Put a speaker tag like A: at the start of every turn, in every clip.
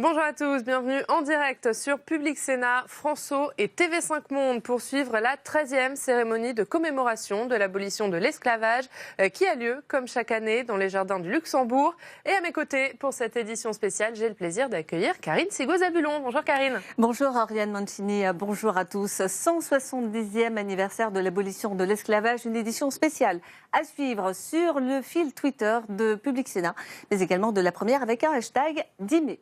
A: Bonjour à tous, bienvenue en direct sur Public Sénat, François et TV5 Monde pour suivre la 13e cérémonie de commémoration de l'abolition de l'esclavage qui a lieu, comme chaque année, dans les jardins du Luxembourg. Et à mes côtés, pour cette édition spéciale, j'ai le plaisir d'accueillir Karine Sigaud-Zabulon. Bonjour Karine.
B: Bonjour Ariane Mancini, bonjour à tous. 170e anniversaire de l'abolition de l'esclavage, une édition spéciale à suivre sur le fil Twitter de Public Sénat, mais également de la première avec un hashtag 10 mai.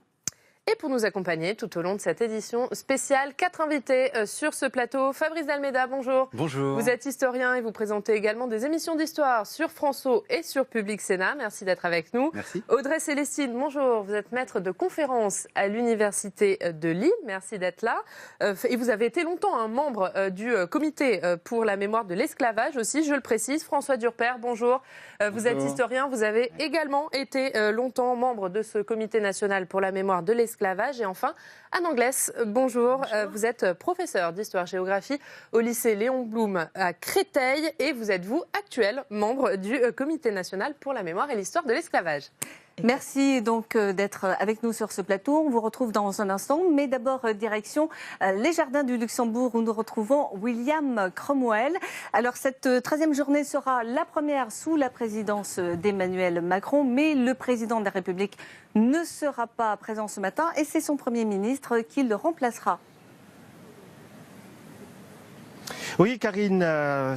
A: Et pour nous accompagner tout au long de cette édition spéciale, 4 invités sur ce plateau. Fabrice Dalméda, bonjour.
C: Bonjour.
A: Vous êtes historien et vous présentez également des émissions d'histoire sur François et sur Public Sénat. Merci d'être avec nous.
C: Merci.
A: Audrey Célestine, bonjour. Vous êtes maître de conférence à l'Université de Lille. Merci d'être là. Et vous avez été longtemps un membre du comité pour la mémoire de l'esclavage aussi, je le précise. François Durper, bonjour. Vous êtes historien. Vous avez également été longtemps membre de ce comité national pour la mémoire de l'esclavage. Et enfin, Anne Anglès, bonjour. Vous êtes professeur d'histoire-géographie au lycée Léon Blum à Créteil et vous êtes, vous, actuel membre du comité national pour la mémoire et l'histoire de l'esclavage.
B: Merci donc d'être avec nous sur ce plateau. On vous retrouve dans un instant, mais d'abord direction les jardins du Luxembourg où nous retrouvons William Cromwell. Alors cette 13e journée sera la première sous la présidence d'Emmanuel Macron, mais le président de la République ne sera pas présent ce matin et c'est son Premier ministre qui le remplacera.
C: Oui, Karine,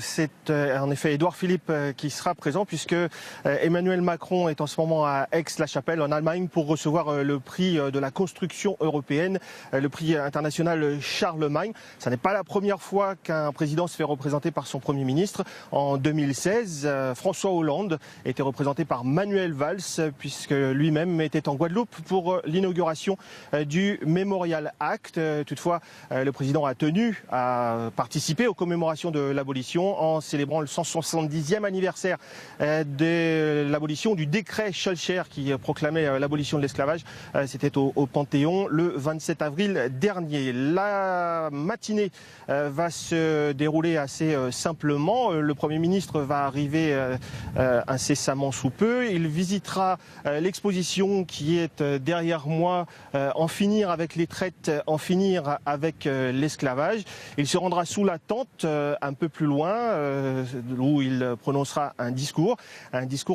C: c'est en effet Édouard Philippe qui sera présent puisque Emmanuel Macron est en ce moment à Aix-la-Chapelle en Allemagne pour recevoir le prix de la construction européenne, le prix international Charlemagne. Ce n'est pas la première fois qu'un président se fait représenter par son Premier ministre. En 2016, François Hollande était représenté par Manuel Valls puisque lui-même était en Guadeloupe pour l'inauguration du Memorial Act. Toutefois, le président a tenu à participer aux commémoration de l'abolition en célébrant le 170e anniversaire de l'abolition du décret Schœlcher qui proclamait l'abolition de l'esclavage. C'était au Panthéon le 27 avril dernier. La matinée va se dérouler assez simplement. Le Premier ministre va arriver incessamment sous peu. Il visitera l'exposition qui est derrière moi, En finir avec les traites, en finir avec l'esclavage. Il se rendra sous la tente un peu plus loin où il prononcera un discours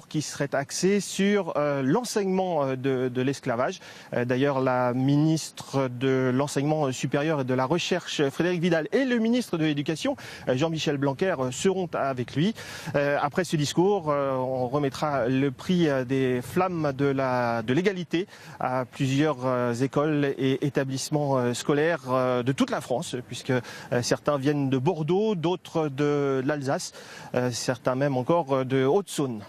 C: qui serait axé sur l'enseignement de l'esclavage. D'ailleurs, la ministre de l'enseignement supérieur et de la recherche, Frédérique Vidal, et le ministre de l'Éducation, Jean-Michel Blanquer, seront avec lui. Après ce discours, on remettra le prix des flammes de l'égalité à plusieurs écoles et établissements scolaires de toute la France, puisque certains viennent de Bordeaux, d'autres de l'Alsace, certains même encore de Haute-Saône.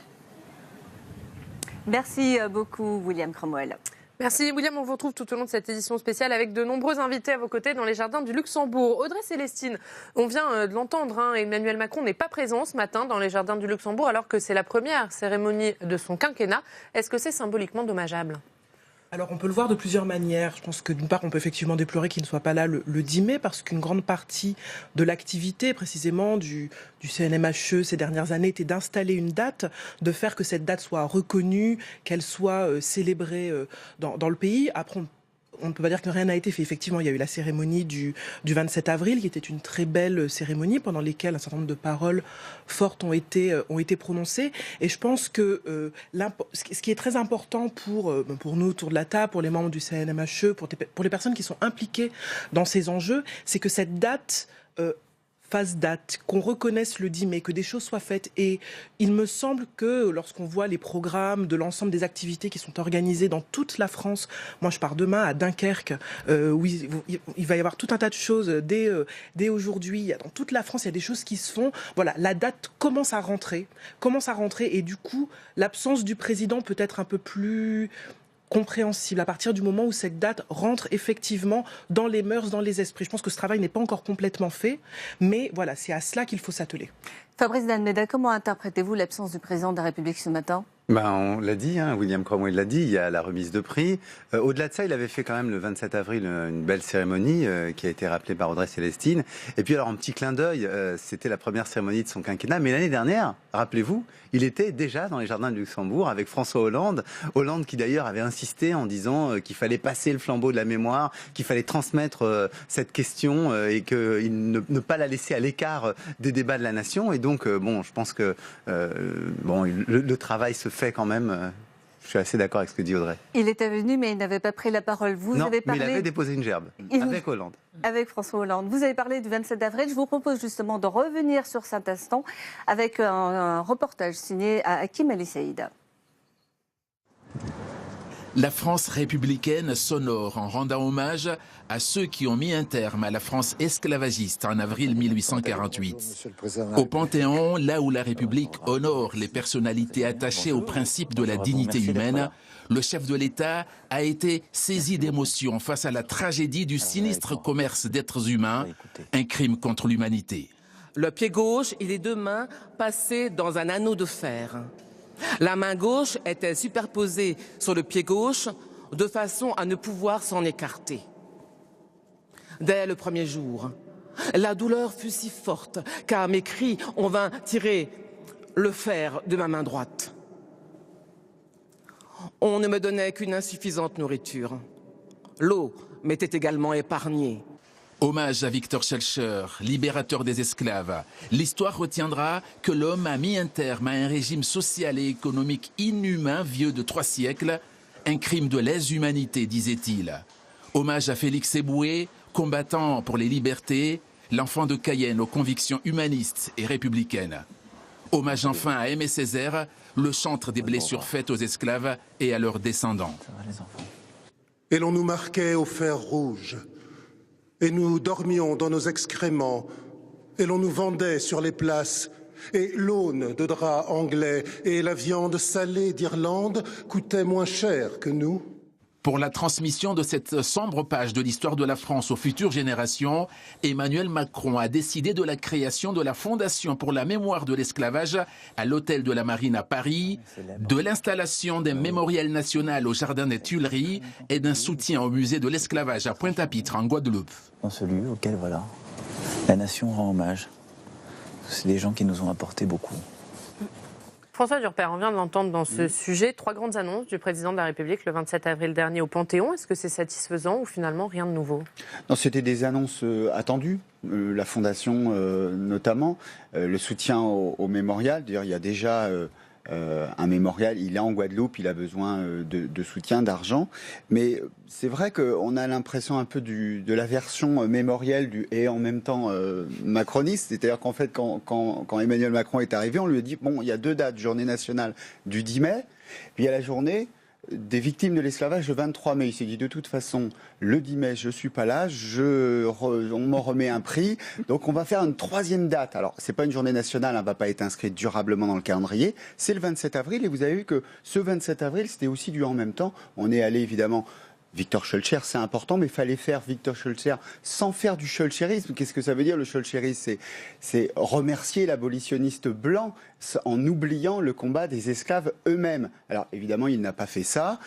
B: Merci beaucoup William Cromwell.
A: Merci William, on vous retrouve tout au long de cette édition spéciale avec de nombreux invités à vos côtés dans les jardins du Luxembourg. Audrey Célestine, on vient de l'entendre, Emmanuel Macron n'est pas présent ce matin dans les jardins du Luxembourg alors que c'est la première cérémonie de son quinquennat. Est-ce que c'est symboliquement dommageable ?
D: Alors on peut le voir de plusieurs manières. Je pense que d'une part on peut effectivement déplorer qu'il ne soit pas là le 10 mai parce qu'une grande partie de l'activité précisément du CNMHE ces dernières années était d'installer une date, de faire que cette date soit reconnue, qu'elle soit célébrée dans le pays. Après on ne peut pas dire que rien n'a été fait. Effectivement, il y a eu la cérémonie du 27 avril, qui était une très belle cérémonie, pendant laquelle un certain nombre de paroles fortes ont été prononcées. Et je pense que ce qui est très important pour nous, autour de la table, pour les membres du CNMHE, pour les personnes qui sont impliquées dans ces enjeux, c'est que cette date fasse date, qu'on reconnaisse le 10 mai, que des choses soient faites. Et il me semble que lorsqu'on voit les programmes de l'ensemble des activités qui sont organisées dans toute la France, moi je pars demain à Dunkerque, où il va y avoir tout un tas de choses dès aujourd'hui. Dans toute la France, il y a des choses qui se font. Voilà, la date commence à rentrer et du coup, l'absence du président peut être un peu plus compréhensible à partir du moment où cette date rentre effectivement dans les mœurs, dans les esprits. Je pense que ce travail n'est pas encore complètement fait, mais voilà, c'est à cela qu'il faut s'atteler.
B: Fabrice Dalméda, comment interprétez-vous l'absence du président de la République ce matin ?
E: On l'a dit, William Cromwell l'a dit, il y a la remise de prix. Au-delà de ça, il avait fait quand même le 27 avril une belle cérémonie qui a été rappelée par Audrey Célestine. Et puis alors, un petit clin d'œil, c'était la première cérémonie de son quinquennat. Mais l'année dernière, rappelez-vous, il était déjà dans les jardins du Luxembourg avec François Hollande. Hollande qui d'ailleurs avait insisté en disant qu'il fallait passer le flambeau de la mémoire, qu'il fallait transmettre cette question et ne pas la laisser à l'écart des débats de la nation. Et donc, je pense que le travail se fait quand même. Je suis assez d'accord avec ce que dit Audrey.
B: Il était venu, mais il n'avait pas pris la parole.
E: Non, mais il avait déposé une gerbe avec Hollande.
B: Avec François Hollande. Vous avez parlé du 27 avril. Je vous propose justement de revenir sur cet instant avec un reportage signé à Hakim Ali Saïd.
F: La France républicaine s'honore en rendant hommage à ceux qui ont mis un terme à la France esclavagiste en avril 1848. Au Panthéon, là où la République honore les personnalités attachées au principe de la dignité humaine, le chef de l'État a été saisi d'émotion face à la tragédie du sinistre commerce d'êtres humains, un crime contre l'humanité.
G: Le pied gauche et les deux mains passées dans un anneau de fer. La main gauche était superposée sur le pied gauche de façon à ne pouvoir s'en écarter. Dès le premier jour, la douleur fut si forte qu'à mes cris, on vint tirer le fer de ma main droite. On ne me donnait qu'une insuffisante nourriture. L'eau m'était également épargnée.
F: Hommage à Victor Schœlcher, libérateur des esclaves. L'histoire retiendra que l'homme a mis un terme à un régime social et économique inhumain vieux de 3 siècles, un crime de lèse-humanité, disait-il. Hommage à Félix Éboué, combattant pour les libertés, l'enfant de Cayenne aux convictions humanistes et républicaines. Hommage enfin à Aimé Césaire, le chantre des blessures faites aux esclaves et à leurs descendants.
H: Et l'on nous marquait au fer rouge. Et nous dormions dans nos excréments, et l'on nous vendait sur les places, et l'aune de drap anglais et la viande salée d'Irlande coûtaient moins cher que nous.
F: Pour la transmission de cette sombre page de l'histoire de la France aux futures générations, Emmanuel Macron a décidé de la création de la Fondation pour la mémoire de l'esclavage à l'Hôtel de la Marine à Paris, de l'installation d'un mémorial national au Jardin des Tuileries et d'un soutien au musée de l'esclavage à Pointe-à-Pitre en Guadeloupe.
I: Dans ce lieu auquel, la nation rend hommage. C'est des gens qui nous ont apporté beaucoup.
A: François Durper, on vient de l'entendre dans ce sujet. 3 grandes annonces du président de la République le 27 avril dernier au Panthéon. Est-ce que c'est satisfaisant ou finalement rien de nouveau?
J: Non, c'était des annonces attendues. La Fondation notamment, le soutien au mémorial. D'ailleurs, il y a déjà un mémorial, il est en Guadeloupe, il a besoin de soutien, d'argent. Mais c'est vrai qu'on a l'impression un peu de la version mémorielle et en même temps macroniste. C'est-à-dire qu'en fait, quand Emmanuel Macron est arrivé, on lui a dit, bon, il y a 2 dates, journée nationale du 10 mai, puis il y a la journée des victimes de l'esclavage le 23 mai. Il s'est dit, de toute façon, le 10 mai, je ne suis pas là, on m'en remet un prix, donc on va faire une 3e date. Alors, ce n'est pas une journée nationale, elle ne va pas être inscrite durablement dans le calendrier, c'est le 27 avril, et vous avez vu que ce 27 avril, c'était aussi du en même temps. On est allé, évidemment, Victor Schœlcher, c'est important, mais il fallait faire Victor Schœlcher sans faire du schœlcherisme. Qu'est-ce que ça veut dire, le schœlcherisme? C'est remercier l'abolitionniste blanc en oubliant le combat des esclaves eux-mêmes. Alors, évidemment, il n'a pas fait ça.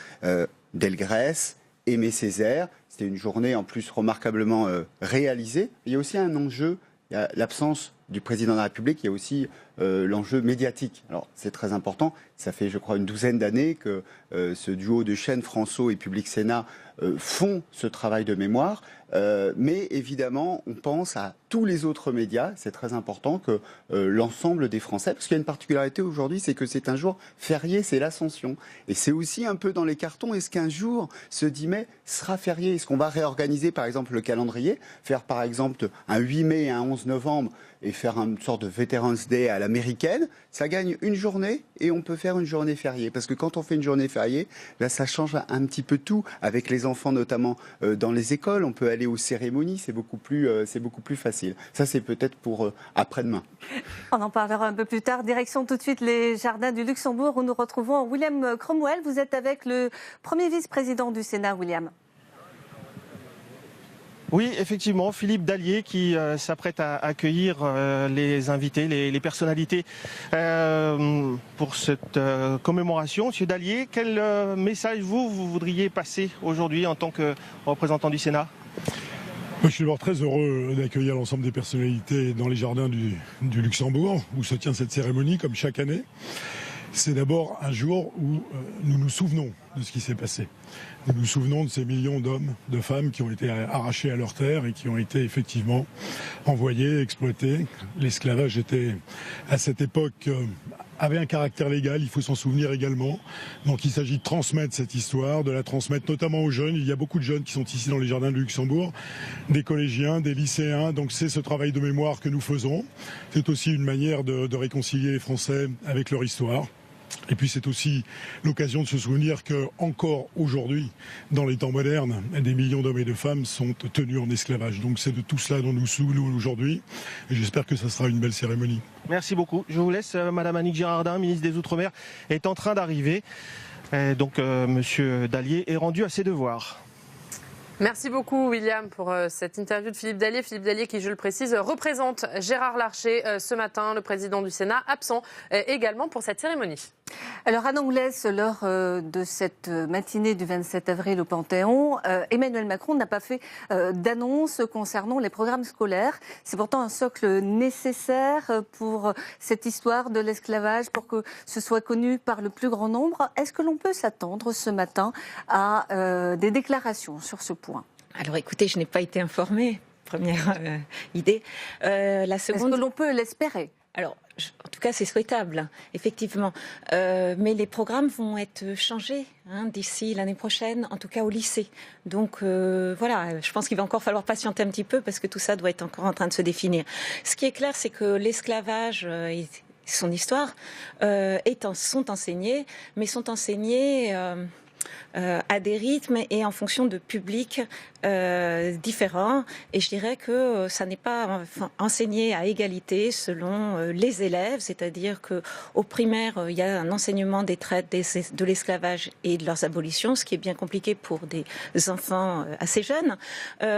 J: Delgrès, Aimé Césaire, c'était une journée en plus remarquablement réalisée. Il y a aussi un enjeu, il y a l'absence du président de la République, il y a aussi l'enjeu médiatique. Alors c'est très important, ça fait je crois une 12aine d'années que ce duo de chaînes François et Public Sénat font ce travail de mémoire, mais évidemment on pense à tous les autres médias, c'est très important que l'ensemble des Français, parce qu'il y a une particularité aujourd'hui, c'est que c'est un jour férié, c'est l'Ascension, et c'est aussi un peu dans les cartons, est-ce qu'un jour, ce 10 mai, sera férié? Est-ce qu'on va réorganiser par exemple le calendrier, faire par exemple un 8 mai et un 11 novembre, et faire une sorte de Veterans Day à l'américaine, ça gagne une journée et on peut faire une journée fériée. Parce que quand on fait une journée fériée, là, ça change un petit peu tout. Avec les enfants notamment dans les écoles, on peut aller aux cérémonies, c'est beaucoup plus facile. Ça, c'est peut-être pour après-demain.
B: On en parlera un peu plus tard. Direction tout de suite les jardins du Luxembourg où nous retrouvons William Cromwell. Vous êtes avec le premier vice-président du Sénat, William.
C: Oui, effectivement, Philippe Dallier qui s'apprête à accueillir les invités, les personnalités pour cette commémoration. Monsieur Dallier, quel message vous voudriez passer aujourd'hui en tant que représentant du Sénat ?
K: Je suis d'abord très heureux d'accueillir l'ensemble des personnalités dans les jardins du Luxembourg, où se tient cette cérémonie, comme chaque année. C'est d'abord un jour où nous nous souvenons de ce qui s'est passé. Nous nous souvenons de ces millions d'hommes, de femmes qui ont été arrachés à leur terre et qui ont été effectivement envoyés, exploités. L'esclavage était, à cette époque, avait un caractère légal, il faut s'en souvenir également. Donc il s'agit de transmettre cette histoire, de la transmettre notamment aux jeunes. Il y a beaucoup de jeunes qui sont ici dans les jardins du Luxembourg, des collégiens, des lycéens. Donc c'est ce travail de mémoire que nous faisons. C'est aussi une manière de réconcilier les Français avec leur histoire. Et puis c'est aussi l'occasion de se souvenir que encore aujourd'hui, dans les temps modernes, des millions d'hommes et de femmes sont tenus en esclavage. Donc c'est de tout cela dont nous souvenons aujourd'hui. Et j'espère que ça sera une belle cérémonie.
C: Merci beaucoup. Je vous laisse. Madame Annick Girardin, ministre des Outre-mer, est en train d'arriver. Donc Monsieur Dallier est rendu à ses devoirs.
A: Merci beaucoup William pour cette interview de Philippe Dallier. Philippe Dallier qui, je le précise, représente Gérard Larcher ce matin, le président du Sénat, absent également pour cette cérémonie.
B: Alors à Anglès, lors de cette matinée du 27 avril au Panthéon, Emmanuel Macron n'a pas fait d'annonce concernant les programmes scolaires. C'est pourtant un socle nécessaire pour cette histoire de l'esclavage, pour que ce soit connu par le plus grand nombre. Est-ce que l'on peut s'attendre ce matin à des déclarations sur ce point ?
L: Alors écoutez, je n'ai pas été informée, première idée. La seconde...
B: Est-ce que l'on peut l'espérer ?
L: Alors, en tout cas, c'est souhaitable, effectivement. Mais les programmes vont être changés d'ici l'année prochaine, en tout cas au lycée. Donc voilà, je pense qu'il va encore falloir patienter un petit peu parce que tout ça doit être encore en train de se définir. Ce qui est clair, c'est que l'esclavage et son histoire sont enseignés, mais sont enseignés à des rythmes et en fonction de publics différents. Et je dirais que ça n'est pas enseigné à égalité selon les élèves, c'est-à-dire qu'au primaire, il y a un enseignement des traites de l'esclavage et de leurs abolitions, ce qui est bien compliqué pour des enfants assez jeunes.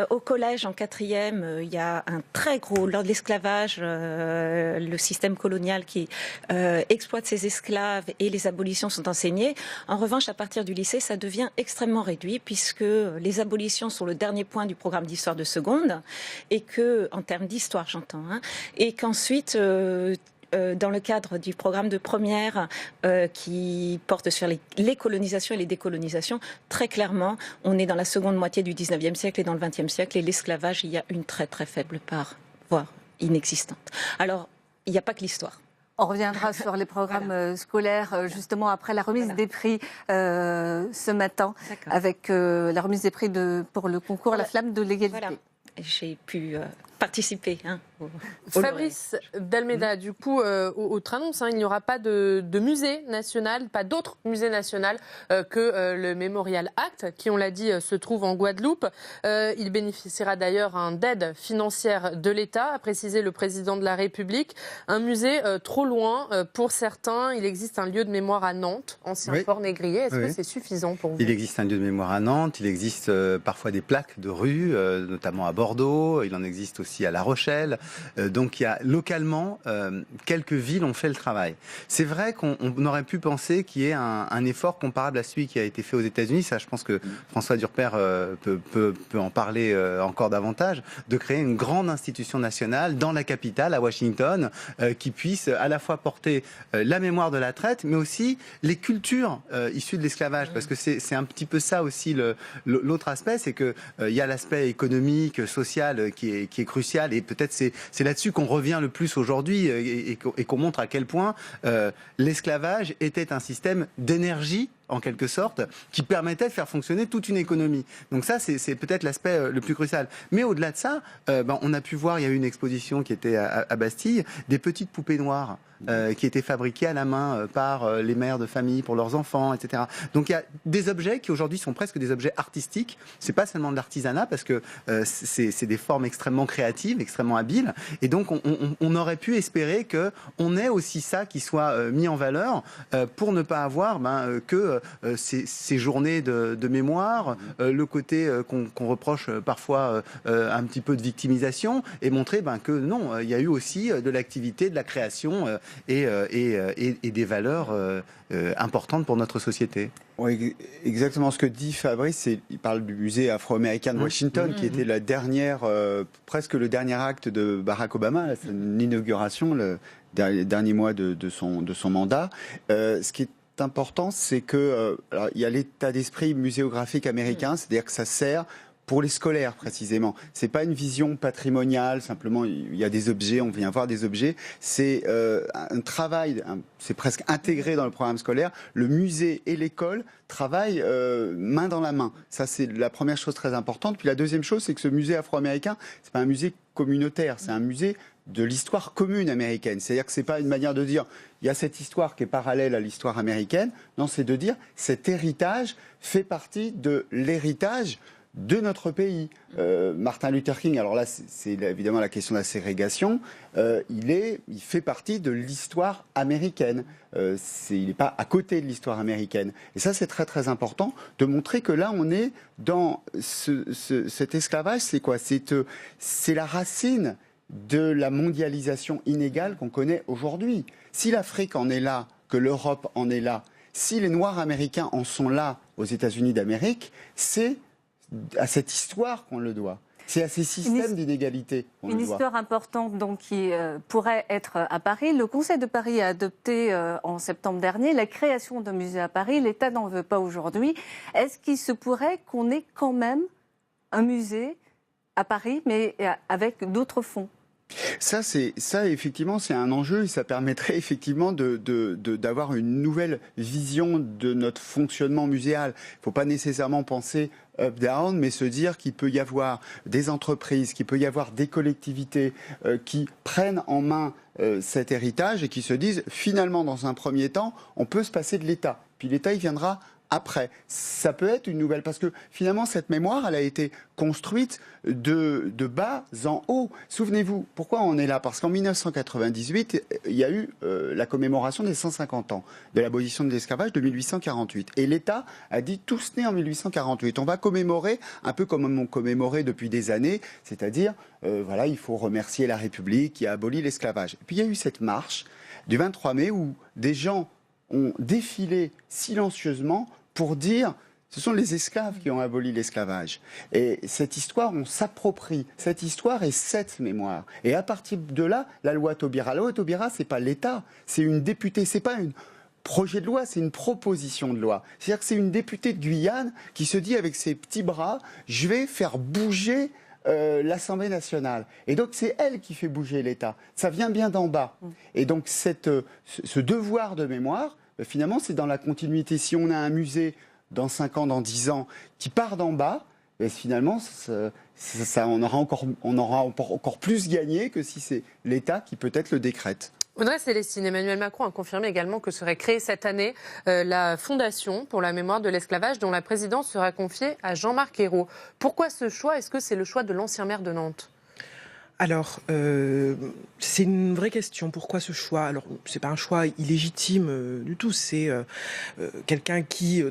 L: Au collège, en 4e, il y a un très gros, lors de l'esclavage, le système colonial qui exploite ses esclaves et les abolitions sont enseignées. En revanche, à partir du lycée, ça devient extrêmement réduit puisque les abolitions sont le dernier point du programme d'histoire de seconde et que, en termes d'histoire j'entends, et qu'ensuite dans le cadre du programme de première qui porte sur les colonisations et les décolonisations, très clairement, on est dans la seconde moitié du 19e siècle et dans le 20e siècle et l'esclavage, il y a une très très faible part, voire inexistante. Alors, il n'y a pas que l'histoire.
B: On reviendra sur les programmes scolaires justement après la remise des prix ce matin, avec la remise des prix pour le concours La Flamme de l'égalité.
L: Voilà. J'ai pu participer.
A: Fabrice d'Almeida, du coup, autre annonce, il n'y aura pas de musée national, pas d'autre musée national que le Memorial Act, qui, on l'a dit, se trouve en Guadeloupe. Il bénéficiera d'ailleurs d'aide financière de l'État, a précisé le président de la République. Un musée trop loin pour certains. Il existe un lieu de mémoire à Nantes, ancien port négrier. Est-ce que c'est suffisant pour vous ?
E: Il existe un lieu de mémoire à Nantes. Il existe parfois des plaques de rue, notamment à Bordeaux. Il en existe aussi à La Rochelle. Donc il y a localement, quelques villes ont fait le travail. C'est vrai qu'on aurait pu penser qu'il y ait un effort comparable à celui qui a été fait aux États-Unis. Ça, je pense que François Durper peut en parler encore davantage, de créer une grande institution nationale dans la capitale, à Washington, qui puisse à la fois porter la mémoire de la traite, mais aussi les cultures issues de l'esclavage. Parce que c'est un petit peu ça aussi l'autre aspect, c'est qu'il y a l'aspect économique, social qui est crucial, et peut-être c'est là-dessus qu'on revient le plus aujourd'hui et qu'on montre à quel point l'esclavage était un système d'énergie, en quelque sorte, qui permettait de faire fonctionner toute une économie. Donc ça, c'est peut-être l'aspect le plus crucial. Mais au-delà de ça, on a pu voir, il y a eu une exposition qui était à Bastille, des petites poupées noires. qui étaient fabriqués à la main par les mères de famille pour leurs enfants, etc. Donc il y a des objets qui aujourd'hui sont presque des objets artistiques. C'est pas seulement de l'artisanat parce que c'est des formes extrêmement créatives, extrêmement habiles. Et donc on aurait pu espérer que on ait aussi ça qui soit mis en valeur pour ne pas avoir que ces journées de mémoire, le côté qu'on reproche parfois un petit peu de victimisation, et montrer que non, il y a eu aussi de l'activité, de la création et des valeurs importantes pour notre société.
J: Oui, exactement ce que dit Fabrice, il parle du musée afro-américain de Washington, qui était la dernière, presque le dernier acte de Barack Obama, l'inauguration, le dernier mois de son mandat. Ce qui est important, c'est que il y a l'état d'esprit muséographique américain, c'est-à-dire que ça sert pour les scolaires précisément. C'est pas une vision patrimoniale, simplement il y a des objets, on vient voir des objets. C'est un travail, c'est presque intégré dans le programme scolaire. Le musée et l'école travaillent main dans la main. Ça, c'est la première chose très importante. Puis la deuxième chose, c'est que ce musée afro-américain, c'est pas un musée communautaire, c'est un musée de l'histoire commune américaine. C'est-à-dire que c'est pas une manière de dire il y a cette histoire qui est parallèle à l'histoire américaine. Non, c'est de dire cet héritage fait partie de l'héritage de notre pays. Martin Luther King, alors là, c'est évidemment la question de la ségrégation, il fait partie de l'histoire américaine. Il n'est pas à côté de l'histoire américaine. Et ça, c'est très très important de montrer que là, on est dans cet esclavage. C'est quoi ? C'est la racine de la mondialisation inégale qu'on connaît aujourd'hui. Si l'Afrique en est là, que l'Europe en est là, si les Noirs américains en sont là aux États-Unis d'Amérique, c'est à cette histoire qu'on le doit. C'est à ces systèmes d'inégalité qu'on le doit.
B: Une histoire importante donc, qui pourrait être à Paris. Le Conseil de Paris a adopté en septembre dernier la création d'un musée à Paris. L'État n'en veut pas aujourd'hui. Est-ce qu'il se pourrait qu'on ait quand même un musée à Paris, mais avec d'autres fonds ?
J: Ça, effectivement, c'est un enjeu et ça permettrait effectivement d'avoir une nouvelle vision de notre fonctionnement muséal. Il ne faut pas nécessairement penser up-down, mais se dire qu'il peut y avoir des entreprises, qu'il peut y avoir des collectivités qui prennent en main cet héritage et qui se disent, finalement, dans un premier temps, on peut se passer de l'État. Puis l'État, il viendra après. Ça peut être une nouvelle, parce que finalement, cette mémoire, elle a été construite de bas en haut. Souvenez-vous, pourquoi on est là ? Parce qu'en 1998, il y a eu la commémoration des 150 ans de l'abolition de l'esclavage de 1848. Et l'État a dit, tous nés en 1848. On va commémorer, un peu comme on commémorait depuis des années, c'est-à-dire, voilà, il faut remercier la République qui a aboli l'esclavage. Et puis il y a eu cette marche du 23 mai où des gens ont défilé silencieusement pour dire ce sont les esclaves qui ont aboli l'esclavage. Et cette histoire, on s'approprie cette histoire et cette mémoire. Et à partir de là, la loi Taubira. La loi Taubira, c'est pas l'État, c'est une députée, c'est pas un projet de loi, c'est une proposition de loi. C'est-à-dire que c'est une députée de Guyane qui se dit avec ses petits bras, je vais faire bouger l'Assemblée nationale. Et donc, c'est elle qui fait bouger l'État. Ça vient bien d'en bas. Et donc, ce devoir de mémoire, finalement, c'est dans la continuité. Si on a un musée dans 5 ans, dans 10 ans, qui part d'en bas, finalement, on aura encore plus gagné que si c'est l'État qui peut-être le décrète.
A: Audrey Célestine, Emmanuel Macron a confirmé également que serait créée cette année la Fondation pour la mémoire de l'esclavage, dont la présidence sera confiée à Jean-Marc Ayrault. Pourquoi ce choix ? Est-ce que c'est le choix de l'ancien maire de Nantes ?
D: Alors, c'est une vraie question. Pourquoi ce choix ? Alors, c'est pas un choix illégitime du tout. C'est quelqu'un qui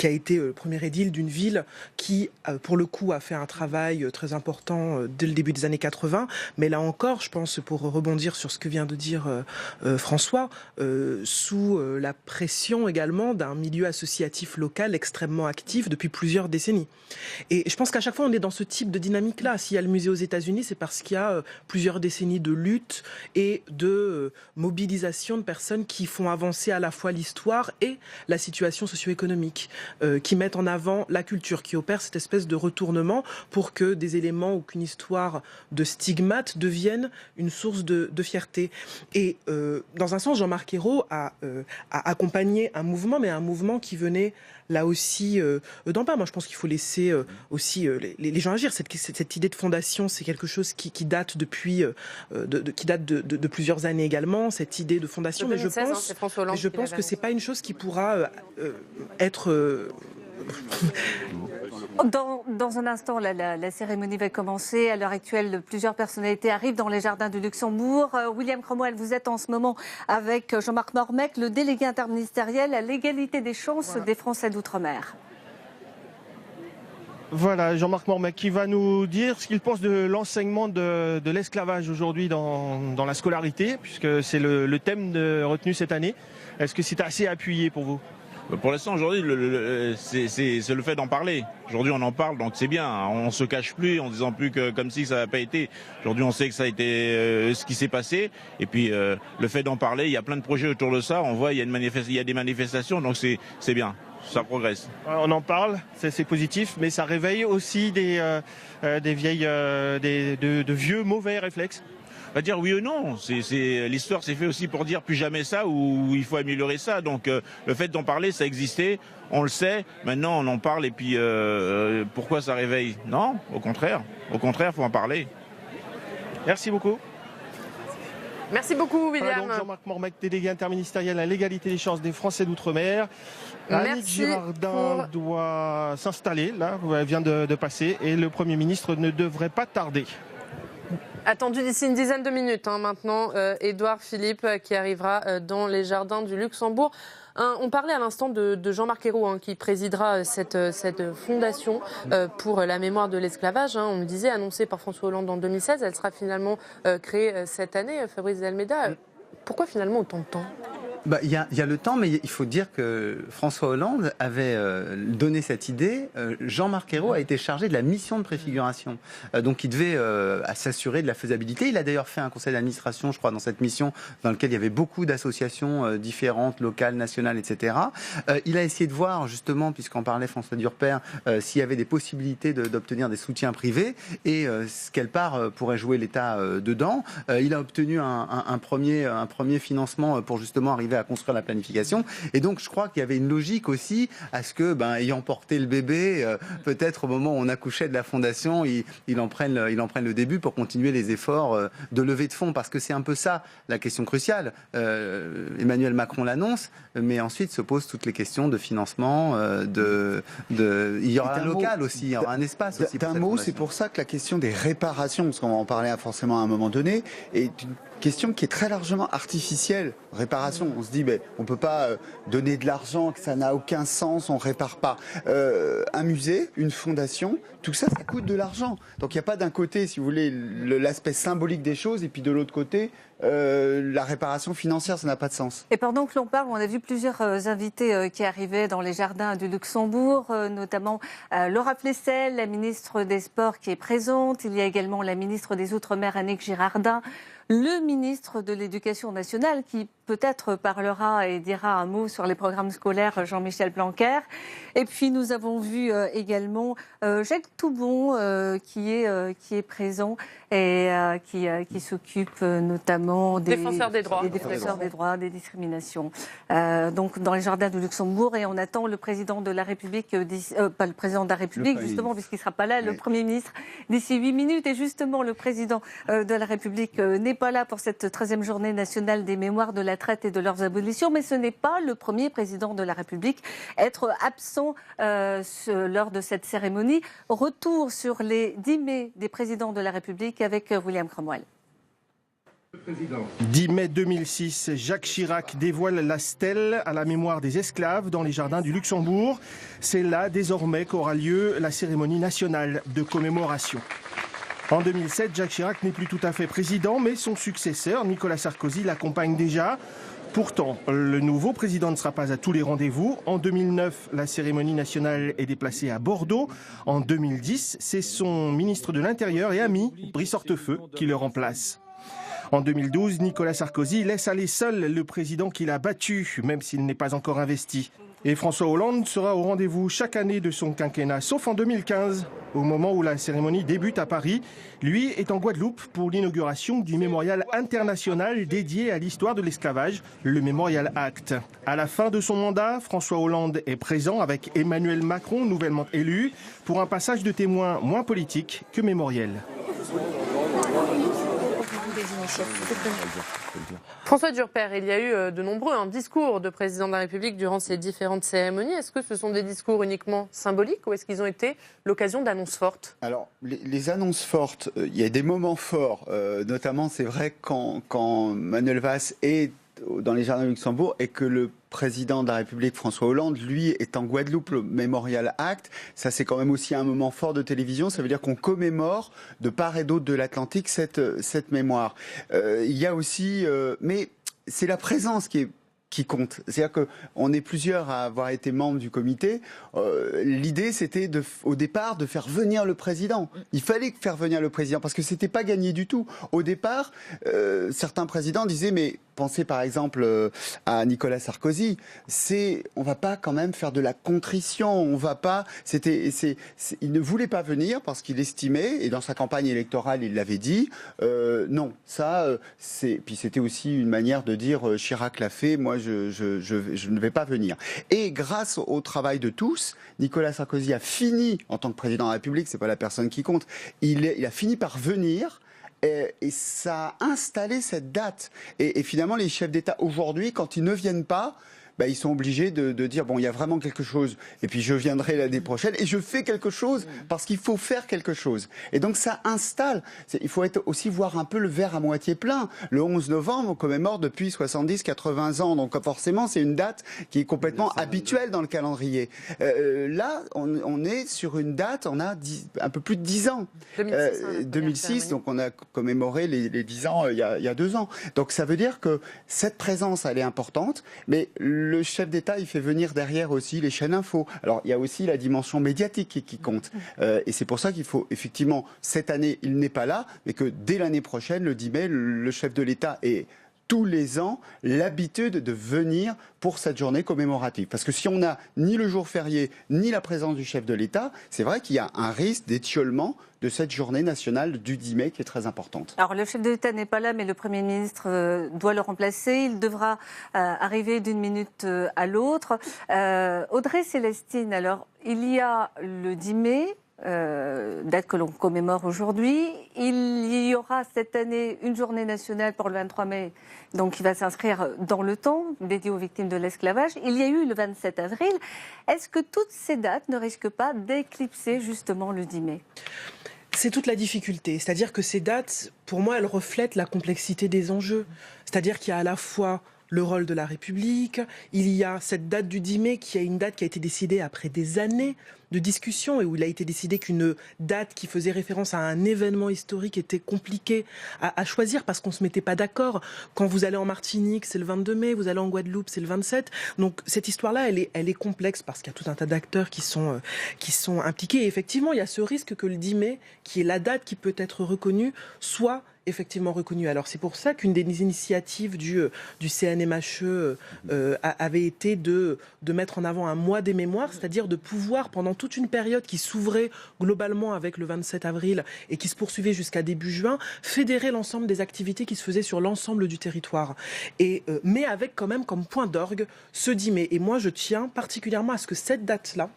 D: a été le premier édile d'une ville qui, pour le coup, a fait un travail très important dès le début des années 80. Mais là encore, je pense, pour rebondir sur ce que vient de dire François, sous la pression également d'un milieu associatif local extrêmement actif depuis plusieurs décennies. Et je pense qu'à chaque fois, on est dans ce type de dynamique-là. S'il y a le musée aux États-Unis, c'est parce qu'il y a plusieurs décennies de lutte et de mobilisation de personnes qui font avancer à la fois l'histoire et la situation socio-économique, qui mettent en avant la culture, qui opèrent cette espèce de retournement pour que des éléments ou qu'une histoire de stigmate devienne une source de fierté. Et dans un sens, Jean-Marc Ayrault a accompagné un mouvement, mais un mouvement qui venait là aussi dans le pas. Moi, je pense qu'il faut laisser aussi les gens agir. Cette idée de fondation, c'est quelque chose qui date depuis de plusieurs années également. Cette idée de fondation,
A: de 2016,
D: mais je pense que c'est pas une chose qui pourra être
B: Dans un instant, la cérémonie va commencer. À l'heure actuelle, plusieurs personnalités arrivent dans les jardins du Luxembourg. William Cromwell, vous êtes en ce moment avec Jean-Marc Mormec, le délégué interministériel à l'égalité des chances des Français d'outre-mer.
C: Voilà, Jean-Marc Mormec qui va nous dire ce qu'il pense de l'enseignement de l'esclavage aujourd'hui dans la scolarité, puisque c'est le thème retenu cette année. Est-ce que c'est assez appuyé pour vous ?
M: Pour l'instant, aujourd'hui, c'est le fait d'en parler. Aujourd'hui, on en parle, donc c'est bien. On se cache plus en disant plus que comme si ça n'avait pas été. Aujourd'hui, on sait que ça a été ce qui s'est passé. Et puis, le fait d'en parler, il y a plein de projets autour de ça. On voit, il y a des manifestations, donc c'est bien. Ça progresse.
C: On en parle, c'est positif, mais ça réveille aussi de vieux mauvais réflexes.
M: On va dire oui ou non. L'histoire s'est fait aussi pour dire plus jamais ça ou il faut améliorer ça. Donc le fait d'en parler, ça existait, on le sait. Maintenant, on en parle et puis pourquoi ça réveille? Non, au contraire, il faut en parler.
C: Merci beaucoup.
A: Merci beaucoup, William.
C: Donc Jean-Marc Mormec, délégué interministériel à l'égalité des chances des Français d'outre-mer. Annick Girardin doit s'installer, là, elle vient de passer, et le Premier ministre ne devrait pas tarder.
A: Attendu d'ici une dizaine de minutes maintenant, Édouard Philippe qui arrivera dans les jardins du Luxembourg. On parlait à l'instant de Jean-Marc Ayrault qui présidera cette fondation pour la mémoire de l'esclavage. On me disait, annoncée par François Hollande en 2016, elle sera finalement créée cette année. Fabrice Delmeda, pourquoi finalement autant de temps ?
E: Il y a le temps, mais il faut dire que François Hollande avait donné cette idée. Jean-Marc Ayrault a été chargé de la mission de préfiguration. Donc il devait s'assurer de la faisabilité. Il a d'ailleurs fait un conseil d'administration, je crois, dans cette mission, dans lequel il y avait beaucoup d'associations différentes, locales, nationales, etc. Il a essayé de voir, justement, puisqu'en parlait François Durper, s'il y avait des possibilités d'obtenir des soutiens privés et quelle part pourrait jouer l'État dedans. Il a obtenu un premier financement pour justement arriver à construire la planification. Et donc, je crois qu'il y avait une logique aussi à ce que, ayant porté le bébé, peut-être au moment où on accouchait de la fondation, il en prenne le début pour continuer les efforts de levée de fonds. Parce que c'est un peu ça, la question cruciale. Emmanuel Macron l'annonce, mais ensuite se posent toutes les questions de financement, il y aura un local aussi, il y aura un espace aussi.
J: Un mot, c'est pour ça que la question des réparations, parce qu'on va en parler forcément à un moment donné, est une question qui est très largement artificielle. Réparation, on se dit, on ne peut pas donner de l'argent, que ça n'a aucun sens, on ne répare pas. Un musée, une fondation, tout ça, ça coûte de l'argent. Donc il n'y a pas d'un côté, si vous voulez, l'aspect symbolique des choses, et puis de l'autre côté, la réparation financière, ça n'a pas de sens.
B: Et pendant que l'on parle, on a vu plusieurs invités qui arrivaient dans les jardins du Luxembourg, notamment Laura Flessel, la ministre des Sports qui est présente. Il y a également la ministre des Outre-mer, Annick Girardin. Le ministre de l'Éducation nationale qui peut-être parlera et dira un mot sur les programmes scolaires, Jean-Michel Blanquer. Et puis nous avons vu également Jacques Toubon qui est présent et qui s'occupe notamment des défenseurs des droits, des discriminations. Donc dans les jardins du Luxembourg, et on attend le président de la République, pas le président de la République justement puisqu'il ne sera pas là, le Premier ministre d'ici 8 minutes. Et justement le président de la République n'est pas là pour cette 13e journée nationale des mémoires de la traite et de leurs abolitions, mais ce n'est pas le premier président de la République à être absent lors de cette cérémonie. Retour sur les 10 mai des présidents de la République avec William Cromwell.
C: 10 mai 2006, Jacques Chirac dévoile la stèle à la mémoire des esclaves dans les jardins du Luxembourg. C'est là désormais qu'aura lieu la cérémonie nationale de commémoration. En 2007, Jacques Chirac n'est plus tout à fait président, mais son successeur, Nicolas Sarkozy, l'accompagne déjà. Pourtant, le nouveau président ne sera pas à tous les rendez-vous. En 2009, la cérémonie nationale est déplacée à Bordeaux. En 2010, c'est son ministre de l'Intérieur et ami, Brice Hortefeux, qui le remplace. En 2012, Nicolas Sarkozy laisse aller seul le président qu'il a battu, même s'il n'est pas encore investi. Et François Hollande sera au rendez-vous chaque année de son quinquennat, sauf en 2015, au moment où la cérémonie débute à Paris. Lui est en Guadeloupe pour l'inauguration du mémorial international dédié à l'histoire de l'esclavage, le Mémorial Act. À la fin de son mandat, François Hollande est présent avec Emmanuel Macron, nouvellement élu, pour un passage de témoin moins politique que mémoriel.
A: François Durper, il y a eu de nombreux discours de président de la République durant ces différentes cérémonies. Est-ce que ce sont des discours uniquement symboliques ou est-ce qu'ils ont été l'occasion d'annonces fortes?
J: Alors, les annonces fortes, il y a des moments forts, notamment c'est vrai quand Manuel Valls est dans les jardins de Luxembourg et que le président de la République, François Hollande, lui, est en Guadeloupe, le Mémorial Act. Ça, c'est quand même aussi un moment fort de télévision. Ça veut dire qu'on commémore de part et d'autre de l'Atlantique cette mémoire. Il y a aussi... mais c'est la présence qui compte. C'est-à-dire qu'on est plusieurs à avoir été membres du comité. L'idée, c'était au départ de faire venir le président. Il fallait faire venir le président parce que c'était pas gagné du tout. Au départ, certains présidents disaient mais pensez par exemple à Nicolas Sarkozy, on va pas quand même faire de la contrition, on va pas. Il ne voulait pas venir parce qu'il estimait, et dans sa campagne électorale il l'avait dit, non, ça puis c'était aussi une manière de dire Chirac l'a fait, moi je ne vais pas venir. Et grâce au travail de tous, Nicolas Sarkozy a fini en tant que président de la République, c'est pas la personne qui compte, il a fini par venir. Et ça a installé cette date. Et finalement, les chefs d'État aujourd'hui, quand ils ne viennent pas, ils sont obligés de dire bon, il y a vraiment quelque chose. Et puis je viendrai l'année prochaine et je fais quelque chose parce qu'il faut faire quelque chose. Et donc ça installe. Il faut aussi voir un peu le verre à moitié plein. Le 11 novembre, on commémore depuis 70-80 ans. Donc forcément, c'est une date qui est complètement habituelle dans le calendrier. Là, on est sur une date, on a un peu plus de 10 ans. 2006, donc on a commémoré les 10 ans il y a 2 ans. Donc ça veut dire que cette présence, elle est importante, mais le chef d'État, il fait venir derrière aussi les chaînes info. Alors, il y a aussi la dimension médiatique qui compte. Et c'est pour ça qu'il faut, effectivement, cette année, il n'est pas là, mais que dès l'année prochaine, le 10 mai, le chef de l'État est tous les ans l'habitude de venir pour cette journée commémorative. Parce que si on n'a ni le jour férié, ni la présence du chef de l'État, c'est vrai qu'il y a un risque d'étiolement de cette journée nationale du 10 mai qui est très importante.
B: Alors le chef de l'État n'est pas là, mais le Premier ministre doit le remplacer. Il devra arriver d'une minute à l'autre. Audrey Célestine, alors il y a le 10 mai, date que l'on commémore aujourd'hui. Il y aura cette année une journée nationale pour le 23 mai, donc qui va s'inscrire dans le temps, dédiée aux victimes de l'esclavage. Il y a eu le 27 avril. Est-ce que toutes ces dates ne risquent pas d'éclipser justement le 10 mai ?
D: C'est toute la difficulté. C'est-à-dire que ces dates, pour moi, elles reflètent la complexité des enjeux. C'est-à-dire qu'il y a à la fois le rôle de la République, il y a cette date du 10 mai qui est une date qui a été décidée après des années de discussion et où il a été décidé qu'une date qui faisait référence à un événement historique était compliquée à choisir parce qu'on ne se mettait pas d'accord. Quand vous allez en Martinique, c'est le 22 mai, vous allez en Guadeloupe, c'est le 27. Donc cette histoire-là, elle est complexe parce qu'il y a tout un tas d'acteurs qui sont impliqués. Et effectivement, il y a ce risque que le 10 mai, qui est la date qui peut être reconnue, soit effectivement reconnu. Alors c'est pour ça qu'une des initiatives du CNMHE avait été de mettre en avant un mois des mémoires, c'est-à-dire de pouvoir, pendant toute une période qui s'ouvrait globalement avec le 27 avril et qui se poursuivait jusqu'à début juin, fédérer l'ensemble des activités qui se faisaient sur l'ensemble du territoire. Mais avec quand même comme point d'orgue ce 10 mai. Et moi je tiens particulièrement à ce que cette date-là,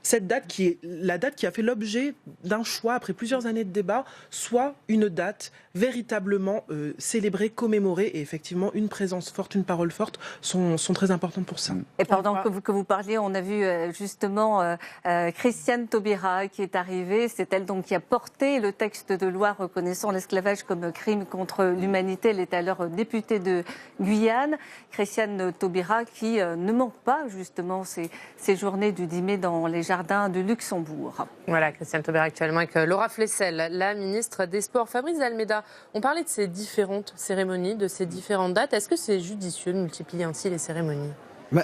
D: cette date qui est la date qui a fait l'objet d'un choix après plusieurs années de débat, soit une date véritablement célébrée, commémorée, et effectivement une présence forte, une parole forte sont très importantes pour ça.
B: Et pendant que vous parliez, on a vu justement Christiane Taubira qui est arrivée. C'est elle donc qui a porté le texte de loi reconnaissant l'esclavage comme crime contre l'humanité. Elle est alors députée de Guyane. Christiane Taubira qui ne manque pas justement ces journées du 10 mai dans les jardins de Luxembourg.
A: Voilà, Christiane Taubira actuellement avec Laura Flessel, la ministre des Sports. Fabrice Almeida, on parlait de ces différentes cérémonies, de ces différentes dates. Est-ce que c'est judicieux de multiplier ainsi les cérémonies ?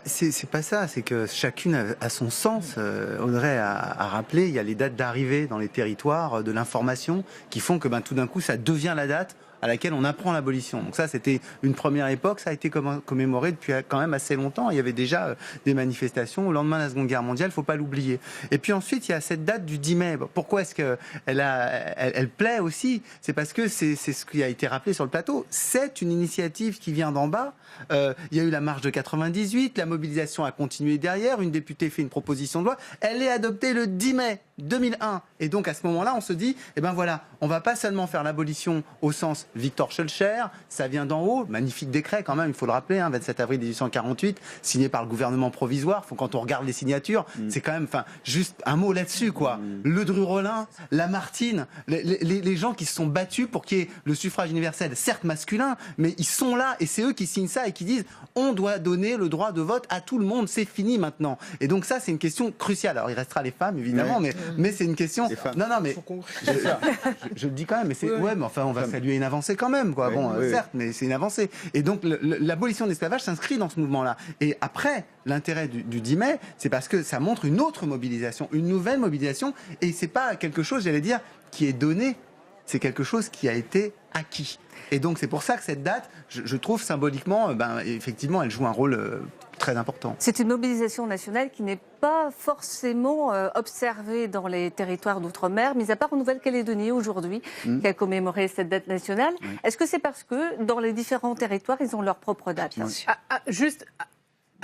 E: C'est pas ça, c'est que chacune a son sens. Audrey a rappelé, il y a les dates d'arrivée dans les territoires, de l'information, qui font que tout d'un coup, ça devient la date à laquelle on apprend l'abolition. Donc ça, c'était une première époque, ça a été commémoré depuis quand même assez longtemps. Il y avait déjà des manifestations au lendemain de la Seconde Guerre mondiale, il ne faut pas l'oublier. Et puis ensuite, il y a cette date du 10 mai. Pourquoi est-ce qu'elle plaît aussi? C'est parce que c'est ce qui a été rappelé sur le plateau. C'est une initiative qui vient d'en bas. Il y a eu la marche de 98, la mobilisation a continué derrière, une députée fait une proposition de loi, elle est adoptée le 10 mai 2001. Et donc à ce moment-là, on se dit, eh ben voilà, on va pas seulement faire l'abolition au sens Victor Schœlcher, ça vient d'en haut, magnifique décret quand même, il faut le rappeler, 27 avril 1848, signé par le gouvernement provisoire. Quand on regarde les signatures, c'est quand même, juste un mot là-dessus, quoi. Le Dru-Rollin, Lamartine, les gens qui se sont battus pour qu'il y ait le suffrage universel, certes masculin, mais ils sont là et c'est eux qui signent ça et qui disent on doit donner le droit de vote à tout le monde, c'est fini maintenant. Et donc ça, c'est une question cruciale. Alors il restera les femmes évidemment, mais c'est une question. Non, mais je le dis quand même, mais c'est mais enfin on va saluer une avancée quand même, quoi. Certes, mais c'est une avancée. Et donc l'abolition de l'esclavage s'inscrit dans ce mouvement-là. Et après, l'intérêt du 10 mai, c'est parce que ça montre une autre mobilisation, une nouvelle mobilisation, et c'est pas quelque chose, j'allais dire, qui est donné, c'est quelque chose qui a été acquis. Et donc c'est pour ça que cette date, je trouve symboliquement, effectivement, elle joue un rôle très important.
B: C'est une mobilisation nationale qui n'est pas forcément observée dans les territoires d'outre-mer, mis à part en Nouvelle-Calédonie aujourd'hui, qui a commémoré cette date nationale. Est-ce que c'est parce que dans les différents territoires, ils ont leur propre date?
A: Juste...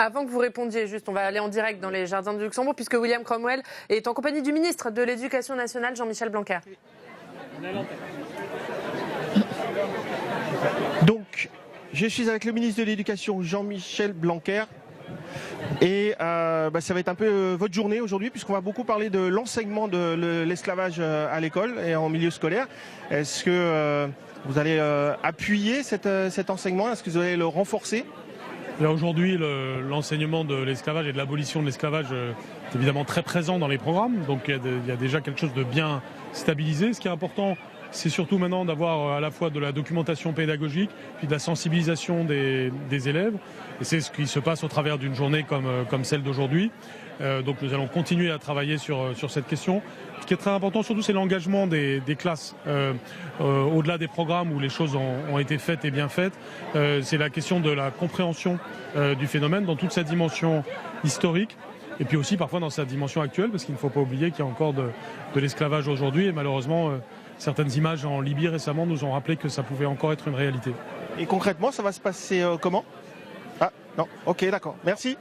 A: Avant que vous répondiez, on va aller en direct dans les jardins du Luxembourg, puisque William Cromwell est en compagnie du ministre de l'Éducation nationale, Jean-Michel Blanquer.
C: Donc, je suis avec le ministre de l'Éducation, Jean-Michel Blanquer. Et ça va être un peu votre journée aujourd'hui, puisqu'on va beaucoup parler de l'enseignement de l'esclavage à l'école et en milieu scolaire. Est-ce que vous allez appuyer cet enseignement? Est-ce que vous allez le renforcer?
N: Aujourd'hui, l'enseignement de l'esclavage et de l'abolition de l'esclavage est évidemment très présent dans les programmes. Donc il y a déjà quelque chose de bien stabilisé. Ce qui est important, c'est surtout maintenant d'avoir à la fois de la documentation pédagogique, puis de la sensibilisation des élèves. Et c'est ce qui se passe au travers d'une journée comme celle d'aujourd'hui. Donc nous allons continuer à travailler sur cette question. Ce qui est très important surtout, c'est l'engagement des classes. Au-delà des programmes où les choses ont été faites et bien faites, c'est la question de la compréhension du phénomène dans toute sa dimension historique. Et puis aussi parfois dans sa dimension actuelle, parce qu'il ne faut pas oublier qu'il y a encore de l'esclavage aujourd'hui. Et malheureusement, certaines images en Libye récemment nous ont rappelé que ça pouvait encore être une réalité.
C: Et concrètement, ça va se passer comment? Ah non, ok, d'accord, merci.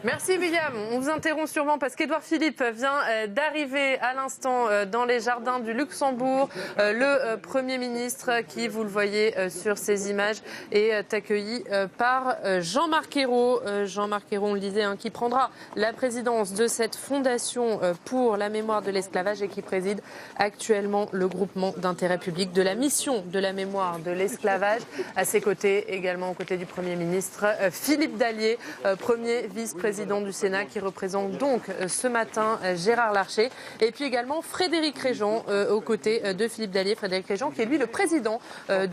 A: Merci William. On vous interrompt sûrement parce qu'Édouard Philippe vient d'arriver à l'instant dans les jardins du Luxembourg. Le Premier ministre qui, vous le voyez sur ces images, est accueilli par Jean-Marc Ayrault. Jean-Marc Ayrault, on le disait, qui prendra la présidence de cette fondation pour la mémoire de l'esclavage et qui préside actuellement le groupement d'intérêt public de la mission de la mémoire de l'esclavage. À ses côtés, également aux côtés du Premier ministre, Philippe Dallier, premier vice-président du Sénat qui représente donc ce matin Gérard Larcher. Et puis également Frédéric Régent aux côtés de Philippe Dallier. Frédéric Régent qui est lui le président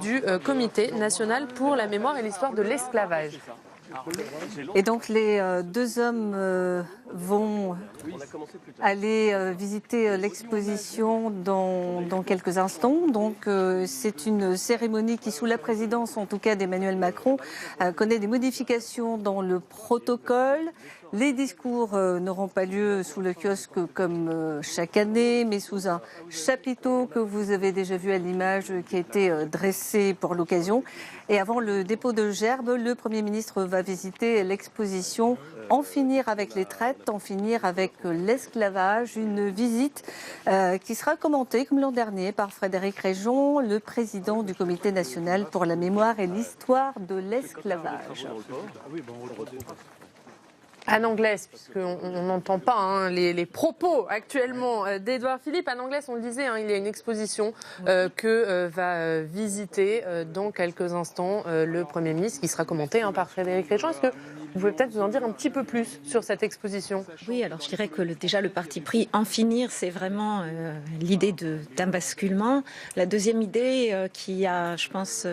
A: du Comité national pour la mémoire et l'histoire de l'esclavage.
B: Et donc les deux hommes vont aller visiter l'exposition dans quelques instants. Donc c'est une cérémonie qui, sous la présidence en tout cas d'Emmanuel Macron, connaît des modifications dans le protocole. Les discours n'auront pas lieu sous le kiosque comme chaque année, mais sous un chapiteau que vous avez déjà vu à l'image qui a été dressé pour l'occasion. Et avant le dépôt de gerbes, le Premier ministre va visiter l'exposition « En finir avec les traites, en finir avec l'esclavage », une visite qui sera commentée, comme l'an dernier, par Frédéric Régent, le président du Comité national pour la mémoire et l'histoire de l'esclavage.
A: Anne Anglès, puisqu'on n'entend pas les propos actuellement d'Édouard Philippe. Anne Anglès, on le disait, il y a une exposition que va visiter dans quelques instants le Premier ministre, qui sera commenté par Frédéric Régent. Est-ce que vous pouvez peut-être nous en dire un petit peu plus sur cette exposition?
L: Oui, alors je dirais que déjà le parti pris en finir, c'est vraiment l'idée d'un basculement. La deuxième idée qui a, je pense,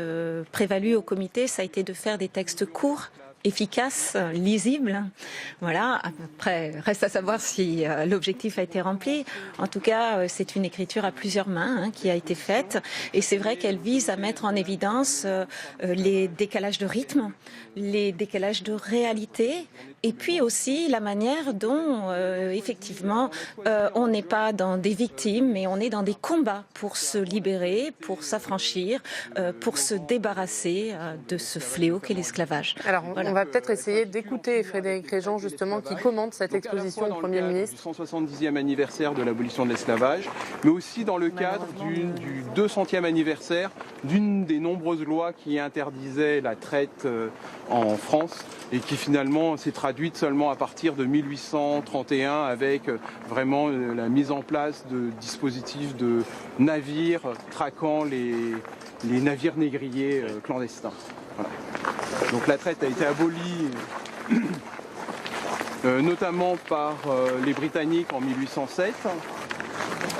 L: prévalu au comité, ça a été de faire des textes courts, efficace, lisible. Voilà. Après, reste à savoir si l'objectif a été rempli. En tout cas, c'est une écriture à plusieurs mains qui a été faite. Et c'est vrai qu'elle vise à mettre en évidence les décalages de rythme, les décalages de réalité, et puis aussi la manière dont, effectivement, on n'est pas dans des victimes, mais on est dans des combats pour se libérer, pour s'affranchir, pour se débarrasser de ce fléau qu'est l'esclavage.
A: Alors,
L: voilà.
A: On va peut-être essayer d'écouter Frédéric Réjean, justement, qui commente cette exposition au Premier ministre.
O: Du 170e anniversaire de l'abolition de l'esclavage, mais aussi dans le cadre du 200e anniversaire d'une des nombreuses lois qui interdisaient la traite en France et qui finalement s'est traduite seulement à partir de 1831 avec vraiment la mise en place de dispositifs de navires traquant les navires négriers clandestins. Voilà. Donc la traite a été abolie notamment par les Britanniques en 1807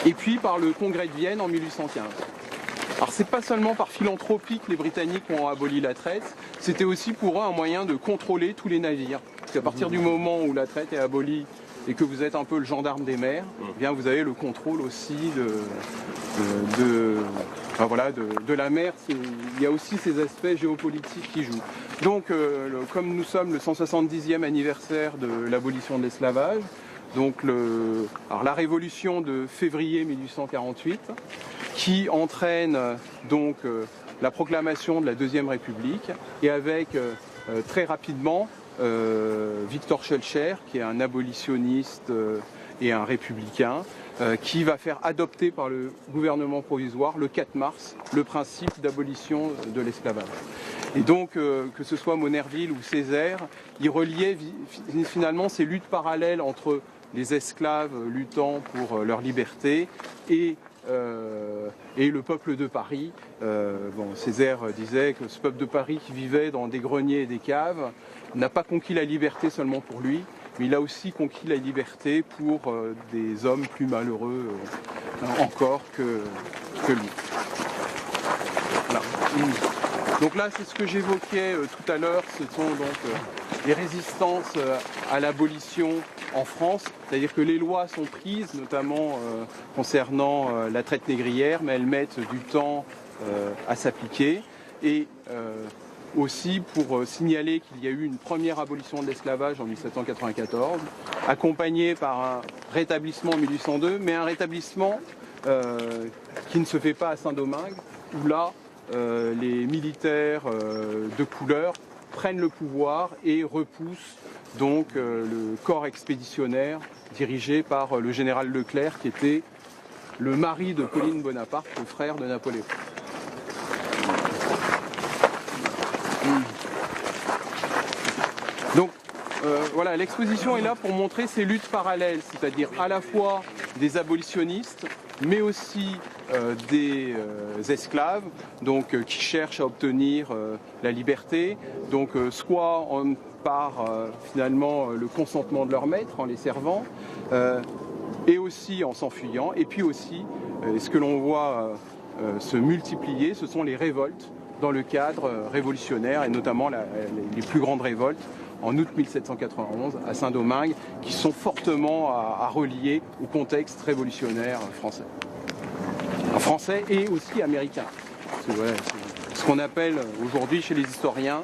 O: et puis par le Congrès de Vienne en 1815. Alors c'est pas seulement par philanthropie que les Britanniques ont aboli la traite, c'était aussi pour eux un moyen de contrôler tous les navires. Parce qu'à partir du moment où la traite est abolie et que vous êtes un peu le gendarme des mers, eh bien vous avez le contrôle aussi de la mer. Il y a aussi ces aspects géopolitiques qui jouent. Donc comme nous sommes le 170e anniversaire de l'abolition de l'esclavage, donc la révolution de février 1848, qui entraîne donc la proclamation de la Deuxième République, et avec très rapidement Victor Schœlcher, qui est un abolitionniste et un républicain, qui va faire adopter par le gouvernement provisoire le 4 mars le principe d'abolition de l'esclavage. Et donc, que ce soit Monnerville ou Césaire, ils reliaient finalement ces luttes parallèles entre les esclaves luttant pour leur liberté et le peuple de Paris. Césaire disait que ce peuple de Paris qui vivait dans des greniers et des caves n'a pas conquis la liberté seulement pour lui, mais il a aussi conquis la liberté pour des hommes plus malheureux encore que lui. Voilà. Donc là, c'est ce que j'évoquais tout à l'heure, ce sont donc les résistances à l'abolition en France, c'est-à-dire que les lois sont prises, notamment concernant la traite négrière, mais elles mettent du temps à s'appliquer. Et aussi pour signaler qu'il y a eu une première abolition de l'esclavage en 1794, accompagnée par un rétablissement en 1802, mais un rétablissement qui ne se fait pas à Saint-Domingue, où là, les militaires de couleur prennent le pouvoir et repoussent donc le corps expéditionnaire dirigé par le général Leclerc, qui était le mari de Pauline Bonaparte, le frère de Napoléon. Donc voilà, l'exposition est là pour montrer ces luttes parallèles, c'est-à-dire à la fois des abolitionnistes, mais aussi des esclaves, donc qui cherchent à obtenir la liberté, donc soit par finalement le consentement de leur maître en les servant, et aussi en s'enfuyant, et puis aussi ce que l'on voit se multiplier, ce sont les révoltes dans le cadre révolutionnaire, et notamment les plus grandes révoltes en août 1791 à Saint-Domingue, qui sont fortement à relier au contexte révolutionnaire français. Français et aussi américain. C'est ce qu'on appelle aujourd'hui chez les historiens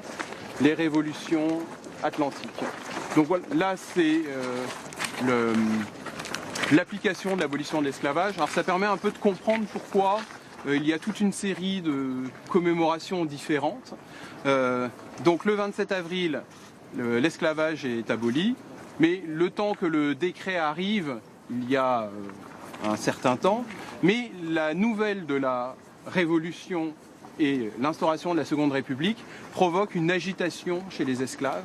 O: les révolutions atlantiques. Donc voilà, là c'est l'application de l'abolition de l'esclavage. Alors ça permet un peu de comprendre pourquoi il y a toute une série de commémorations différentes. Donc le 27 avril, l'esclavage est aboli, mais le temps que le décret arrive, il y a un certain temps, mais la nouvelle de la Révolution et l'instauration de la Seconde République provoque une agitation chez les esclaves,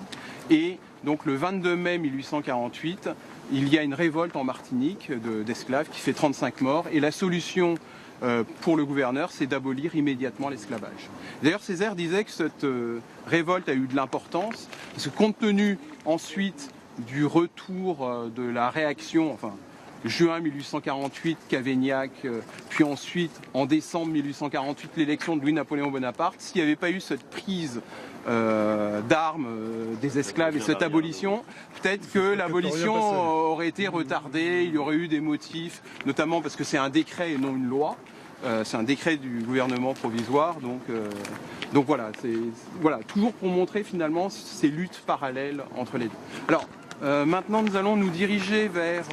O: et donc le 22 mai 1848, il y a une révolte en Martinique d'esclaves qui fait 35 morts, et la solution pour le gouverneur, c'est d'abolir immédiatement l'esclavage. D'ailleurs, Césaire disait que cette révolte a eu de l'importance, parce que compte tenu ensuite du retour de la réaction, enfin juin 1848, Cavaignac, puis ensuite, en décembre 1848, l'élection de Louis-Napoléon Bonaparte, s'il n'y avait pas eu cette prise d'armes des esclaves et cette abolition, peut-être que l'abolition aurait été retardée, il y aurait eu des motifs, notamment parce que c'est un décret et non une loi. C'est un décret du gouvernement provisoire, donc voilà, voilà, toujours pour montrer finalement ces luttes parallèles entre les deux. Alors maintenant nous allons nous diriger vers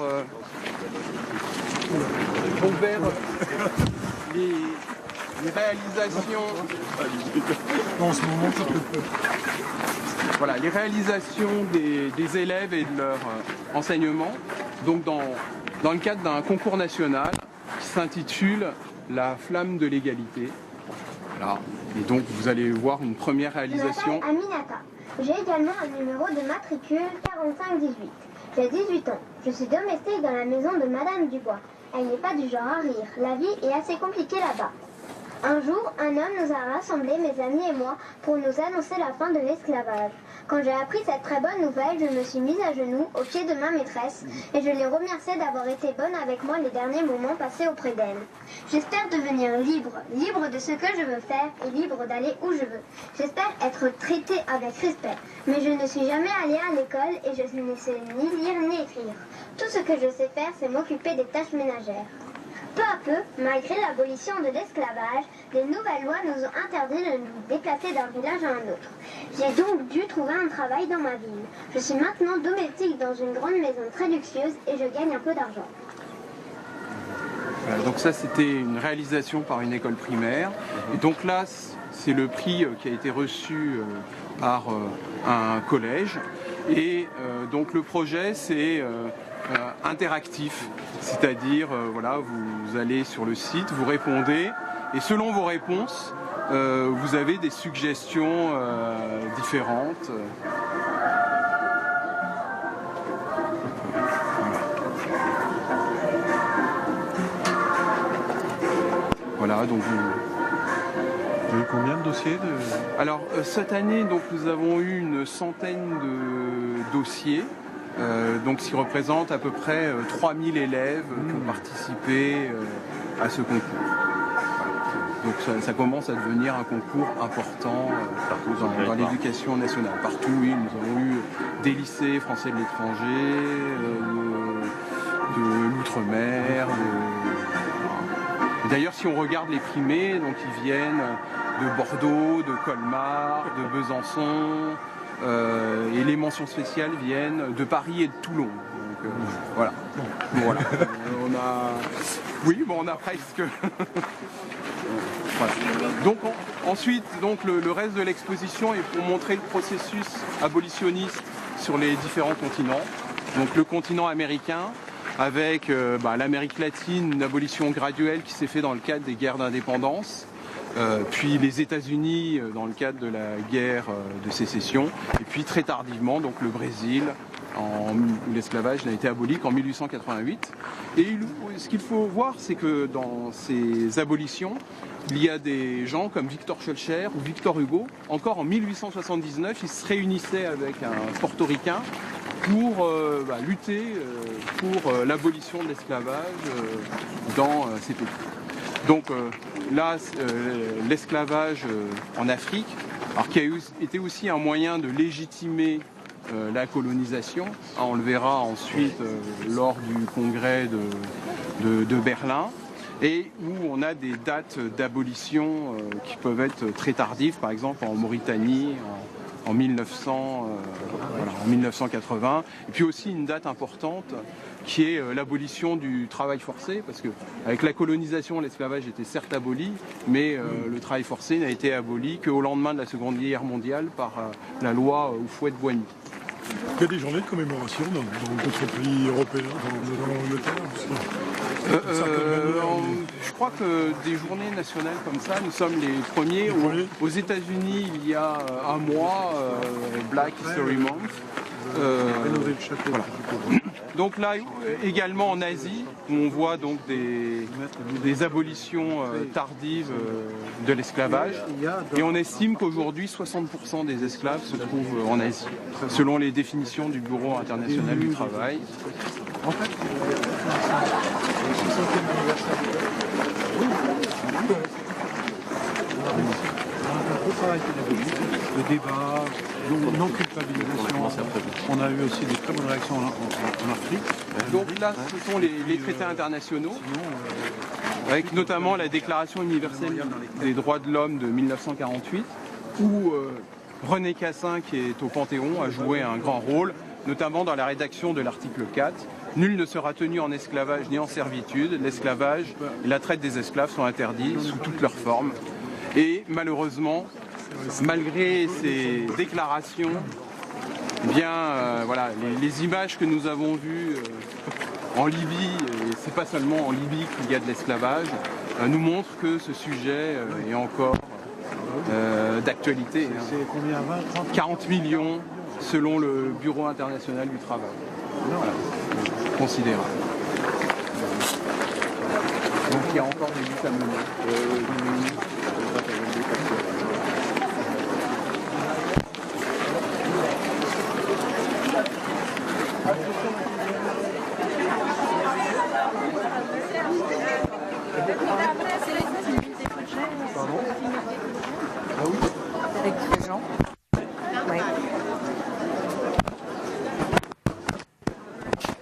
O: les réalisations.
K: En ce moment, ça peut pas.
O: Voilà, les réalisations des élèves et de leur enseignement, donc dans le cadre d'un concours national qui s'intitule La flamme de l'égalité. Voilà. Et donc vous allez voir une première réalisation.
P: Je m'appelle Aminata. J'ai également un numéro de matricule 4518. J'ai 18 ans. Je suis domestique dans la maison de Madame Dubois. Elle n'est pas du genre à rire. La vie est assez compliquée là-bas. Un jour, un homme nous a rassemblés, mes amis et moi, pour nous annoncer la fin de l'esclavage. Quand j'ai appris cette très bonne nouvelle, je me suis mise à genoux aux pieds de ma maîtresse et je l'ai remerciée d'avoir été bonne avec moi les derniers moments passés auprès d'elle. J'espère devenir libre, libre de ce que je veux faire et libre d'aller où je veux. J'espère être traitée avec respect, mais je ne suis jamais allée à l'école et je ne sais ni lire ni écrire. Tout ce que je sais faire, c'est m'occuper des tâches ménagères. Peu à peu, malgré l'abolition de l'esclavage, les nouvelles lois nous ont interdit de nous déplacer d'un village à un autre. J'ai donc dû trouver un travail dans ma ville. Je suis maintenant domestique dans une grande maison très luxueuse et je gagne un peu d'argent.
O: Voilà, donc ça, c'était une réalisation par une école primaire. Et donc là, c'est le prix qui a été reçu par un collège. Et donc le projet, c'est interactif, c'est-à-dire voilà, vous allez sur le site, vous répondez et selon vos réponses, vous avez des suggestions différentes. Voilà, donc
Q: vous avez combien de dossiers
O: Alors cette année, donc nous avons eu une centaine de dossiers. Donc, ce qui représente à peu près 3000 élèves qui ont participé à ce concours. Donc, ça commence à devenir un concours important dans l'éducation nationale. Partout, oui, nous avons eu des lycées français de l'étranger, de l'outre-mer. D'ailleurs, si on regarde les primés, donc ils viennent de Bordeaux, de Colmar, de Besançon. Et les mentions spéciales viennent de Paris et de Toulon. Donc, voilà. Bon, voilà. On a presque. Voilà. Donc ensuite, donc le reste de l'exposition est pour montrer le processus abolitionniste sur les différents continents. Donc le continent américain, avec l'Amérique latine, une abolition graduelle qui s'est faite dans le cadre des guerres d'indépendance. Puis les États-Unis dans le cadre de la guerre de sécession, et puis très tardivement donc le Brésil, où l'esclavage n'a été aboli qu'en 1888. Et ce qu'il faut voir, c'est que dans ces abolitions, il y a des gens comme Victor Schœlcher ou Victor Hugo. Encore en 1879, ils se réunissaient avec un portoricain pour lutter pour l'abolition de l'esclavage dans ces pays. Donc là, l'esclavage en Afrique, alors qui a été aussi un moyen de légitimer la colonisation, on le verra ensuite lors du congrès de Berlin, et où on a des dates d'abolition qui peuvent être très tardives, par exemple en Mauritanie, en 1980, et puis aussi une date importante qui est l'abolition du travail forcé, parce qu'avec la colonisation, l'esclavage était certes aboli, mais le travail forcé n'a été aboli qu'au lendemain de la Seconde Guerre mondiale par la loi Houphouët-Boigny.
K: Il y a des journées de commémoration dans d'autres pays européens, dans l'Angleterre.
O: Je crois que des journées nationales comme ça, nous sommes les premiers. Aux États-Unis, il y a un mois, Black History Month. Voilà. Donc là, également en Asie, où on voit donc des abolitions tardives de l'esclavage. Et on estime qu'aujourd'hui, 60% des esclaves se trouvent en Asie, selon les définitions du Bureau international du travail.
Q: Le débat, non-culpabilisation. On a eu aussi des très bonnes réactions en Afrique.
O: Donc là, ce sont les traités internationaux, avec notamment la Déclaration universelle des droits de l'homme de 1948, où René Cassin, qui est au Panthéon, a joué un grand rôle, notamment dans la rédaction de l'article 4. Nul ne sera tenu en esclavage ni en servitude. L'esclavage et la traite des esclaves sont interdits sous toutes leurs formes. Et malheureusement, malgré ces déclarations, voilà, les images que nous avons vues en Libye, et c'est pas seulement en Libye qu'il y a de l'esclavage, nous montrent que ce sujet est encore d'actualité.
Q: C'est combien, 20, 30
O: 40 millions selon le Bureau international du travail. Voilà, considérable. Donc il y a encore des luttes à mener.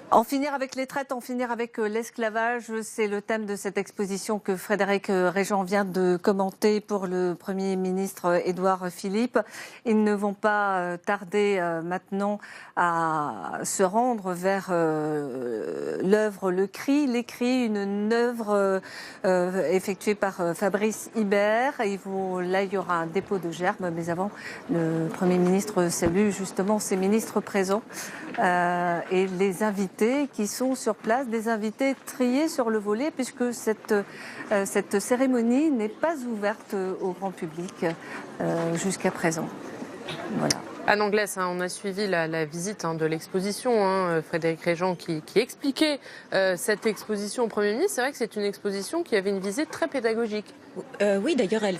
B: En finir avec les traites, en finir avec l'esclavage, c'est le thème de cette exposition que Frédéric Régent vient de commenter pour le Premier ministre Édouard Philippe. Ils ne vont pas tarder maintenant à se rendre vers l'œuvre Le Cri. L'Écrit, une œuvre effectuée par Fabrice Hibert. Là, il y aura un dépôt de gerbes, mais avant, le Premier ministre salue justement ses ministres présents et les invités qui sont sur place, des invités triés sur le volet, puisque cette cérémonie n'est pas ouverte au grand public jusqu'à présent. Voilà.
A: Anne Anglès, on a suivi la visite de l'exposition, Frédéric Régent qui expliquait cette exposition au Premier ministre. C'est vrai que c'est une exposition qui avait une visée très pédagogique.
L: Oui, d'ailleurs, elle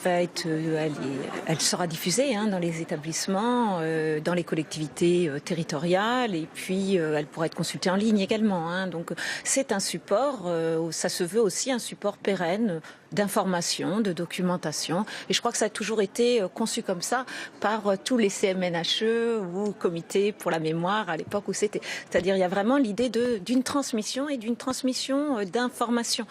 L: sera diffusée dans les établissements, dans les collectivités territoriales, et puis elle pourra être consultée en ligne également. Donc c'est un support, ça se veut aussi un support pérenne d'information, de documentation. Et je crois que ça a toujours été conçu comme ça par tous les CMNHE ou comités pour la mémoire à l'époque où c'était. C'est-à-dire il y a vraiment l'idée d'une transmission et d'une transmission d'information.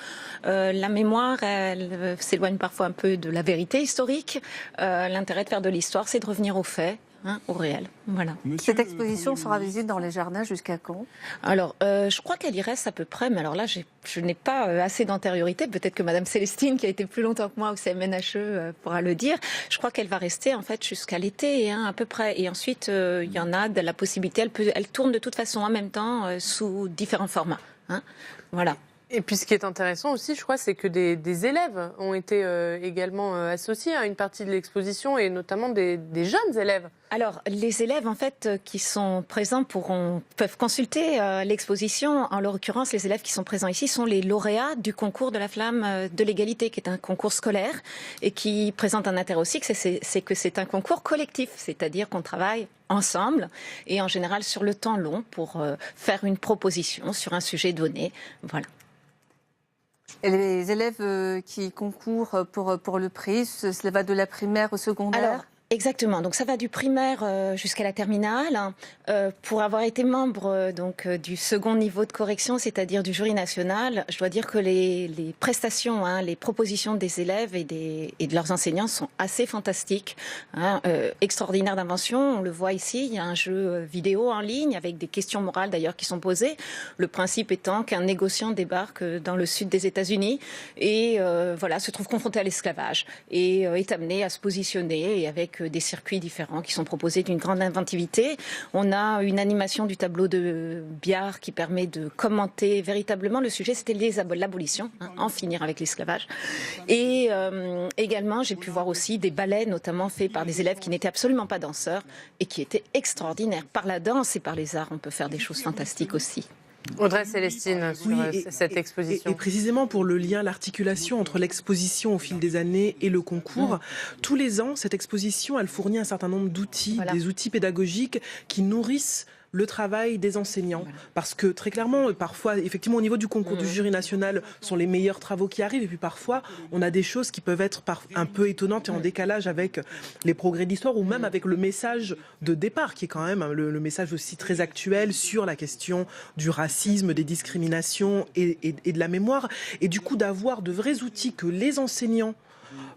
L: La mémoire, elle s'éloigne parfois un peu de la vérité historique. L'intérêt de faire de l'histoire, c'est de revenir aux faits. Au réel. Voilà.
B: Cette exposition sera visible dans les jardins jusqu'à quand?
L: Alors, je crois qu'elle y reste à peu près, mais alors là, je n'ai pas assez d'antériorité. Peut-être que Madame Célestine, qui a été plus longtemps que moi au CMNHE, pourra le dire. Je crois qu'elle va rester en fait jusqu'à l'été, à peu près. Et ensuite, il y en a de la possibilité. Elle tourne de toute façon en même temps sous différents formats. Voilà.
A: Et puis ce qui est intéressant aussi, je crois, c'est que des élèves ont été également associés à une partie de l'exposition, et notamment des jeunes élèves.
L: Alors, les élèves, en fait, qui sont présents peuvent consulter l'exposition. En l'occurrence, les élèves qui sont présents ici sont les lauréats du concours de la Flamme de l'égalité, qui est un concours scolaire et qui présente un intérêt aussi, c'est que c'est un concours collectif, c'est-à-dire qu'on travaille ensemble et en général sur le temps long pour faire une proposition sur un sujet donné. Voilà.
B: Et les élèves qui concourent pour le prix, cela va de la primaire au secondaire?
L: Alors, exactement. Donc ça va du primaire jusqu'à la terminale. Pour avoir été membre du second niveau de correction, c'est-à-dire du jury national, je dois dire que les prestations, les propositions des élèves et de leurs enseignants sont assez fantastiques. Extraordinaire d'invention. On le voit ici, il y a un jeu vidéo en ligne avec des questions morales d'ailleurs qui sont posées. Le principe étant qu'un négociant débarque dans le sud des États-Unis et se trouve confronté à l'esclavage et est amené à se positionner et avec des circuits différents qui sont proposés d'une grande inventivité. On a une animation du tableau de Biard qui permet de commenter véritablement le sujet. C'était l'abolition, en finir avec l'esclavage. Et également, j'ai pu voir aussi des ballets, notamment faits par des élèves qui n'étaient absolument pas danseurs et qui étaient extraordinaires. Par la danse et par les arts, on peut faire des choses fantastiques aussi.
A: Audrey Célestine, sur cette exposition.
D: Et précisément pour le lien, l'articulation entre l'exposition au fil des années et le concours, tous les ans, cette exposition, elle fournit un certain nombre d'outils, des outils pédagogiques qui nourrissent le travail des enseignants. Parce que très clairement, parfois, effectivement, au niveau du concours du jury national, sont les meilleurs travaux qui arrivent. Et puis parfois, on a des choses qui peuvent être un peu étonnantes et en décalage avec les progrès d'histoire ou même avec le message de départ, qui est quand même le message aussi très actuel sur la question du racisme, des discriminations et de la mémoire. Et du coup, d'avoir de vrais outils que les enseignants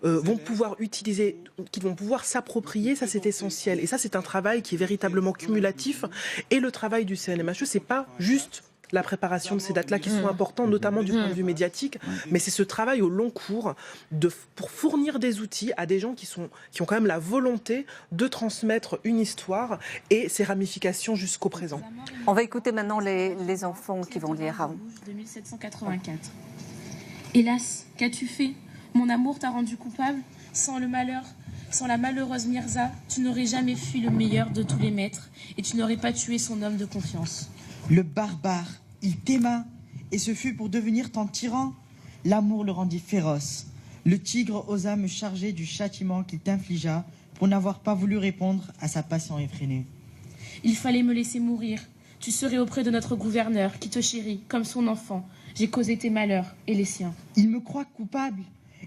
D: vont pouvoir utiliser, qu'ils vont pouvoir s'approprier, ça c'est essentiel. Et ça c'est un travail qui est véritablement cumulatif. Et le travail du CNMHE, c'est pas juste la préparation de ces dates-là qui sont importantes, notamment du point de vue médiatique, mais c'est ce travail au long cours pour fournir des outils à des gens qui ont quand même la volonté de transmettre une histoire et ses ramifications jusqu'au présent.
B: On va écouter maintenant les enfants qui vont lire.
R: De 1784. Hélas, qu'as-tu fait? Mon amour t'a rendu coupable. Sans le malheur, sans la malheureuse Mirza, tu n'aurais jamais fui le meilleur de tous les maîtres et tu n'aurais pas tué son homme de confiance.
S: Le barbare, il t'aima et ce fut pour devenir ton tyran. L'amour le rendit féroce. Le tigre osa me charger du châtiment qu'il t'infligea pour n'avoir pas voulu répondre à sa passion effrénée.
R: Il fallait me laisser mourir. Tu serais auprès de notre gouverneur qui te chérit comme son enfant. J'ai causé tes malheurs et les siens.
S: Il me croit coupable.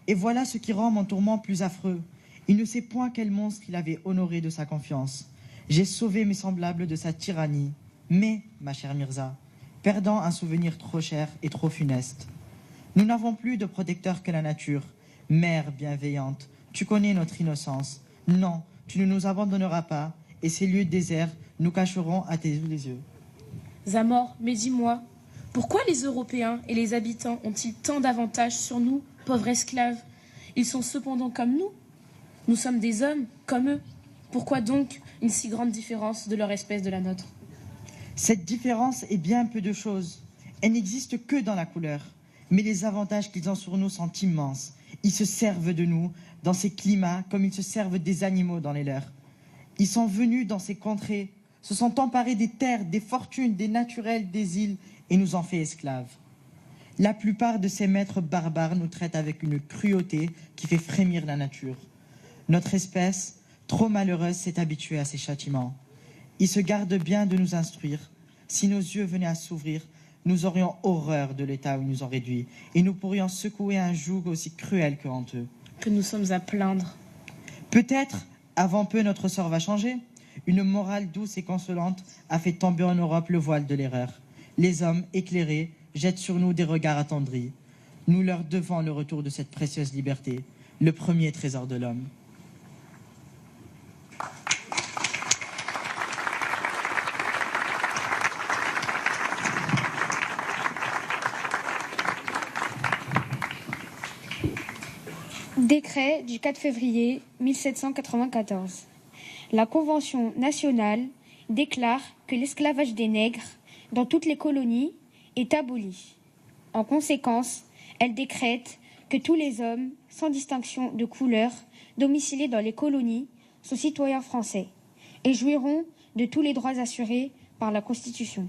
S: Et voilà ce qui rend mon tourment plus affreux. Il ne sait point quel monstre il avait honoré de sa confiance. J'ai sauvé mes semblables de sa tyrannie. Mais, ma chère Mirza, perdant un souvenir trop cher et trop funeste, nous n'avons plus de protecteur que la nature. Mère bienveillante, tu connais notre innocence. Non, tu ne nous abandonneras pas, et ces lieux déserts nous cacherons à tes yeux.
R: Zamor, mais dis-moi, pourquoi les Européens et les habitants ont-ils tant d'avantages sur nous, pauvres esclaves? Ils sont cependant comme nous. Nous sommes des hommes, comme eux. Pourquoi donc une si grande différence de leur espèce de la nôtre?
S: Cette différence est bien peu de choses. Elle n'existe que dans la couleur. Mais les avantages qu'ils ont sur nous sont immenses. Ils se servent de nous dans ces climats comme ils se servent des animaux dans les leurs. Ils sont venus dans ces contrées, se sont emparés des terres, des fortunes, des naturels, des îles et nous ont fait esclaves. La plupart de ces maîtres barbares nous traitent avec une cruauté qui fait frémir la nature. Notre espèce, trop malheureuse, s'est habituée à ces châtiments. Ils se gardent bien de nous instruire. Si nos yeux venaient à s'ouvrir, nous aurions horreur de l'état où ils nous ont réduits et nous pourrions secouer un joug aussi cruel que honteux.
R: Que nous sommes à plaindre.
S: Peut-être, avant peu, notre sort va changer. Une morale douce et consolante a fait tomber en Europe le voile de l'erreur. Les hommes éclairés jettent sur nous des regards attendris. Nous leur devons le retour de cette précieuse liberté, le premier trésor de l'homme.
T: Décret du 4 février 1794. La Convention nationale déclare que l'esclavage des nègres dans toutes les colonies est aboli. En conséquence, elle décrète que tous les hommes, sans distinction de couleur, domiciliés dans les colonies, sont citoyens français et jouiront de tous les droits assurés par la Constitution.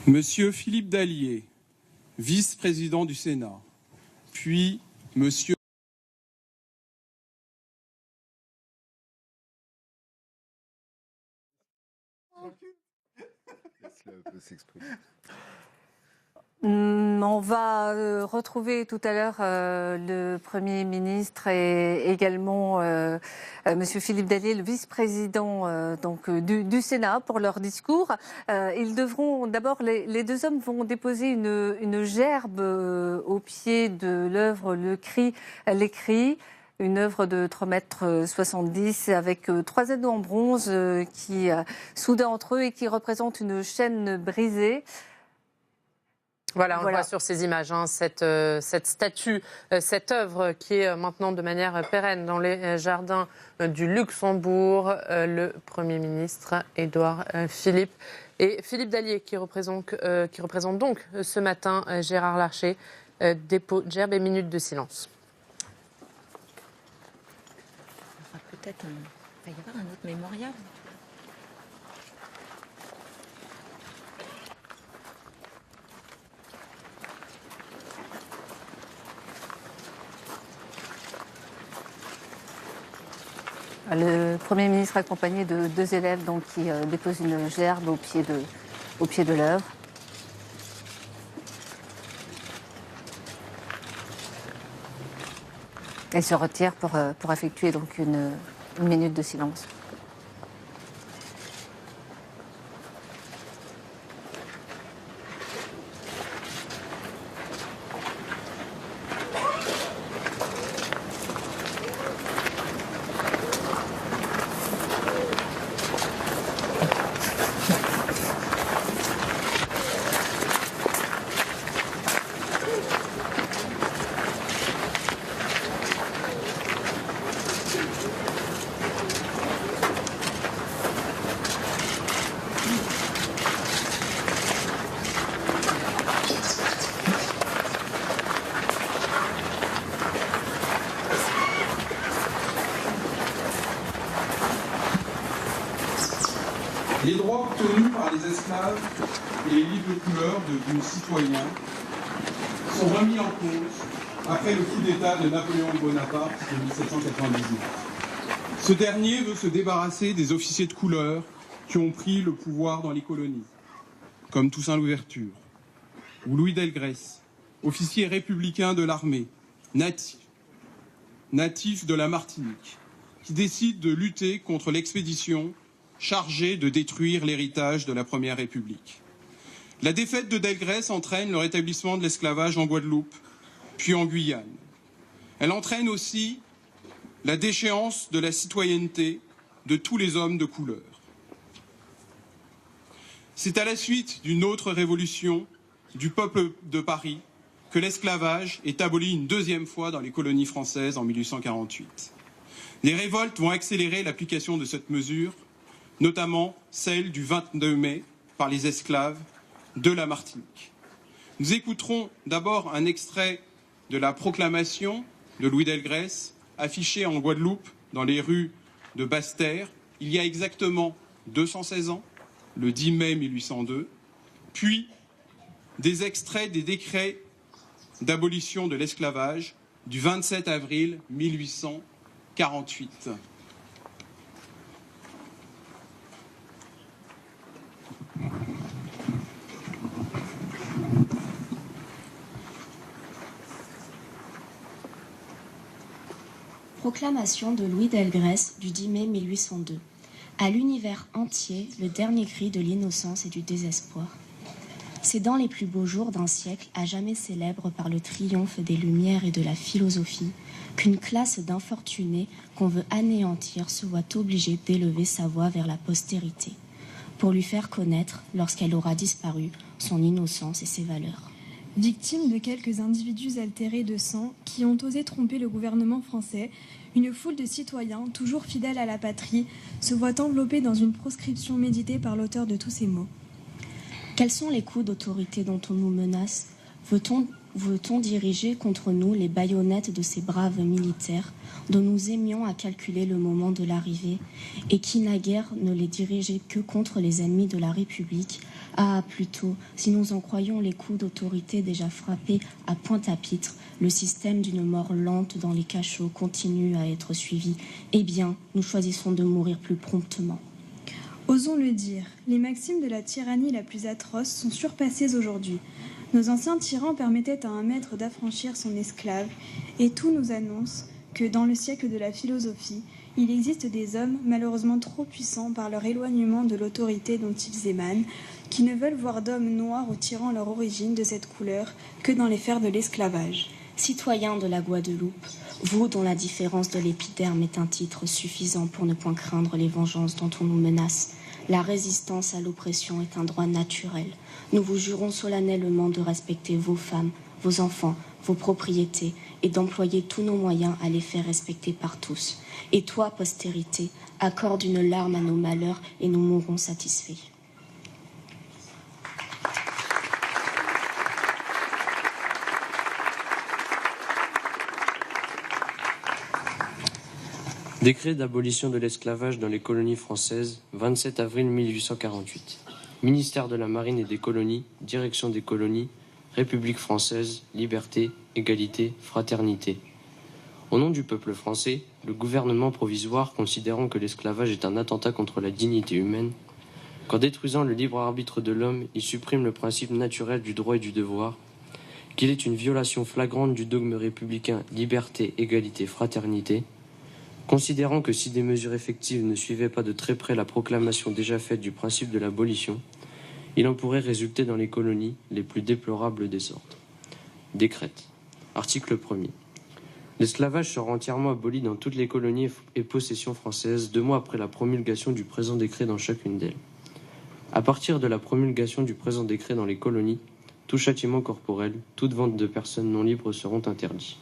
Q: Monsieur Philippe Dallier, vice-président du Sénat, puis Monsieur
B: On va retrouver tout à l'heure le Premier ministre et également Monsieur Philippe Dallier, le vice-président du Sénat, pour leur discours. Ils devront d'abord, les deux hommes vont déposer une gerbe au pied de l'œuvre L'écrit. Une œuvre de 3,70 m avec 3 anneaux en bronze qui soudés entre eux et qui représentent une chaîne brisée.
A: Voilà, on le voit sur ces images, cette statue, cette œuvre qui est maintenant de manière pérenne dans les jardins du Luxembourg. Le Premier ministre Édouard Philippe et Philippe Dallier qui représente donc ce matin Gérard Larcher, dépôt de gerbe et minute de silence.
L: Peut-être il va y avoir un autre mémorial.
B: Le Premier ministre accompagné de 2 élèves donc, qui déposent une gerbe au pied de l'œuvre. Et se retire pour effectuer donc une minute de silence.
U: Les droits obtenus par les esclaves et les livres de couleur devenus citoyens sont remis en cause après le coup d'État de Napoléon Bonaparte de 1799. Ce dernier veut se débarrasser des officiers de couleur qui ont pris le pouvoir dans les colonies, comme Toussaint Louverture ou Louis Delgrès, officier républicain de l'armée, natif de la Martinique, qui décide de lutter contre l'expédition chargée de détruire l'héritage de la Première République. La défaite de Delgrès entraîne le rétablissement de l'esclavage en Guadeloupe, puis en Guyane. Elle entraîne aussi la déchéance de la citoyenneté de tous les hommes de couleur. C'est à la suite d'une autre révolution du peuple de Paris que l'esclavage est aboli une deuxième fois dans les colonies françaises en 1848. Les révoltes vont accélérer l'application de cette mesure, notamment celle du 22 mai par les esclaves de la Martinique. Nous écouterons d'abord un extrait de la proclamation de Louis Delgrès, affichée en Guadeloupe dans les rues de Basse-Terre, il y a exactement 216 ans, le 10 mai 1802, puis des extraits des décrets d'abolition de l'esclavage du 27 avril 1848.
R: Proclamation de Louis Delgrès du 10 mai 1802. À l'univers entier, le dernier cri de l'innocence et du désespoir. C'est dans les plus beaux jours d'un siècle à jamais célèbre par le triomphe des Lumières et de la philosophie qu'une classe d'infortunés qu'on veut anéantir se voit obligée d'élever sa voix vers la postérité pour lui faire connaître, lorsqu'elle aura disparu, son innocence et ses valeurs.
V: Victime de quelques individus altérés de sang qui ont osé tromper le gouvernement français, une foule de citoyens, toujours fidèles à la patrie, se voit enveloppée dans une proscription méditée par l'auteur de tous ces mots.
R: Quels sont les coups d'autorité dont on nous menace ? Veut-on diriger contre nous les baïonnettes de ces braves militaires dont nous aimions à calculer le moment de l'arrivée et qui naguère ne les dirigeaient que contre les ennemis de la République ? Ah, plutôt, si nous en croyons les coups d'autorité déjà frappés à Pointe-à-Pitre, le système d'une mort lente dans les cachots continue à être suivi. Eh bien, nous choisissons de mourir plus promptement.
V: Osons le dire, les maximes de la tyrannie la plus atroce sont surpassées aujourd'hui. Nos anciens tyrans permettaient à un maître d'affranchir son esclave, et tout nous annonce que, dans le siècle de la philosophie, il existe des hommes malheureusement trop puissants par leur éloignement de l'autorité dont ils émanent, qui ne veulent voir d'hommes noirs ou tirant leur origine de cette couleur que dans les fers de l'esclavage.
R: Citoyens de la Guadeloupe, vous dont la différence de l'épiderme est un titre suffisant pour ne point craindre les vengeances dont on nous menace, la résistance à l'oppression est un droit naturel. Nous vous jurons solennellement de respecter vos femmes, vos enfants, vos propriétés et d'employer tous nos moyens à les faire respecter par tous. Et toi, postérité, accorde une larme à nos malheurs et nous mourrons satisfaits.
W: Décret d'abolition de l'esclavage dans les colonies françaises, 27 avril 1848. Ministère de la Marine et des Colonies, Direction des Colonies, République française, Liberté, Égalité, Fraternité. Au nom du peuple français, le gouvernement provisoire, considérant que l'esclavage est un attentat contre la dignité humaine, qu'en détruisant le libre arbitre de l'homme, il supprime le principe naturel du droit et du devoir, qu'il est une violation flagrante du dogme républicain liberté, égalité, fraternité, considérant que si des mesures effectives ne suivaient pas de très près la proclamation déjà faite du principe de l'abolition, il en pourrait résulter dans les colonies les plus déplorables des sortes. Décrète. Article 1er. L'esclavage sera entièrement aboli dans toutes les colonies et possessions françaises 2 mois après la promulgation du présent décret dans chacune d'elles. À partir de la promulgation du présent décret dans les colonies, tout châtiment corporel, toute vente de personnes non libres seront interdits.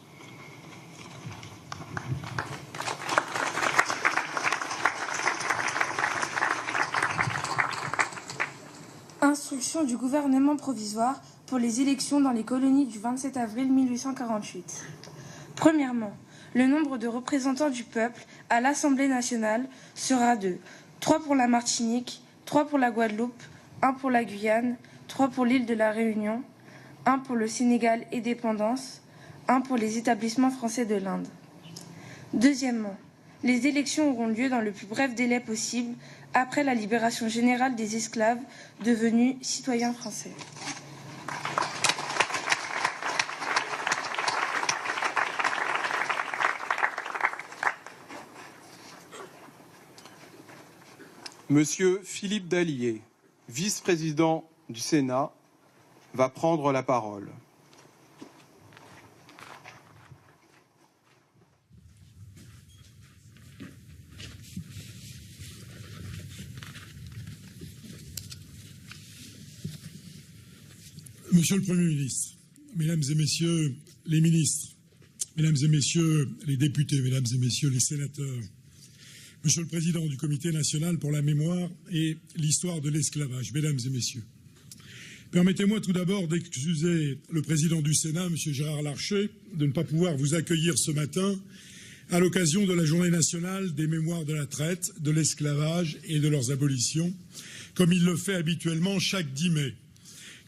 R: Instruction du gouvernement provisoire pour les élections dans les colonies du 27 avril 1848. Premièrement, le nombre de représentants du peuple à l'Assemblée nationale sera de 3 pour la Martinique, 3 pour la Guadeloupe, 1 pour la Guyane, 3 pour l'île de la Réunion, 1 pour le Sénégal et dépendance, 1 pour les établissements français de l'Inde. Deuxièmement, les élections auront lieu dans le plus bref délai possible après la libération générale des esclaves devenus citoyens français.
U: Monsieur Philippe Dallier, vice-président du Sénat, va prendre la parole.
K: Monsieur le Premier ministre, Mesdames et Messieurs les ministres, Mesdames et Messieurs les députés, Mesdames et Messieurs les sénateurs, Monsieur le Président du Comité national pour la mémoire et l'histoire de l'esclavage, Mesdames et Messieurs, permettez-moi tout d'abord d'excuser le Président du Sénat, Monsieur Gérard Larcher, de ne pas pouvoir vous accueillir ce matin à l'occasion de la Journée nationale des mémoires de la traite, de l'esclavage et de leurs abolitions, comme il le fait habituellement chaque 10 mai.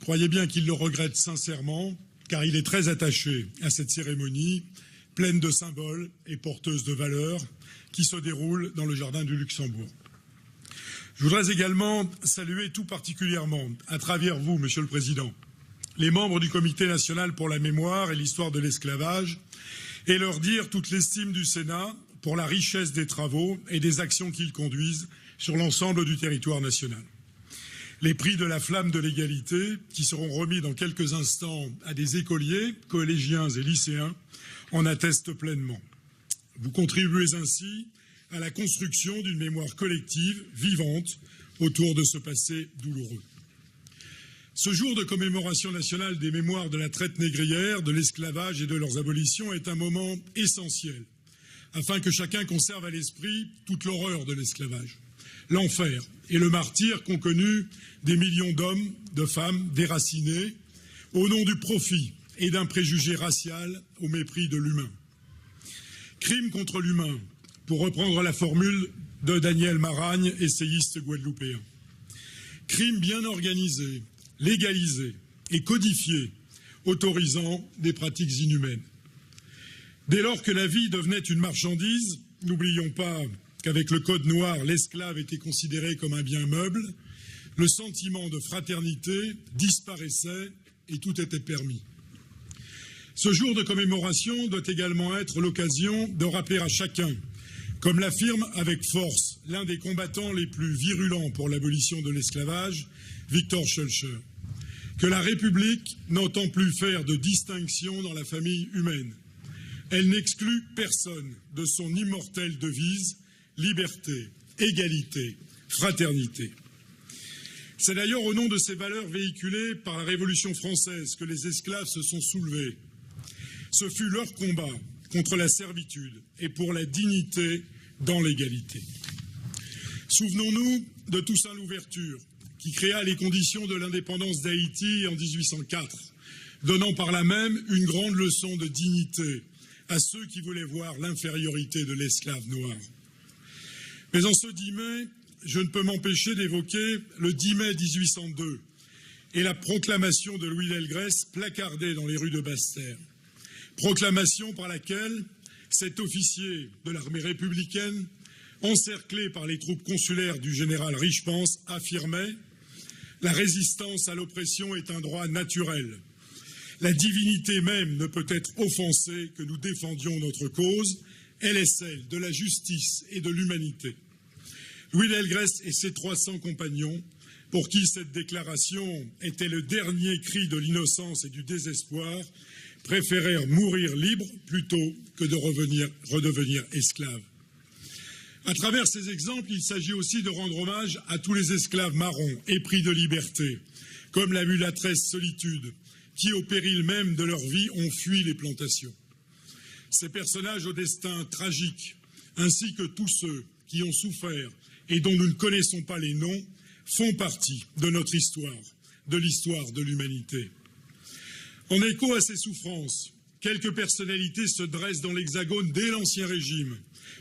K: Croyez bien qu'il le regrette sincèrement, car il est très attaché à cette cérémonie pleine de symboles et porteuse de valeurs qui se déroule dans le jardin du Luxembourg. Je voudrais également saluer tout particulièrement, à travers vous, Monsieur le Président, les membres du Comité national pour la mémoire et l'histoire de l'esclavage et leur dire toute l'estime du Sénat pour la richesse des travaux et des actions qu'ils conduisent sur l'ensemble du territoire national. Les prix de la flamme de l'égalité, qui seront remis dans quelques instants à des écoliers, collégiens et lycéens, en attestent pleinement. Vous contribuez ainsi à la construction d'une mémoire collective vivante autour de ce passé douloureux. Ce jour de commémoration nationale des mémoires de la traite négrière, de l'esclavage et de leurs abolitions est un moment essentiel afin que chacun conserve à l'esprit toute l'horreur de l'esclavage, l'enfer et le martyre qu'ont connu des millions d'hommes, de femmes déracinés au nom du profit et d'un préjugé racial au mépris de l'humain. Crime contre l'humain, pour reprendre la formule de Daniel Maragne, essayiste guadeloupéen. Crime bien organisé, légalisé et codifié, autorisant des pratiques inhumaines. Dès lors que la vie devenait une marchandise, n'oublions pas qu'avec le Code noir, l'esclave était considéré comme un bien meuble, le sentiment de fraternité disparaissait et tout était permis. Ce jour de commémoration doit également être l'occasion de rappeler à chacun, comme l'affirme avec force l'un des combattants les plus virulents pour l'abolition de l'esclavage, Victor Schœlcher, que la République n'entend plus faire de distinction dans la famille humaine. Elle n'exclut personne de son immortelle devise « Liberté, égalité, fraternité ». C'est d'ailleurs au nom de ces valeurs véhiculées par la Révolution française que les esclaves se sont soulevés. Ce fut leur combat contre la servitude et pour la dignité dans l'égalité. Souvenons-nous de Toussaint Louverture, qui créa les conditions de l'indépendance d'Haïti en 1804, donnant par là même une grande leçon de dignité à ceux qui voulaient voir l'infériorité de l'esclave noir. Mais en ce 10 mai, je ne peux m'empêcher d'évoquer le 10 mai 1802 et la proclamation de Louis Delgrès placardée dans les rues de Basse-Terre. Proclamation par laquelle Cet officier de l'armée républicaine, encerclé par les troupes consulaires du général Richepanse, affirmait « La résistance à l'oppression est un droit naturel. La divinité même ne peut être offensée que nous défendions notre cause. Elle est celle de la justice et de l'humanité. » Louis Delgrès et ses 300 compagnons, pour qui cette déclaration était le dernier cri de l'innocence et du désespoir, préférèrent mourir libres plutôt que de redevenir esclaves. À travers ces exemples, il s'agit aussi de rendre hommage à tous les esclaves marrons épris de liberté, comme la mulâtresse Solitude, qui, au péril même de leur vie, ont fui les plantations. Ces personnages au destin tragique, ainsi que tous ceux qui ont souffert et dont nous ne connaissons pas les noms, font partie de notre histoire, de l'histoire de l'humanité. En écho à ces souffrances, quelques personnalités se dressent dans l'Hexagone dès l'Ancien Régime,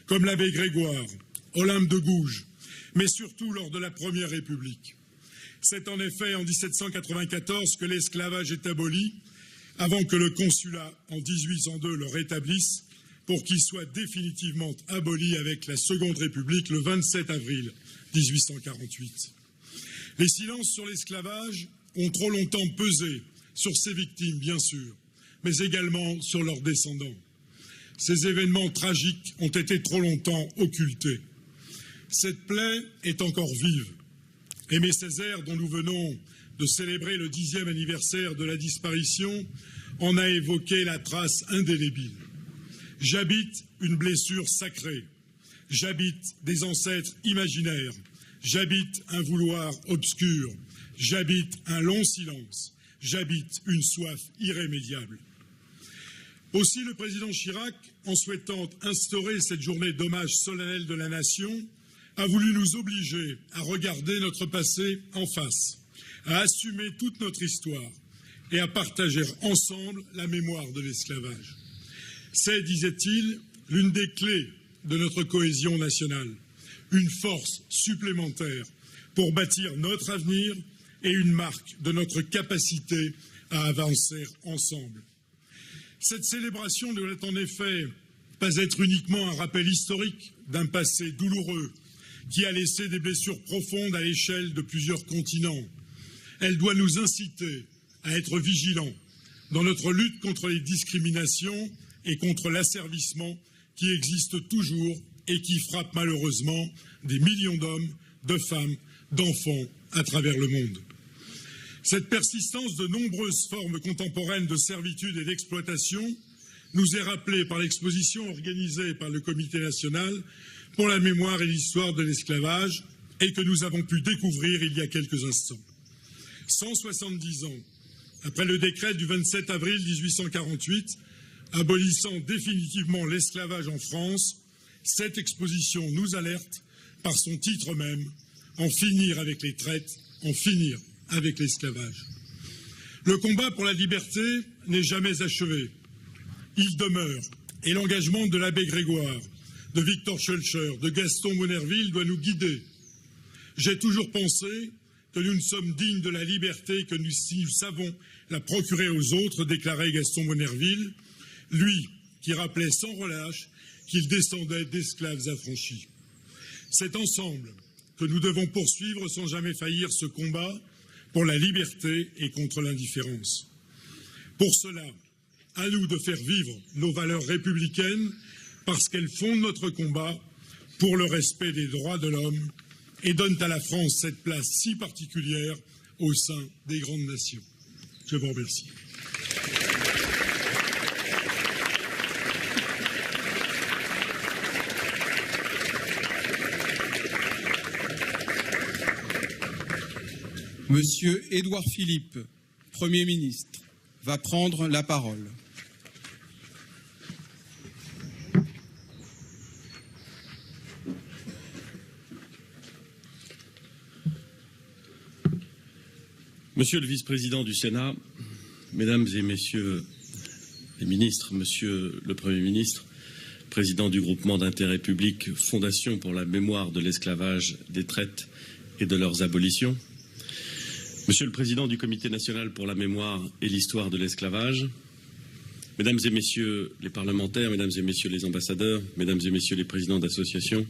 K: comme l'abbé Grégoire, Olympe de Gouges, mais surtout lors de la Première République. C'est en effet en 1794 que l'esclavage est aboli, avant que le consulat en 1802 le rétablisse, pour qu'il soit définitivement aboli avec la Seconde République le 27 avril 1848. Les silences sur l'esclavage ont trop longtemps pesé sur ses victimes, bien sûr, mais également sur leurs descendants. Ces événements tragiques ont été trop longtemps occultés. Cette plaie est encore vive. Aimé Césaire, dont nous venons de célébrer le 10e anniversaire de la disparition, en a évoqué la trace indélébile. J'habite une blessure sacrée. J'habite des ancêtres imaginaires. J'habite un vouloir obscur. J'habite un long silence. J'habite une soif irrémédiable. Aussi, le président Chirac, en souhaitant instaurer cette journée d'hommage solennel de la nation, a voulu nous obliger à regarder notre passé en face, à assumer toute notre histoire et à partager ensemble la mémoire de l'esclavage. C'est, disait-il, l'une des clés de notre cohésion nationale, une force supplémentaire pour bâtir notre avenir et une marque de notre capacité à avancer ensemble. Cette célébration ne doit en effet pas être uniquement un rappel historique d'un passé douloureux qui a laissé des blessures profondes à l'échelle de plusieurs continents. Elle doit nous inciter à être vigilants dans notre lutte contre les discriminations et contre l'asservissement qui existe toujours et qui frappe malheureusement des millions d'hommes, de femmes, d'enfants à travers le monde. Cette persistance de nombreuses formes contemporaines de servitude et d'exploitation nous est rappelée par l'exposition organisée par le Comité national pour la mémoire et l'histoire de l'esclavage et que nous avons pu découvrir il y a quelques instants. 170 ans après le décret du 27 avril 1848, abolissant définitivement l'esclavage en France, cette exposition nous alerte par son titre même, en finir avec les traites, en finir avec l'esclavage. Le combat pour la liberté n'est jamais achevé. Il demeure, et l'engagement de l'abbé Grégoire, de Victor Schœlcher, de Gaston Monerville doit nous guider. J'ai toujours pensé que nous ne sommes dignes de la liberté que nous savons la procurer aux autres, déclarait Gaston Monerville, lui qui rappelait sans relâche qu'il descendait d'esclaves affranchis. C'est ensemble que nous devons poursuivre sans jamais faillir ce combat pour la liberté et contre l'indifférence. Pour cela, à nous de faire vivre nos valeurs républicaines parce qu'elles fondent notre combat pour le respect des droits de l'homme et donnent à la France cette place si particulière au sein des grandes nations. Je vous remercie.
U: Monsieur Édouard Philippe, Premier ministre, va prendre la parole.
F: Monsieur le vice-président du Sénat, mesdames et messieurs les ministres, monsieur le Premier ministre, président du groupement d'intérêt public Fondation pour la mémoire de l'esclavage, des traites et de leurs abolitions, monsieur le président du Comité national pour la mémoire et l'histoire de l'esclavage, Mesdames et messieurs les parlementaires, mesdames et messieurs les ambassadeurs, mesdames et messieurs les présidents d'associations,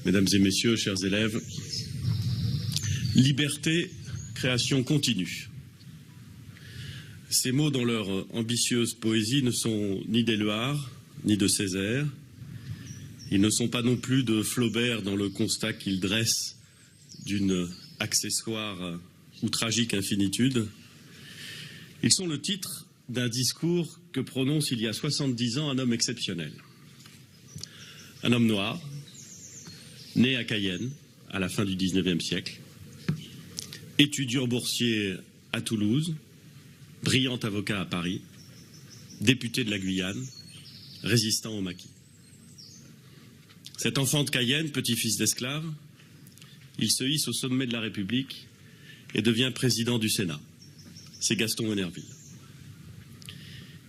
F: mesdames et messieurs, chers élèves, liberté, création continue. Ces mots, dans leur ambitieuse poésie, ne sont ni d'Éluard, ni de Césaire. Ils ne sont pas non plus de Flaubert dans le constat qu'il dresse d'une accessoire ou tragique infinitude. Ils sont le titre d'un discours que prononce il y a 70 ans un homme exceptionnel. Un homme noir, né à Cayenne à la fin du XIXe siècle, étudiant boursier à Toulouse, brillant avocat à Paris, député de la Guyane, résistant au maquis. Cet enfant de Cayenne, petit-fils d'esclave, il se hisse au sommet de la République et devient président du Sénat. C'est Gaston Monnerville.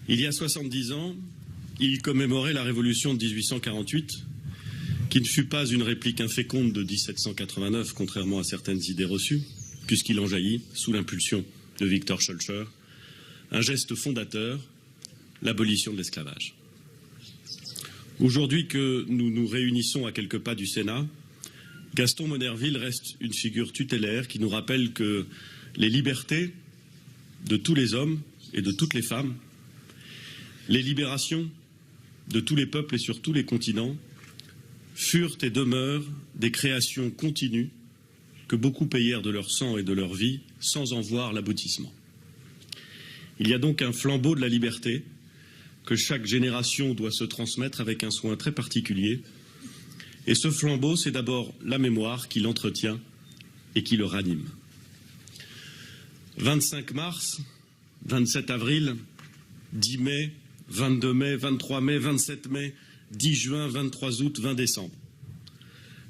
F: Il y a 70 ans, il commémorait la Révolution de 1848, qui ne fut pas une réplique inféconde de 1789, contrairement à certaines idées reçues, puisqu'il en jaillit, sous l'impulsion de Victor Schœlcher, un geste fondateur, l'abolition de l'esclavage. Aujourd'hui que nous nous réunissons à quelques pas du Sénat, Gaston Monnerville reste une figure tutélaire qui nous rappelle que les libertés de tous les hommes et de toutes les femmes, les libérations de tous les peuples et sur tous les continents, furent et demeurent des créations continues que beaucoup payèrent de leur sang et de leur vie sans en voir l'aboutissement. Il y a donc un flambeau de la liberté que chaque génération doit se transmettre avec un soin très particulier. Et ce flambeau, c'est d'abord la mémoire qui l'entretient et qui le ranime. 25 mars, 27 avril, 10 mai, 22 mai, 23 mai, 27 mai, 10 juin, 23 août, 20 décembre.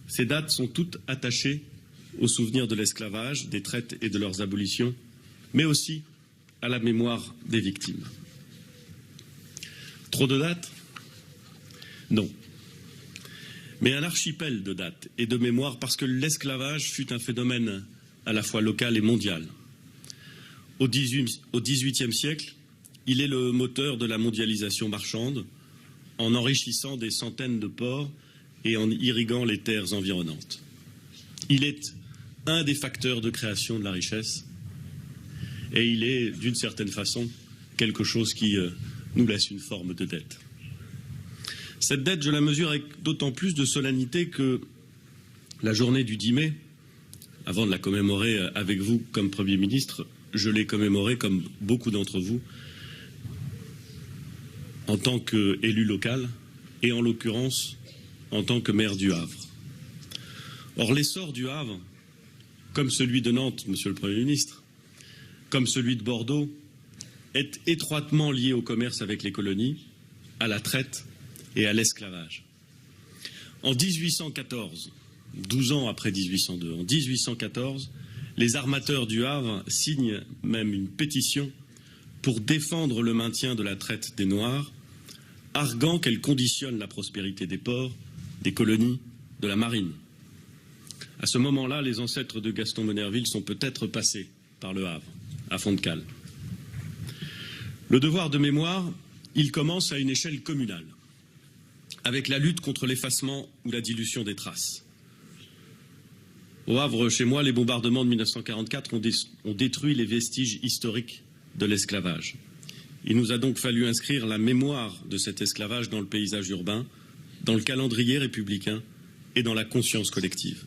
F: Ces dates sont toutes attachées au souvenir de l'esclavage, des traites et de leurs abolitions, mais aussi à la mémoire des victimes. Trop de dates? Non. Mais un archipel de dates et de mémoires parce que l'esclavage fut un phénomène à la fois local et mondial. Au XVIIIe siècle, il est le moteur de la mondialisation marchande en enrichissant des centaines de ports et en irriguant les terres environnantes. Il est un des facteurs de création de la richesse et il est, d'une certaine façon, quelque chose qui nous laisse une forme de dette. Cette dette, je la mesure avec d'autant plus de solennité que la journée du 10 mai, avant de la commémorer avec vous comme Premier ministre, je l'ai commémorée, comme beaucoup d'entre vous, en tant qu'élu local et en l'occurrence en tant que maire du Havre. Or, l'essor du Havre, comme celui de Nantes, Monsieur le Premier ministre, comme celui de Bordeaux, est étroitement lié au commerce avec les colonies, à la traite et à l'esclavage. En 1814, 12 ans après 1802, en 1814, les armateurs du Havre signent même une pétition pour défendre le maintien de la traite des Noirs, arguant qu'elle conditionne la prospérité des ports, des colonies, de la marine. À ce moment-là, les ancêtres de Gaston Monnerville sont peut-être passés par le Havre, à fond de cale. Le devoir de mémoire, il commence à une échelle communale, avec la lutte contre l'effacement ou la dilution des traces. Au Havre, chez moi, les bombardements de 1944 ont détruit les vestiges historiques de l'esclavage. Il nous a donc fallu inscrire la mémoire de cet esclavage dans le paysage urbain, dans le calendrier républicain et dans la conscience collective.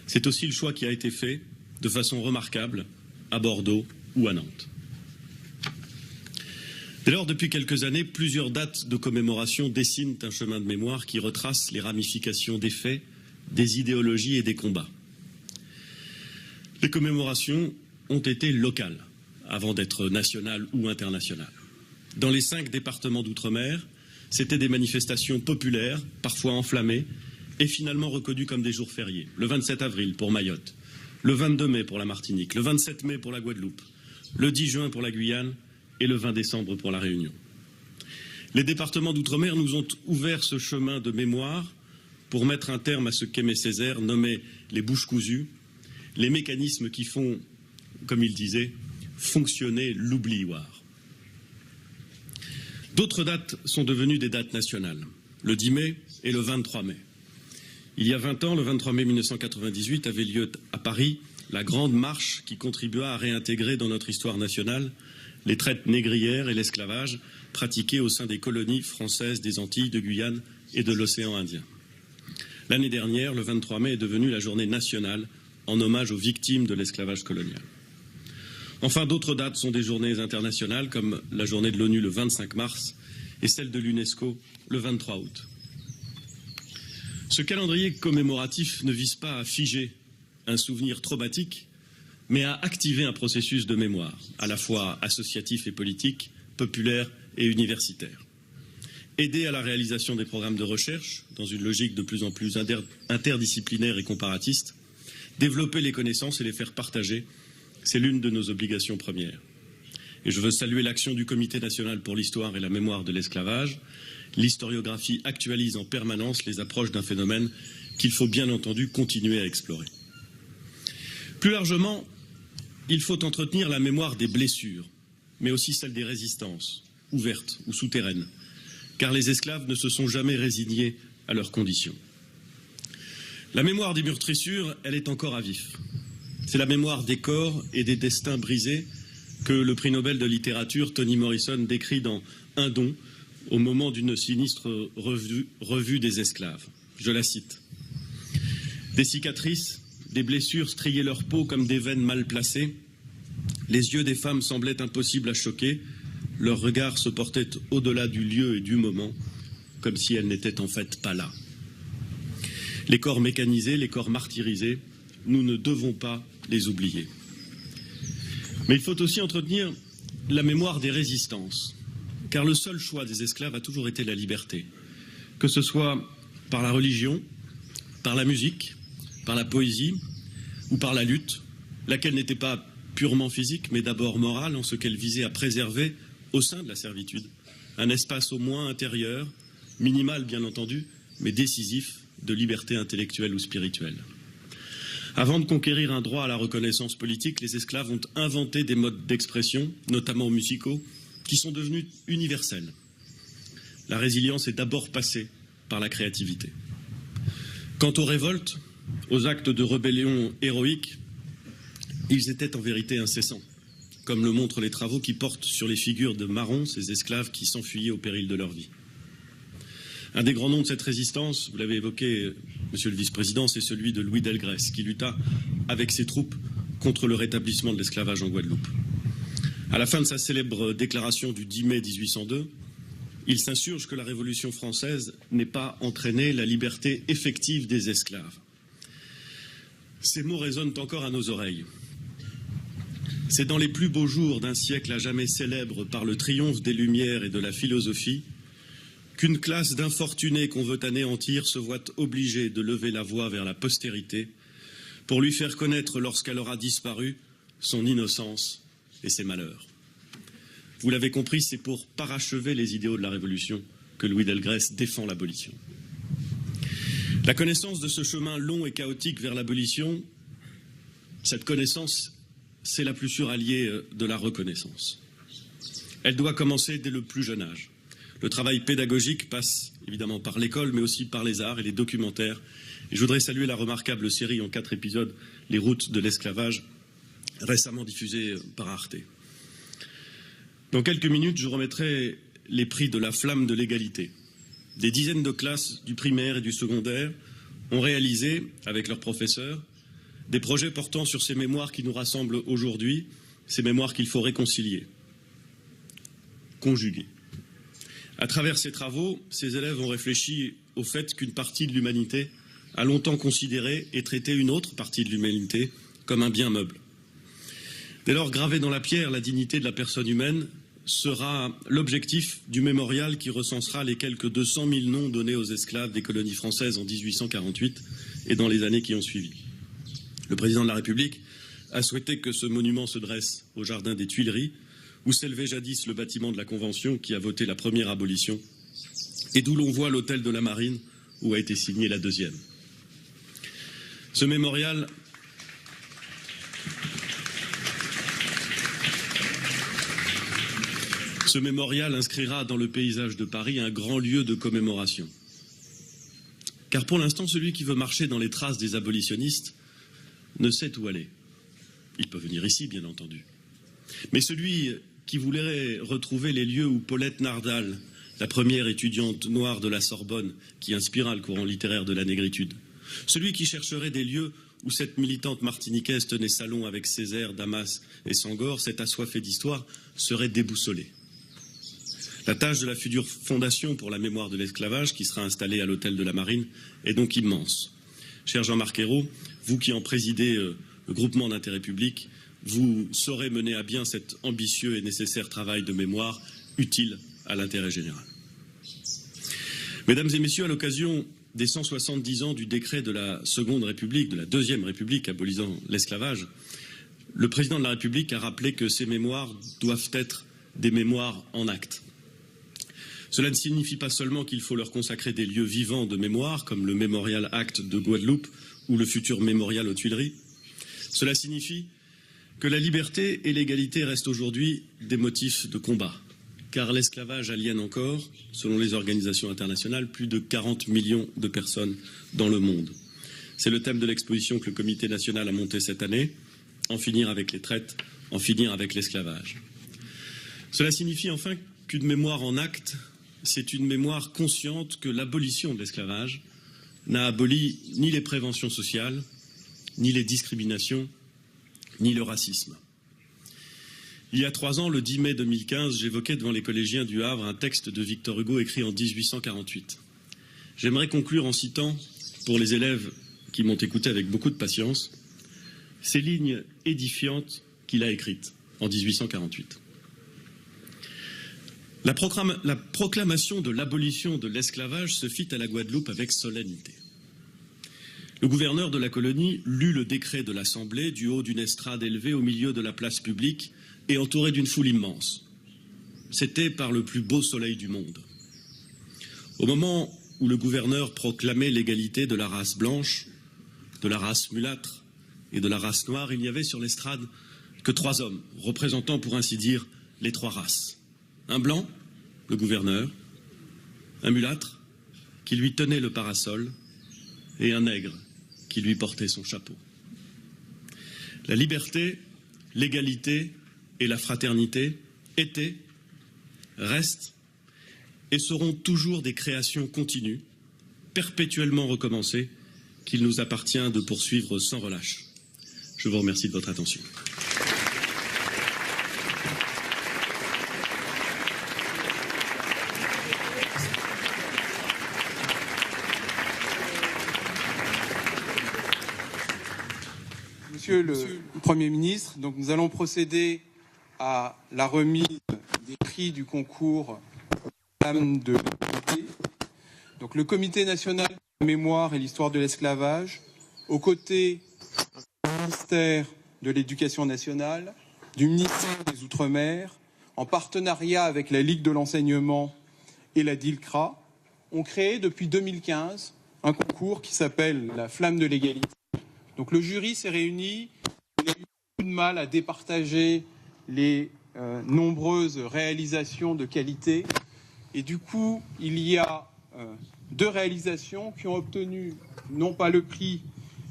F: C'est aussi le choix qui a été fait, de façon remarquable, à Bordeaux ou à Nantes. Dès lors, depuis quelques années, plusieurs dates de commémoration dessinent un chemin de mémoire qui retrace les ramifications des faits, des idéologies et des combats. Les commémorations ont été locales, avant d'être nationales ou internationales. Dans les 5 départements d'outre-mer, c'était des manifestations populaires, parfois enflammées, et finalement reconnues comme des jours fériés. Le 27 avril pour Mayotte, le 22 mai pour la Martinique, le 27 mai pour la Guadeloupe, le 10 juin pour la Guyane et le 20 décembre pour la Réunion. Les départements d'outre-mer nous ont ouvert ce chemin de mémoire pour mettre un terme à ce qu'Aimé Césaire nommait les bouches cousues, les mécanismes qui font, comme il disait, fonctionner l'oublioir. D'autres dates sont devenues des dates nationales, le 10 mai et le 23 mai. Il y a 20 ans, le 23 mai 1998, avait lieu à Paris la grande marche qui contribua à réintégrer dans notre histoire nationale les traites négrières et l'esclavage pratiqués au sein des colonies françaises des Antilles, de Guyane et de l'océan Indien. L'année dernière, le 23 mai est devenu la journée nationale en hommage aux victimes de l'esclavage colonial. Enfin, d'autres dates sont des journées internationales, comme la journée de l'ONU le 25 mars et celle de l'UNESCO le 23 août. Ce calendrier commémoratif ne vise pas à figer un souvenir traumatique, mais à activer un processus de mémoire, à la fois associatif et politique, populaire et universitaire. Aider à la réalisation des programmes de recherche, dans une logique de plus en plus interdisciplinaire et comparatiste, développer les connaissances et les faire partager, c'est l'une de nos obligations premières. Et je veux saluer l'action du Comité national pour l'histoire et la mémoire de l'esclavage. L'historiographie actualise en permanence les approches d'un phénomène qu'il faut bien entendu continuer à explorer. Plus largement, il faut entretenir la mémoire des blessures, mais aussi celle des résistances, ouvertes ou souterraines, car les esclaves ne se sont jamais résignés à leurs conditions. La mémoire des meurtrissures, elle est encore à vif. C'est la mémoire des corps et des destins brisés que le prix Nobel de littérature Toni Morrison décrit dans Un don au moment d'une sinistre revue des esclaves. Je la cite. Des cicatrices, des blessures striaient leur peau comme des veines mal placées. Les yeux des femmes semblaient impossibles à choquer. Leur regard se portait au-delà du lieu et du moment, comme si elles n'étaient en fait pas là. Les corps mécanisés, les corps martyrisés, nous ne devons pas les oublier. Mais il faut aussi entretenir la mémoire des résistances, car le seul choix des esclaves a toujours été la liberté, que ce soit par la religion, par la musique, par la poésie ou par la lutte, laquelle n'était pas purement physique, mais d'abord morale, en ce qu'elle visait à préserver, au sein de la servitude, un espace au moins intérieur, minimal bien entendu, mais décisif, de liberté intellectuelle ou spirituelle. Avant de conquérir un droit à la reconnaissance politique, les esclaves ont inventé des modes d'expression, notamment musicaux, qui sont devenus universels. La résilience est d'abord passée par la créativité. Quant aux révoltes, aux actes de rébellion héroïques, ils étaient en vérité incessants, comme le montrent les travaux qui portent sur les figures de marrons, ces esclaves qui s'enfuyaient au péril de leur vie. Un des grands noms de cette résistance, vous l'avez évoqué, Monsieur le Vice-président, c'est celui de Louis Delgrès, qui lutta avec ses troupes contre le rétablissement de l'esclavage en Guadeloupe. À la fin de sa célèbre déclaration du 10 mai 1802, il s'insurge que la Révolution française n'ait pas entraîné la liberté effective des esclaves. Ces mots résonnent encore à nos oreilles. C'est dans les plus beaux jours d'un siècle à jamais célèbre par le triomphe des Lumières et de la philosophie qu'une classe d'infortunés qu'on veut anéantir se voit obligée de lever la voix vers la postérité pour lui faire connaître, lorsqu'elle aura disparu, son innocence et ses malheurs. Vous l'avez compris, c'est pour parachever les idéaux de la Révolution que Louis Delgrès défend l'abolition. La connaissance de ce chemin long et chaotique vers l'abolition, cette connaissance, c'est la plus sûre alliée de la reconnaissance. Elle doit commencer dès le plus jeune âge. Le travail pédagogique passe évidemment par l'école, mais aussi par les arts et les documentaires. Et je voudrais saluer la remarquable série en 4 épisodes, Les routes de l'esclavage, récemment diffusée par Arte. Dans quelques minutes, je remettrai les prix de la flamme de l'égalité. Des dizaines de classes du primaire et du secondaire ont réalisé, avec leurs professeurs, des projets portant sur ces mémoires qui nous rassemblent aujourd'hui, ces mémoires qu'il faut réconcilier, conjuguer. À travers ces travaux, ces élèves ont réfléchi au fait qu'une partie de l'humanité a longtemps considéré et traité une autre partie de l'humanité comme un bien meuble. Dès lors, gravé dans la pierre, la dignité de la personne humaine sera l'objectif du mémorial qui recensera les quelques 200 000 noms donnés aux esclaves des colonies françaises en 1848 et dans les années qui ont suivi. Le président de la République a souhaité que ce monument se dresse au jardin des Tuileries, où s'élevait jadis le bâtiment de la Convention qui a voté la première abolition, et d'où l'on voit l'hôtel de la Marine, où a été signée la deuxième. Ce mémorial Ce mémorial inscrira dans le paysage de Paris un grand lieu de commémoration. Car pour l'instant, celui qui veut marcher dans les traces des abolitionnistes ne sait où aller. Il peut venir ici, bien entendu. Mais celui qui voulait retrouver les lieux où Paulette Nardal, la première étudiante noire de la Sorbonne, qui inspira le courant littéraire de la négritude, celui qui chercherait des lieux où cette militante martiniquaise tenait salon avec Césaire, Damas et Sangor, cet assoiffé d'histoire, serait déboussolé. La tâche de la future fondation pour la mémoire de l'esclavage, qui sera installée à l'hôtel de la Marine, est donc immense. Cher Jean-Marc Ayrault, vous qui en présidez le groupement d'intérêt public, vous saurez mener à bien cet ambitieux et nécessaire travail de mémoire utile à l'intérêt général. Mesdames et messieurs, à l'occasion des 170 ans du décret de la Seconde République, de la Deuxième République abolissant l'esclavage, le président de la République a rappelé que ces mémoires doivent être des mémoires en actes. Cela ne signifie pas seulement qu'il faut leur consacrer des lieux vivants de mémoire, comme le Mémorial Acte de Guadeloupe ou le futur mémorial aux Tuileries. Cela signifie que la liberté et l'égalité restent aujourd'hui des motifs de combat, car l'esclavage aliène encore, selon les organisations internationales, plus de 40 millions de personnes dans le monde. C'est le thème de l'exposition que le Comité national a montée cette année, en finir avec les traites, en finir avec l'esclavage. Cela signifie enfin qu'une mémoire en acte, c'est une mémoire consciente que l'abolition de l'esclavage n'a aboli ni les préventions sociales, ni les discriminations, ni le racisme. Il y a 3 ans, le 10 mai 2015, j'évoquais devant les collégiens du Havre un texte de Victor Hugo écrit en 1848. J'aimerais conclure en citant, pour les élèves qui m'ont écouté avec beaucoup de patience, ces lignes édifiantes qu'il a écrites en 1848. La proclamation de l'abolition de l'esclavage se fit à la Guadeloupe avec solennité. Le gouverneur de la colonie lut le décret de l'Assemblée du haut d'une estrade élevée au milieu de la place publique et entouré d'une foule immense. C'était par le plus beau soleil du monde. Au moment où le gouverneur proclamait l'égalité de la race blanche, de la race mulâtre et de la race noire, il n'y avait sur l'estrade que 3 hommes, représentant pour ainsi dire les 3 races. Un blanc, le gouverneur, un mulâtre qui lui tenait le parasol et un nègre qui lui portait son chapeau. La liberté, l'égalité et la fraternité étaient, restent et seront toujours des créations continues, perpétuellement recommencées, qu'il nous appartient de poursuivre sans relâche. Je vous remercie de votre attention.
U: Monsieur le Premier ministre, donc nous allons procéder à la remise des prix du concours Flammes de l'égalité. Donc le Comité national de la mémoire et l'histoire de l'esclavage, aux côtés du ministère de l'Éducation nationale, du ministère des Outre-mer, en partenariat avec la Ligue de l'enseignement et la DILCRA, ont créé depuis 2015 un concours qui s'appelle la Flamme de l'égalité. Donc le jury s'est réuni, il a eu beaucoup de mal à départager les nombreuses réalisations de qualité. Et du coup, il y a 2 réalisations qui ont obtenu non pas le prix,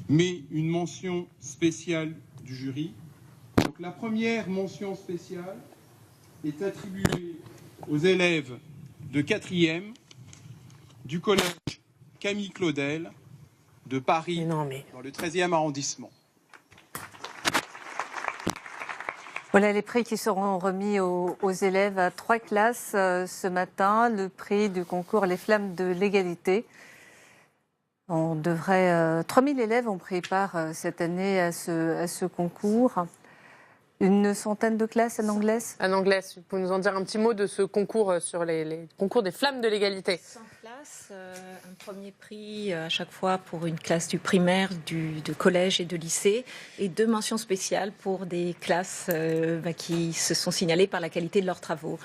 U: mais une mention spéciale du jury. Donc la première mention spéciale est attribuée aux élèves de 4e du collège Camille Claudel de Paris, dans le 13e arrondissement.
B: Voilà les prix qui seront remis aux élèves à 3 classes ce matin. Le prix du concours Les Flammes de l'égalité. On devrait 3000 élèves ont pris part cette année à ce concours. Une centaine de classes en anglaise.
A: En anglaise, vous pouvez nous en dire un petit mot de ce concours sur les concours des Flammes de l'égalité.
L: 100 classes, un premier prix à chaque fois pour une classe du primaire, de collège et de lycée, et 2 mentions spéciales pour des classes qui se sont signalées par la qualité de leurs travaux.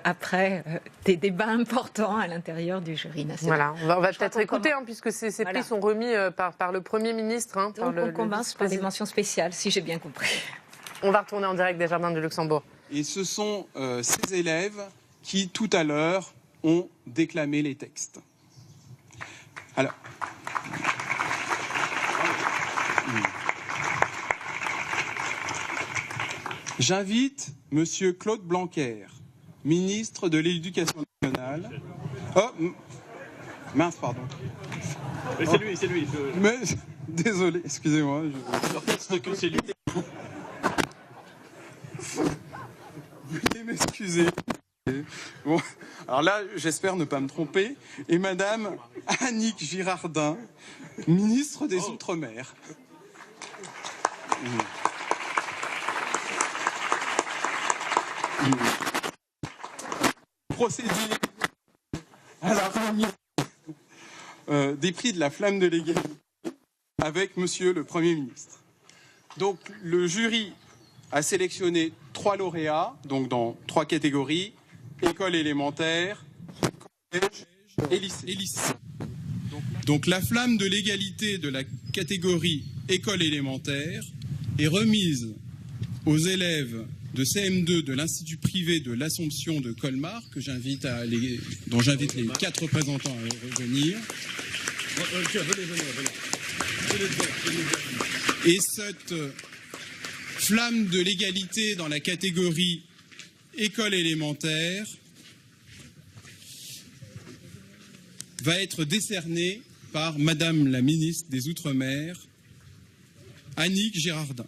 L: Après des débats importants à l'intérieur du jury national.
A: Voilà, on va peut-être écouter, puisque ces prix sont remis par le Premier ministre.
L: Donc on commence par des mentions spéciales, si j'ai bien compris.
A: On va retourner en direct des Jardins du Luxembourg.
U: Et ce sont ces élèves qui, tout à l'heure, ont déclamé les textes. Alors, j'invite Monsieur Claude Blanquer, ministre de l'Éducation nationale. Oh, mince, pardon.
G: C'est lui, c'est lui.
U: Mais, désolé, excusez-moi.
G: Que c'est lui.
U: Veuillez m'excuser. Bon, alors là, j'espère ne pas me tromper. Et Madame Annick Girardin, ministre des Outre-mer. Procéder à la remise des prix de la Flamme de l'égalité avec Monsieur le Premier ministre. Donc, le jury a sélectionné 3 lauréats, donc dans 3 catégories, école élémentaire, collège et lycée. Donc la flamme de l'égalité de la catégorie école élémentaire est remise aux élèves de CM2 de l'Institut privé de l'Assomption de Colmar, dont j'invite les 4 représentants à revenir. Et cette flamme de l'égalité dans la catégorie école élémentaire va être décernée par Madame la ministre des Outre-mer, Annick Girardin.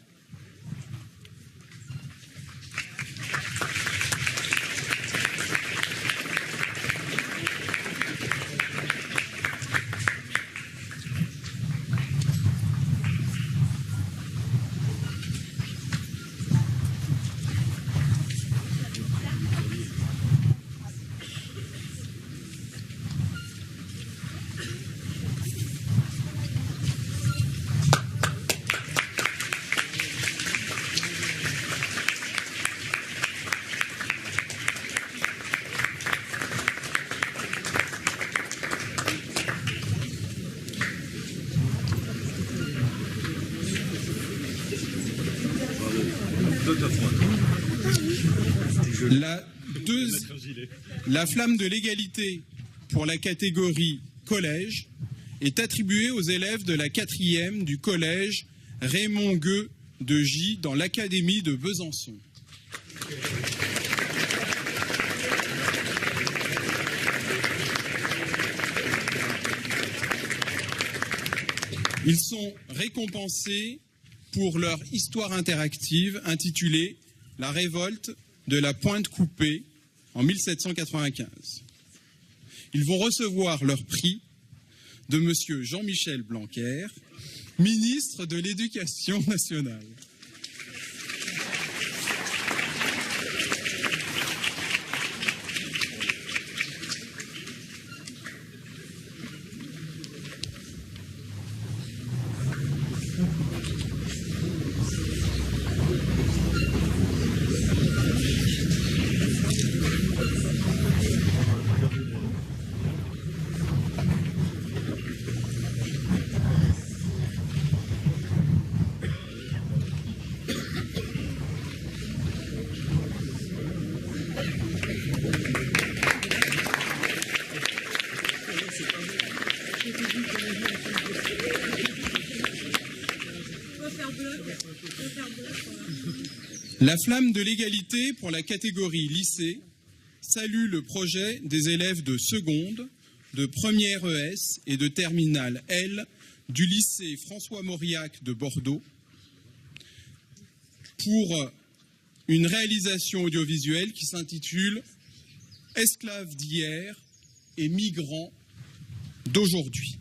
U: La flamme de l'égalité pour la catégorie collège est attribuée aux élèves de la 4e du collège Raymond Gueux de Gy dans l'académie de Besançon. Ils sont récompensés pour leur histoire interactive intitulée « La révolte de la Pointe Coupée » en 1795. Ils vont recevoir leur prix de Monsieur Jean-Michel Blanquer, ministre de l'Éducation nationale. La flamme de l'égalité pour la catégorie lycée salue le projet des élèves de seconde, de première ES et de terminale L du lycée François Mauriac de Bordeaux pour une réalisation audiovisuelle qui s'intitule « Esclaves d'hier et migrants d'aujourd'hui ».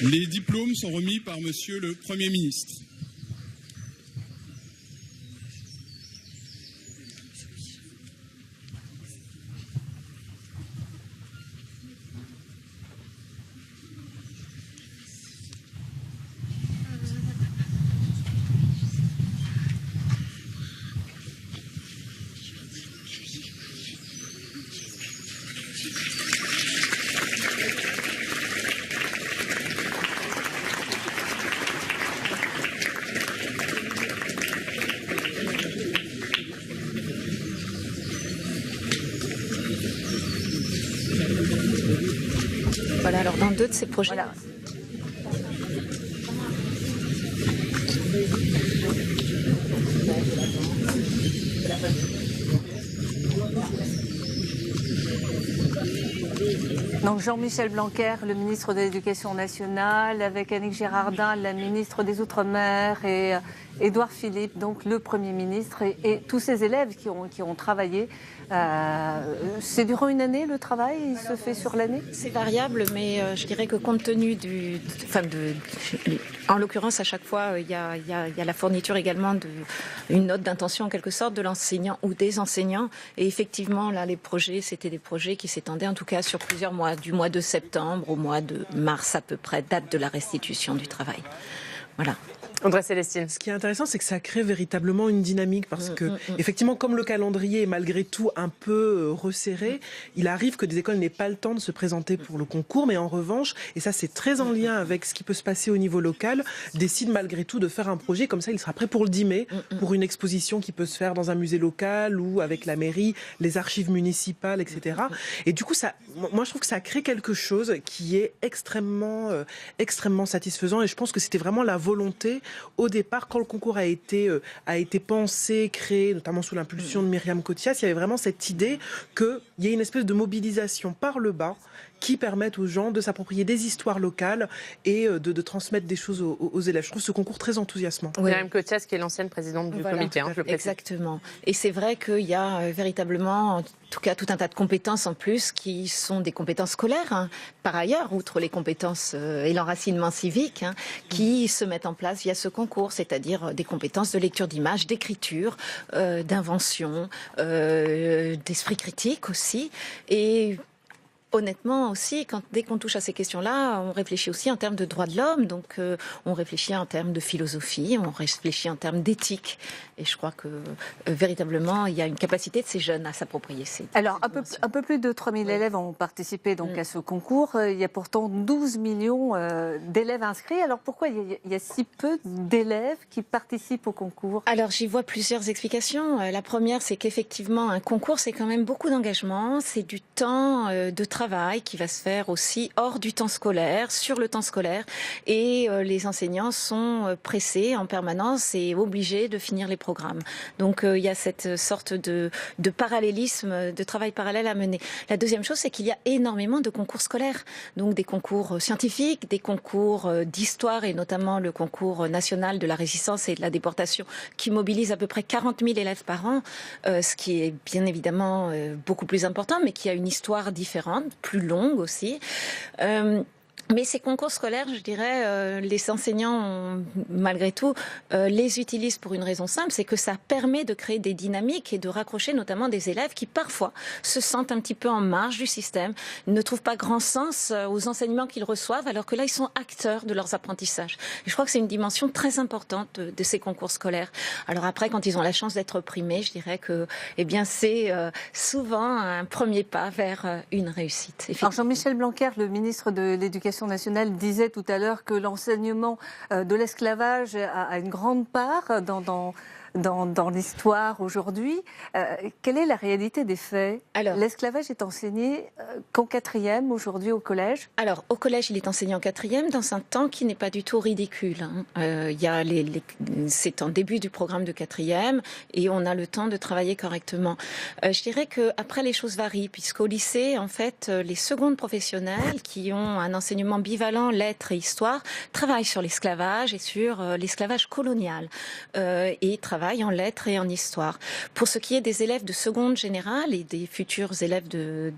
U: Les diplômes sont remis par Monsieur le Premier ministre.
L: Voilà, alors dans 2 de ces projets...
B: Voilà. Donc Jean-Michel Blanquer, le ministre de l'Éducation nationale, avec Annick Girardin, la ministre des Outre-mer, et Édouard Philippe, donc le Premier ministre, et tous ces élèves qui ont travaillé. C'est durant une année le travail? Il se fait sur l'année?
L: C'est variable, mais je dirais que compte tenu en l'occurrence, à chaque fois, il y a la fourniture également d'une note d'intention en quelque sorte de l'enseignant ou des enseignants. Et effectivement, là, les projets, c'était des projets qui s'étendaient en tout cas sur plusieurs mois, du mois de septembre au mois de mars à peu près, date de la restitution du travail. Voilà.
A: André Célestine.
D: Ce qui est intéressant, c'est que ça crée véritablement une dynamique parce que, effectivement, comme le calendrier est malgré tout un peu resserré, il arrive que des écoles n'aient pas le temps de se présenter pour le concours, mais en revanche, et ça c'est très en lien avec ce qui peut se passer au niveau local, décident malgré tout de faire un projet, comme ça il sera prêt pour le 10 mai, pour une exposition qui peut se faire dans un musée local ou avec la mairie, les archives municipales, etc. Et du coup, moi je trouve que ça crée quelque chose qui est extrêmement satisfaisant, et je pense que c'était vraiment la volonté au départ, quand le concours a été pensé, créé, notamment sous l'impulsion de Myriam Cottias, il y avait vraiment cette idée qu'il y ait une espèce de mobilisation par le bas qui permettent aux gens de s'approprier des histoires locales et de transmettre des choses aux élèves. Je trouve ce concours très enthousiasmant.
A: Oui. Myriam Cottias, qui est l'ancienne présidente du comité. Je le précise.
L: Exactement. Et c'est vrai qu'il y a véritablement, en tout cas, tout un tas de compétences en plus qui sont des compétences scolaires, hein, par ailleurs, outre les compétences et l'enracinement civique, hein, qui se mettent en place via ce concours, c'est-à-dire des compétences de lecture d'images, d'écriture, d'invention, d'esprit critique aussi. Et honnêtement aussi, dès qu'on touche à ces questions-là, on réfléchit aussi en termes de droits de l'homme, donc on réfléchit en termes de philosophie, on réfléchit en termes d'éthique, et je crois que véritablement, il y a une capacité de ces jeunes à s'approprier ces...
B: Alors, un peu plus de 3000 élèves ont participé donc à ce concours. Il y a pourtant 12 millions d'élèves inscrits. Alors, pourquoi il y a si peu d'élèves qui participent au concours?
L: Alors, j'y vois plusieurs explications. La première, c'est qu'effectivement, un concours, c'est quand même beaucoup d'engagement, c'est du temps de travail qui va se faire aussi hors du temps scolaire, sur le temps scolaire, et les enseignants sont pressés en permanence et obligés de finir les programmes. Donc il y a cette sorte de parallélisme, de travail parallèle à mener. La deuxième chose, c'est qu'il y a énormément de concours scolaires, donc des concours scientifiques, des concours d'histoire et notamment le concours national de la résistance et de la déportation qui mobilise à peu près 40 000 élèves par an, ce qui est bien évidemment beaucoup plus important, mais qui a une histoire différente, plus longue aussi. Mais ces concours scolaires, je dirais, les enseignants, malgré tout, les utilisent pour une raison simple, c'est que ça permet de créer des dynamiques et de raccrocher notamment des élèves qui parfois se sentent un petit peu en marge du système, ne trouvent pas grand sens aux enseignements qu'ils reçoivent, alors que là, ils sont acteurs de leurs apprentissages. Et je crois que c'est une dimension très importante de ces concours scolaires. Alors après, quand ils ont la chance d'être primés, je dirais que, c'est souvent un premier pas vers une réussite.
B: Alors Jean-Michel Blanquer, le ministre de l'Éducation nationale, disait tout à l'heure que l'enseignement de l'esclavage a une grande part dans l'histoire aujourd'hui. Quelle est la réalité des faits? L'esclavage est enseigné qu'en 4e aujourd'hui au collège?
L: Alors au collège, il est enseigné en 4e dans un temps qui n'est pas du tout ridicule. C'est en début du programme de 4e et on a le temps de travailler correctement. Je dirais qu'après les choses varient, puisqu'au lycée, en fait, les secondes professionnelles qui ont un enseignement bivalent, lettres et histoire, travaillent sur l'esclavage et sur l'esclavage colonial et travaillent en lettres et en histoire. Pour ce qui est des élèves de seconde générale et des futurs élèves de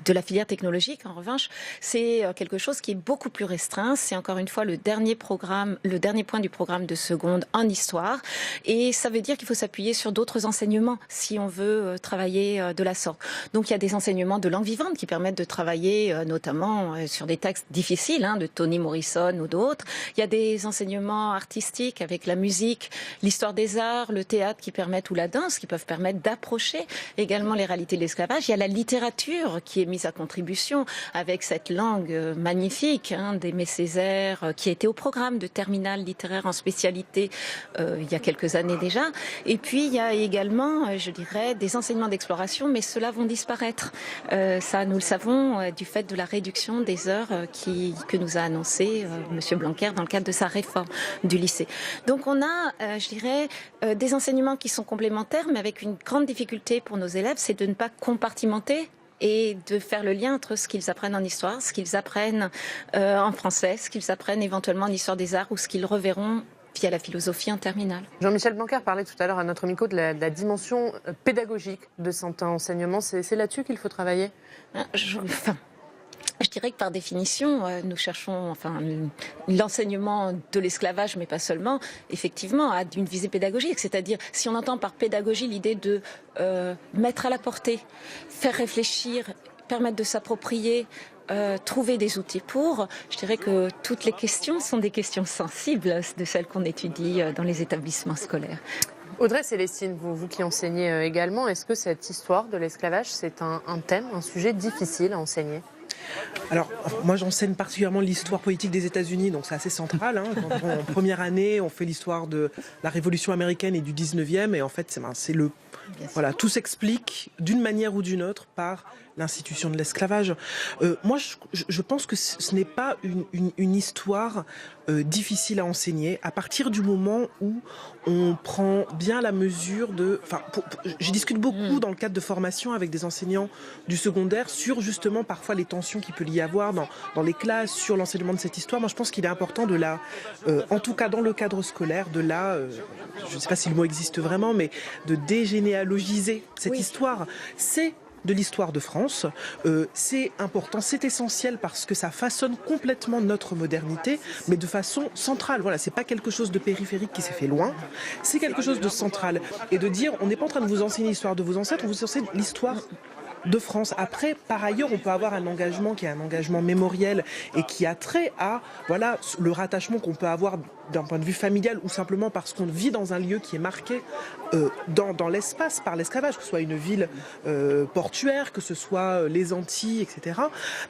L: la filière technologique, en revanche, c'est quelque chose qui est beaucoup plus restreint. C'est encore une fois le dernier point du programme de seconde en histoire. Et ça veut dire qu'il faut s'appuyer sur d'autres enseignements si on veut travailler de la sorte. Donc il y a des enseignements de langue vivante qui permettent de travailler notamment sur des textes difficiles, de Toni Morrison ou d'autres. Il y a des enseignements artistiques avec la musique, l'histoire des arts, l'art, le théâtre qui permettent, ou la danse, qui peuvent permettre d'approcher également les réalités de l'esclavage. Il y a la littérature qui est mise à contribution avec cette langue magnifique d'Aimé Césaire, qui était au programme de terminale littéraire en spécialité il y a quelques années déjà. Et puis il y a également, je dirais, des enseignements d'exploration, mais ceux-là vont disparaître. Ça, nous le savons, du fait de la réduction des heures que nous a annoncé M. Blanquer dans le cadre de sa réforme du lycée. Donc on a, je dirais, des enseignements qui sont complémentaires, mais avec une grande difficulté pour nos élèves, c'est de ne pas compartimenter et de faire le lien entre ce qu'ils apprennent en histoire, ce qu'ils apprennent en français, ce qu'ils apprennent éventuellement en histoire des arts ou ce qu'ils reverront via la philosophie en terminale.
A: Jean-Michel Blanquer parlait tout à l'heure à notre micro de la dimension pédagogique de cet enseignement. C'est là-dessus qu'il faut travailler ?
L: Je dirais que par définition, nous cherchons l'enseignement de l'esclavage, mais pas seulement, effectivement, à une visée pédagogique. C'est-à-dire, si on entend par pédagogie l'idée de mettre à la portée, faire réfléchir, permettre de s'approprier, trouver des outils pour, je dirais que toutes les questions sont des questions sensibles de celles qu'on étudie dans les établissements scolaires.
A: Audrey Célestine, vous qui enseignez également, est-ce que cette histoire de l'esclavage, c'est un thème, un sujet difficile à enseigner ?
D: Alors, moi j'enseigne particulièrement l'histoire politique des États-Unis, donc c'est assez central. En première année, on fait l'histoire de la Révolution américaine et du 19e, et en fait, tout s'explique d'une manière ou d'une autre par l'institution de l'esclavage. Moi, je pense que ce n'est pas une histoire difficile à enseigner à partir du moment où on prend bien la mesure de... je discute beaucoup dans le cadre de formation avec des enseignants du secondaire sur justement parfois les tensions qu'il peut y avoir dans les classes, sur l'enseignement de cette histoire. Moi, je pense qu'il est important de en tout cas dans le cadre scolaire, je ne sais pas si le mot existe vraiment, mais de dégénéalogiser cette histoire. C'est de l'histoire de France. C'est important, c'est essentiel parce que ça façonne complètement notre modernité, mais de façon centrale. Voilà, c'est pas quelque chose de périphérique qui s'est fait loin, c'est quelque chose de central. Et de dire, on n'est pas en train de vous enseigner l'histoire de vos ancêtres, on vous enseigne l'histoire de France. Après, par ailleurs, on peut avoir un engagement qui est un engagement mémoriel et qui a trait à le rattachement qu'on peut avoir d'un point de vue familial ou simplement parce qu'on vit dans un lieu qui est marqué dans l'espace par l'esclavage, que ce soit une ville portuaire, que ce soit les Antilles, etc.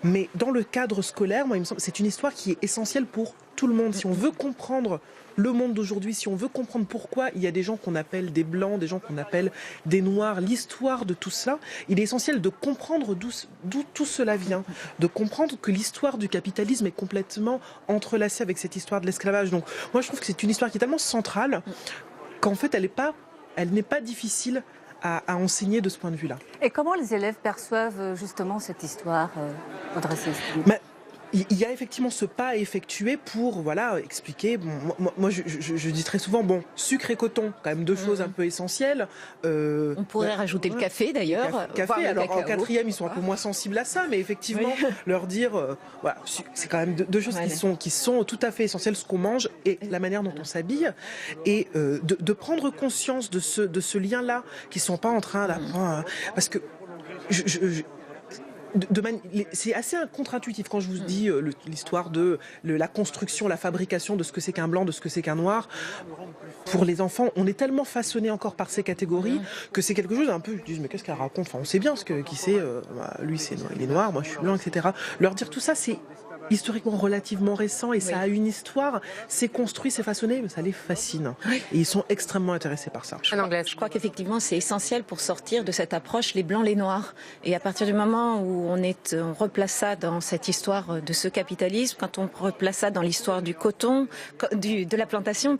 D: Mais dans le cadre scolaire, moi, il me semble, c'est une histoire qui est essentielle pour tout le monde. Si on veut comprendre le monde d'aujourd'hui, si on veut comprendre pourquoi il y a des gens qu'on appelle des blancs, des gens qu'on appelle des noirs, l'histoire de tout cela, il est essentiel de comprendre d'où tout cela vient, de comprendre que l'histoire du capitalisme est complètement entrelacée avec cette histoire de l'esclavage. Donc moi je trouve que c'est une histoire qui est tellement centrale qu'en fait elle n'est pas difficile à enseigner de ce point de vue-là.
B: Et comment les élèves perçoivent justement cette histoire, Audrey Célestine ?
D: Il y a effectivement ce pas à effectuer pour expliquer. Moi, je dis très souvent, sucre et coton, quand même deux choses un peu essentielles.
L: On pourrait rajouter le café d'ailleurs.
D: Café. Alors en quatrième, ils sont un peu moins sensibles à ça, mais effectivement, leur dire, c'est quand même deux choses qui sont tout à fait essentielles, ce qu'on mange et la manière dont on s'habille, et de prendre conscience de ce lien-là, qu'ils sont pas en train d'apprendre, parce que c'est assez contre-intuitif quand je vous dis l'histoire de la construction, la fabrication de ce que c'est qu'un blanc, de ce que c'est qu'un noir. Pour les enfants, on est tellement façonné encore par ces catégories que c'est quelque chose un peu, ils disent mais qu'est-ce qu'elle raconte ? On sait bien qui c'est, lui il est noir, moi je suis blanc, etc. Leur dire tout ça, c'est historiquement relativement récent et ça a une histoire, c'est construit, c'est façonné, mais ça les fascine. Et ils sont extrêmement intéressés par ça.
L: Je crois qu'effectivement c'est essentiel pour sortir de cette approche les blancs, les noirs. Et à partir du moment où on replace ça dans cette histoire de ce capitalisme, quand on replace ça dans l'histoire du coton, de la plantation,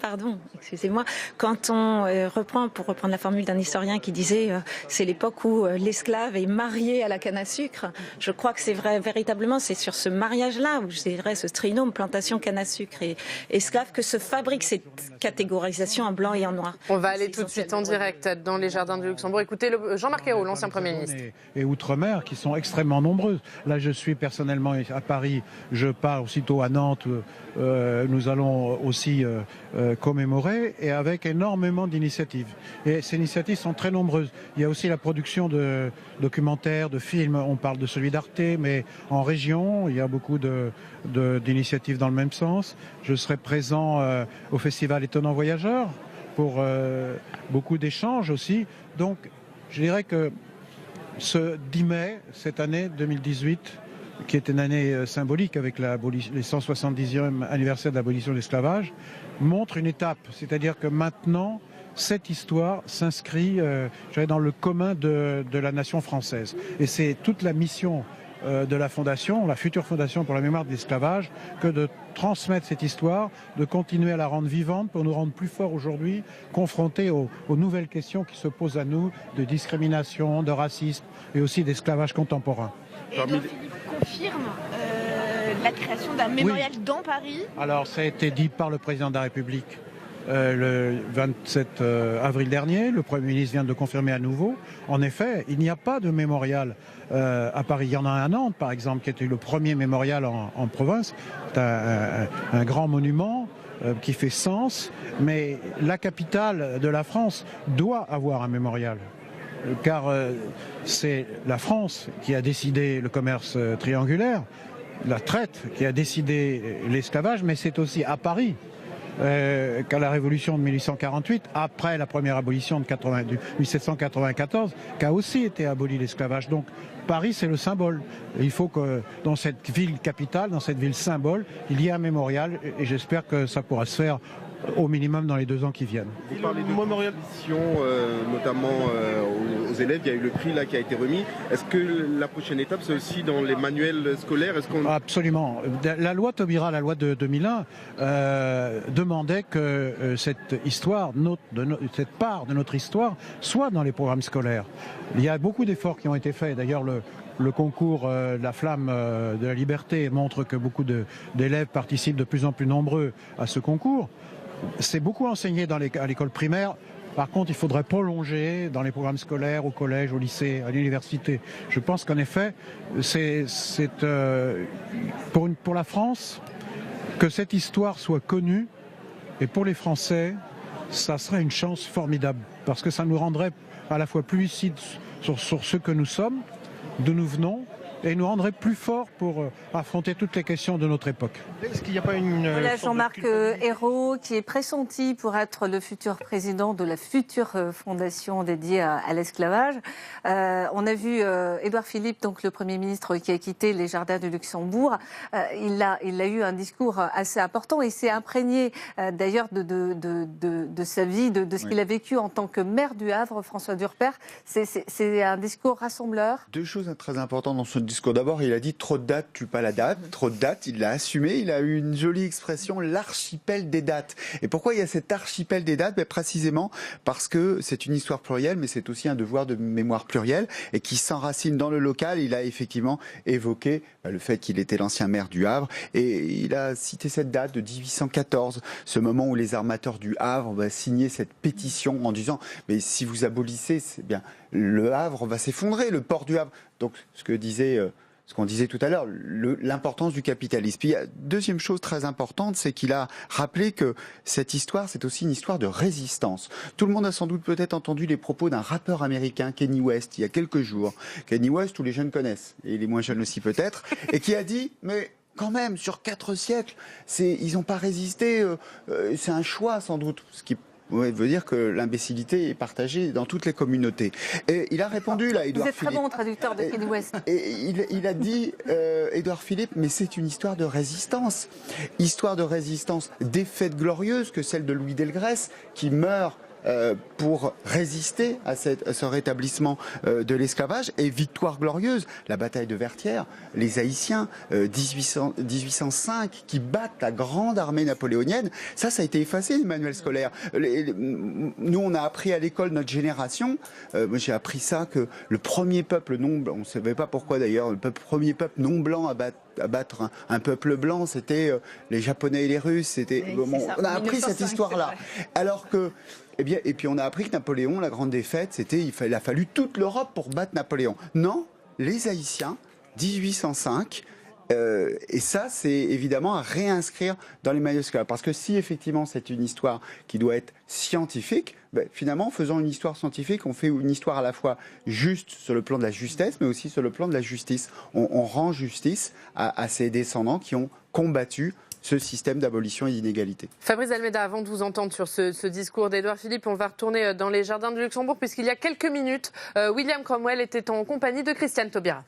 L: excusez-moi, quand on reprend, pour reprendre la formule d'un historien qui disait c'est l'époque où l'esclave est marié à la canne à sucre, je crois que c'est vrai, véritablement, c'est sur ce mariage-là où je dirais ce trinôme plantation canne à sucre et esclave que se fabrique cette catégorisation en blanc et en noir.
A: On va aller tout de suite en direct dans les jardins du Luxembourg. Écoutez Jean-Marc Ayrault, l'ancien Premier ministre.
Q: Et outre-mer qui sont extrêmement nombreuses. Là je suis personnellement à Paris, je pars aussitôt à Nantes, nous allons aussi commémorer et avec énormément d'initiatives. Et ces initiatives sont très nombreuses. Il y a aussi la production de documentaires, de films, on parle de celui d'Arte, mais en région il y a beaucoup d'initiatives dans le même sens. Je serai présent au festival Étonnant Voyageurs pour beaucoup d'échanges aussi. Donc, je dirais que ce 10 mai, cette année 2018, qui est une année symbolique avec les 170e anniversaire de l'abolition de l'esclavage, montre une étape. C'est-à-dire que maintenant, cette histoire s'inscrit dans le commun de la nation française. Et c'est toute la mission de la fondation, la future fondation pour la mémoire de l'esclavage, que de transmettre cette histoire, de continuer à la rendre vivante pour nous rendre plus forts aujourd'hui, confrontés aux nouvelles questions qui se posent à nous de discrimination, de racisme et aussi d'esclavage contemporain.
H: Édouard Philippe confirme la création d'un mémorial dans Paris.
Q: Alors ça a été dit par le président de la République le 27 avril dernier. Le Premier ministre vient de le confirmer à nouveau. En effet, il n'y a pas de mémorial à Paris. Il y en a un à Nantes, par exemple, qui était le premier mémorial en province. C'est un grand monument qui fait sens. Mais la capitale de la France doit avoir un mémorial. Car c'est la France qui a décidé le commerce triangulaire, la traite qui a décidé l'esclavage, mais c'est aussi à Paris qu'à la Révolution de 1848, après la première abolition de 1794, qu'a aussi été aboli l'esclavage. Donc Paris, c'est le symbole. Et il faut que dans cette ville capitale, dans cette ville symbole, il y ait un mémorial, et j'espère que ça pourra se faire au minimum dans les 2 ans qui viennent.
I: Vous parlez de mémorial, notamment aux élèves, il y a eu le prix là qui a été remis. Est-ce que la prochaine étape, c'est aussi dans les manuels scolaires?
Q: Absolument. La loi Taubira, la loi de 2001, demandait que cette histoire, cette part de notre histoire, soit dans les programmes scolaires. Il y a beaucoup d'efforts qui ont été faits. D'ailleurs, le concours La Flamme de la Liberté montre que beaucoup d'élèves participent de plus en plus nombreux à ce concours. C'est beaucoup enseigné à l'école primaire. Par contre, il faudrait prolonger dans les programmes scolaires, au collège, au lycée, à l'université. Je pense qu'en effet, c'est pour la France, que cette histoire soit connue, et pour les Français, ça serait une chance formidable, parce que ça nous rendrait à la fois plus lucides sur ce que nous sommes, d'où nous venons, et nous rendrait plus forts pour affronter toutes les questions de notre époque.
C: Est-ce qu'il n'y a pas une...
B: Voilà Jean-Marc Ayrault, qui est pressenti pour être le futur président de la future fondation dédiée à l'esclavage. On a vu Édouard Philippe, donc le Premier ministre qui a quitté les jardins du Luxembourg. Il a eu un discours assez important et s'est imprégné d'ailleurs de sa vie, de ce qu'il a vécu en tant que maire du Havre, François Durper. C'est un discours rassembleur.
J: 2 choses très importantes dans ce discours. D'abord, il a dit trop de dates tue pas la date. Trop de dates, il l'a assumé. Il a eu une jolie expression, l'archipel des dates. Et pourquoi il y a cet archipel des dates? Précisément parce que c'est une histoire plurielle, mais c'est aussi un devoir de mémoire plurielle et qui s'enracine dans le local. Il a effectivement évoqué le fait qu'il était l'ancien maire du Havre et il a cité cette date de 1814, ce moment où les armateurs du Havre signaient cette pétition en disant mais si vous abolissez, c'est bien le Havre va s'effondrer, le port du Havre. Donc ce qu'on disait tout à l'heure, l'importance du capitalisme. Puis il y a deuxième chose très importante, c'est qu'il a rappelé que cette histoire, c'est aussi une histoire de résistance. Tout le monde a sans doute peut-être entendu les propos d'un rappeur américain, Kanye West, il y a quelques jours. Kanye West, tous les jeunes connaissent, et les moins jeunes aussi peut-être, et qui a dit, mais quand même, sur 4 siècles, ils n'ont pas résisté, c'est un choix sans doute, ce qui veut dire que l'imbécilité est partagée dans toutes les communautés. Et il a répondu là, Édouard Philippe.
B: Vous êtes très bon traducteur de Kanye West.
J: Et il a dit, Édouard Philippe, mais c'est une histoire de résistance. Histoire de résistance des fêtes glorieuses que celle de Louis Delgrès, qui meurt pour résister à ce rétablissement de l'esclavage, et victoire glorieuse, la bataille de Vertières, les Haïtiens, 1805, qui battent la grande armée napoléonienne. Ça a été effacé des manuels scolaires. Nous, on a appris à l'école, notre génération, moi j'ai appris ça, que le premier peuple non blanc, on ne savait pas pourquoi d'ailleurs, le premier peuple non blanc à battre un peuple blanc, c'était les Japonais et les Russes. C'était on a appris cette histoire-là. Alors que et puis on a appris que Napoléon, la grande défaite, il a fallu toute l'Europe pour battre Napoléon. Non, les Haïtiens, 1805. Et ça, c'est évidemment à réinscrire dans les manuels scolaires. Parce que si effectivement c'est une histoire qui doit être scientifique, finalement, en faisant une histoire scientifique, on fait une histoire à la fois juste sur le plan de la justesse, mais aussi sur le plan de la justice. On rend justice à ces descendants qui ont combattu ce système d'abolition et d'inégalité.
A: Fabrice Almeida, avant de vous entendre sur ce discours d'Édouard Philippe, on va retourner dans les jardins du Luxembourg, puisqu'il y a quelques minutes, William Cromwell était en compagnie de Christiane Taubira.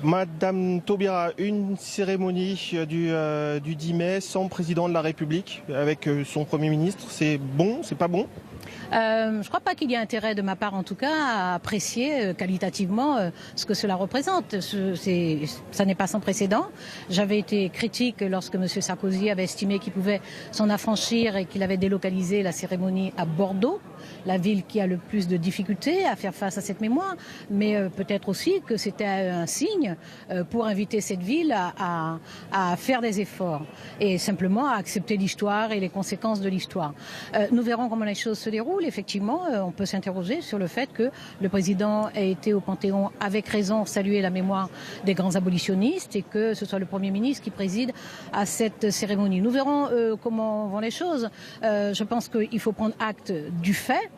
C: Madame Taubira, une cérémonie du 10 mai sans président de la République, avec son Premier ministre, c'est bon, c'est pas bon ?
E: Je ne crois pas qu'il y ait intérêt de ma part, en tout cas, à apprécier qualitativement ce que cela représente. Ça n'est pas sans précédent. J'avais été critique lorsque M. Sarkozy avait estimé qu'il pouvait s'en affranchir et qu'il avait délocalisé la cérémonie à Bordeaux, la ville qui a le plus de difficultés à faire face à cette mémoire. Mais peut-être aussi que c'était un signe pour inviter cette ville à faire des efforts et simplement à accepter l'histoire et les conséquences de l'histoire. Nous verrons comment les choses se déroulent. Effectivement, on peut s'interroger sur le fait que le président ait été au Panthéon avec raison saluer la mémoire des grands abolitionnistes et que ce soit le Premier ministre qui préside à cette cérémonie. Nous verrons comment vont les choses. Je pense qu'il faut prendre acte du fait.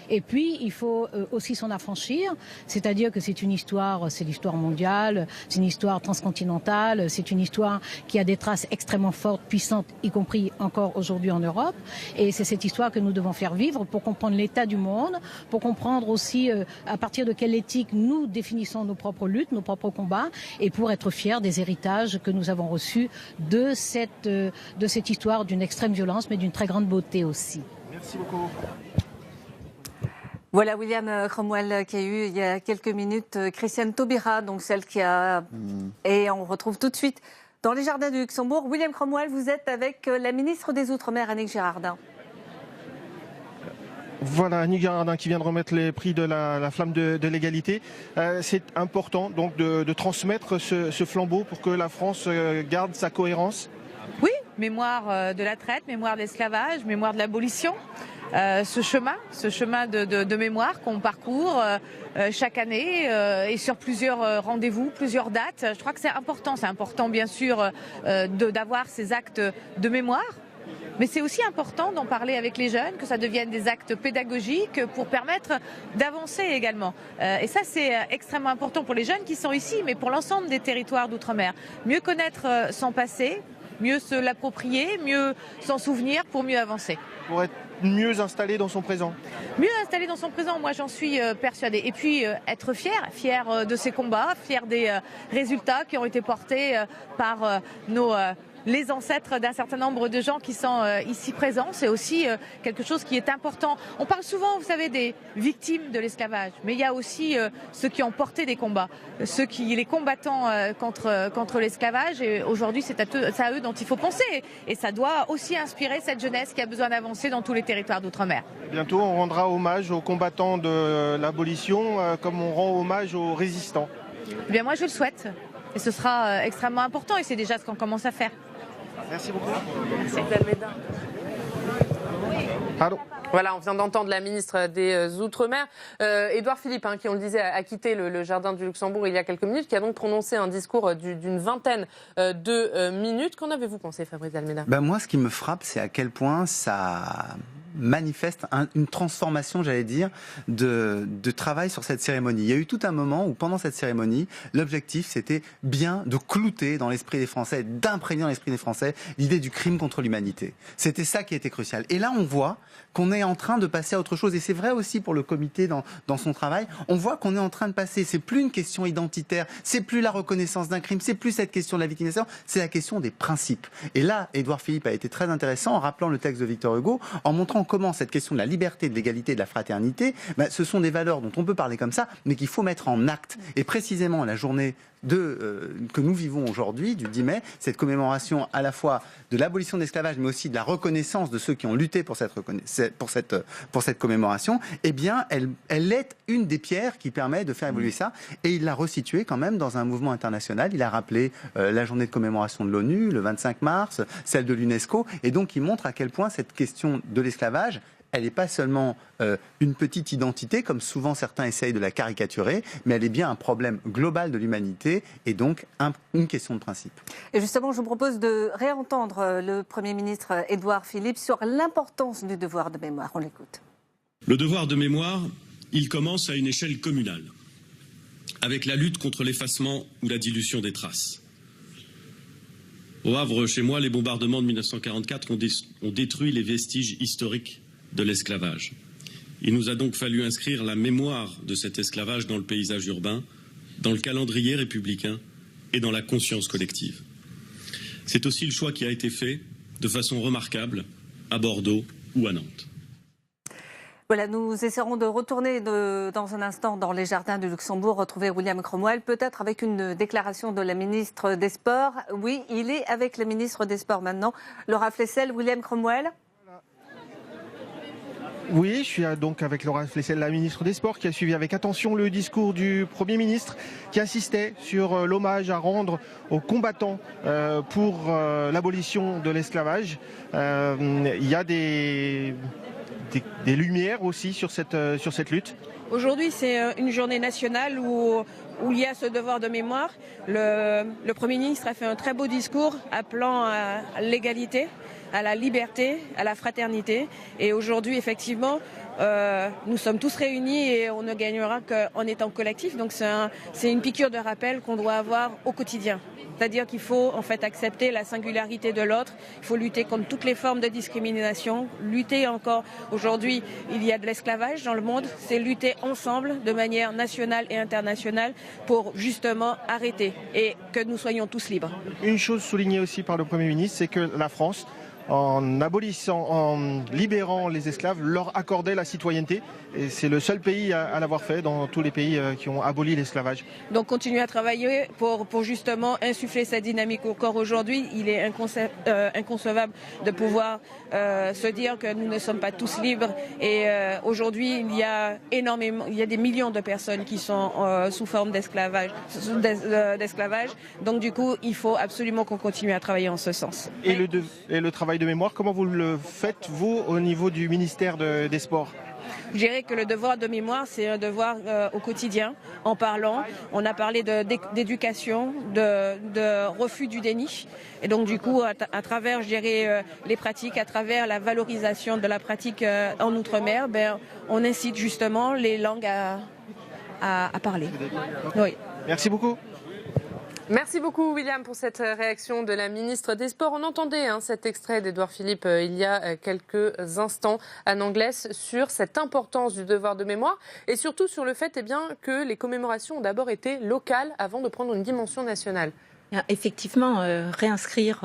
E: Et puis, il faut aussi s'en affranchir, c'est-à-dire que c'est une histoire, c'est l'histoire mondiale, c'est une histoire transcontinentale, c'est une histoire qui a des traces extrêmement fortes, puissantes, y compris encore aujourd'hui en Europe. Et c'est cette histoire que nous devons faire vivre pour comprendre l'état du monde, pour comprendre aussi à partir de quelle éthique nous définissons nos propres luttes, nos propres combats, et pour être fiers des héritages que nous avons reçus de cette histoire d'une extrême violence, mais d'une très grande beauté aussi.
C: Merci beaucoup.
B: Voilà William Cromwell qui a eu il y a quelques minutes Christiane Taubira, donc celle qui a... Et on retrouve tout de suite dans les jardins du Luxembourg. William Cromwell, vous êtes avec la ministre des Outre-mer, Annick Girardin.
C: Voilà, Annick Girardin qui vient de remettre les prix de la flamme de l'égalité. C'est important donc de transmettre ce flambeau pour que la France garde sa cohérence.
M: Oui, mémoire de la traite, mémoire de l'esclavage, mémoire de l'abolition. Ce chemin de mémoire qu'on parcourt chaque année et sur plusieurs rendez-vous, plusieurs dates. Je crois que c'est important bien sûr d'avoir ces actes de mémoire. Mais c'est aussi important d'en parler avec les jeunes, que ça devienne des actes pédagogiques pour permettre d'avancer également. Et ça, c'est extrêmement important pour les jeunes qui sont ici, mais pour l'ensemble des territoires d'outre-mer. Mieux connaître son passé, mieux se l'approprier, mieux s'en souvenir pour mieux avancer.
C: Pour être mieux installé dans son présent.
M: Mieux installé dans son présent, moi j'en suis persuadée. Et puis être fier de ces combats, fier des résultats qui ont été portés par les ancêtres d'un certain nombre de gens qui sont ici présents. C'est aussi quelque chose qui est important. On parle souvent, vous savez, des victimes de l'esclavage, mais il y a aussi ceux qui ont porté des combats, les combattants contre l'esclavage. Et aujourd'hui, c'est à eux dont il faut penser. Et ça doit aussi inspirer cette jeunesse qui a besoin d'avancer dans tous les territoires d'outre-mer.
C: Bientôt, on rendra hommage aux combattants de l'abolition comme on rend hommage aux résistants.
M: Eh bien, moi, je le souhaite. Et ce sera extrêmement important. Et c'est déjà ce qu'on commence à faire.
C: Merci beaucoup.
A: Merci Almeida.
C: Allô.
A: Voilà, on vient d'entendre la ministre des Outre-mer, Édouard Philippe, qui, on le disait, a quitté le jardin du Luxembourg il y a quelques minutes, qui a donc prononcé un discours d'une vingtaine de minutes. Qu'en avez-vous pensé, Fabrice Almeida ?
J: Moi, ce qui me frappe, c'est à quel point ça manifeste une transformation, j'allais dire, de travail sur cette cérémonie. Il y a eu tout un moment où, pendant cette cérémonie, l'objectif, c'était bien de clouter dans l'esprit des Français, d'imprégner dans l'esprit des Français l'idée du crime contre l'humanité. C'était ça qui était crucial. Et là, on voit qu'on est en train de passer à autre chose. Et c'est vrai aussi pour le comité dans son travail. On voit qu'on est en train de passer. C'est plus une question identitaire. C'est plus la reconnaissance d'un crime. C'est plus cette question de la victimisation. C'est la question des principes. Et là, Édouard Philippe a été très intéressant en rappelant le texte de Victor Hugo, en montrant comment cette question de la liberté, de l'égalité, de la fraternité, ce sont des valeurs dont on peut parler comme ça, mais qu'il faut mettre en acte. Et précisément, la journée que nous vivons aujourd'hui, du 10 mai, cette commémoration à la fois de l'abolition de l'esclavage, mais aussi de la reconnaissance de ceux qui ont lutté pour cette commémoration, eh bien, elle est une des pierres qui permet de faire évoluer ça. Et il l'a resitué quand même dans un mouvement international. Il a rappelé la journée de commémoration de l'ONU, le 25 mars, celle de l'UNESCO. Et donc, il montre à quel point cette question de l'esclavage, elle n'est pas seulement une petite identité, comme souvent certains essayent de la caricaturer, mais elle est bien un problème global de l'humanité et donc une question de principe.
B: Et justement, je vous propose de réentendre le Premier ministre Édouard Philippe sur l'importance du devoir de mémoire. On l'écoute.
F: Le devoir de mémoire, il commence à une échelle communale, avec la lutte contre l'effacement ou la dilution des traces. Au Havre, chez moi, les bombardements de 1944 ont détruit les vestiges historiques de l'esclavage. Il nous a donc fallu inscrire la mémoire de cet esclavage dans le paysage urbain, dans le calendrier républicain et dans la conscience collective. C'est aussi le choix qui a été fait, de façon remarquable, à Bordeaux ou à Nantes.
B: Voilà, nous essaierons de retourner dans un instant dans les jardins du Luxembourg, retrouver William Cromwell, peut-être avec une déclaration de la ministre des Sports. Oui, il est avec la ministre des Sports maintenant. Laura Flessel, William Cromwell.
C: Oui, je suis donc avec Laura Flessel, la ministre des Sports, qui a suivi avec attention le discours du Premier ministre, qui insistait sur l'hommage à rendre aux combattants pour l'abolition de l'esclavage. Il y a des lumières aussi sur cette lutte.
N: Aujourd'hui, c'est une journée nationale où il y a ce devoir de mémoire. Le Premier ministre a fait un très beau discours appelant à l'égalité, à la liberté, à la fraternité. Et aujourd'hui, effectivement, nous sommes tous réunis et on ne gagnera qu'en étant collectif. Donc c'est une piqûre de rappel qu'on doit avoir au quotidien. C'est-à-dire qu'il faut en fait accepter la singularité de l'autre. Il faut lutter contre toutes les formes de discrimination. Lutter encore. Aujourd'hui, il y a de l'esclavage dans le monde. C'est lutter ensemble de manière nationale et internationale pour justement arrêter et que nous soyons tous libres.
C: Une chose soulignée aussi par le Premier ministre, c'est que la France, en abolissant, en libérant les esclaves, leur accordait la citoyenneté. Et c'est le seul pays à l'avoir fait dans tous les pays qui ont aboli l'esclavage.
N: Donc continuer à travailler pour justement insuffler cette dynamique encore aujourd'hui. Il est inconcevable de pouvoir se dire que nous ne sommes pas tous libres. Et aujourd'hui, il y a des millions de personnes qui sont sous forme d'esclavage. Donc du coup, il faut absolument qu'on continue à travailler en ce sens.
C: Et le travail de mémoire, comment vous le faites, vous, au niveau du ministère des Sports ?
N: Je dirais que le devoir de mémoire, c'est un devoir au quotidien, en parlant. On a parlé d'éducation, de refus du déni. Et donc, du coup, à travers, je dirais, les pratiques, à travers la valorisation de la pratique en Outre-mer, on incite justement les langues à parler. Oui.
C: Merci beaucoup.
A: Merci beaucoup William pour cette réaction de la ministre des Sports. On entendait cet extrait d'Édouard Philippe il y a quelques instants à Anglès sur cette importance du devoir de mémoire et surtout sur le fait que les commémorations ont d'abord été locales avant de prendre une dimension nationale.
L: Effectivement, réinscrire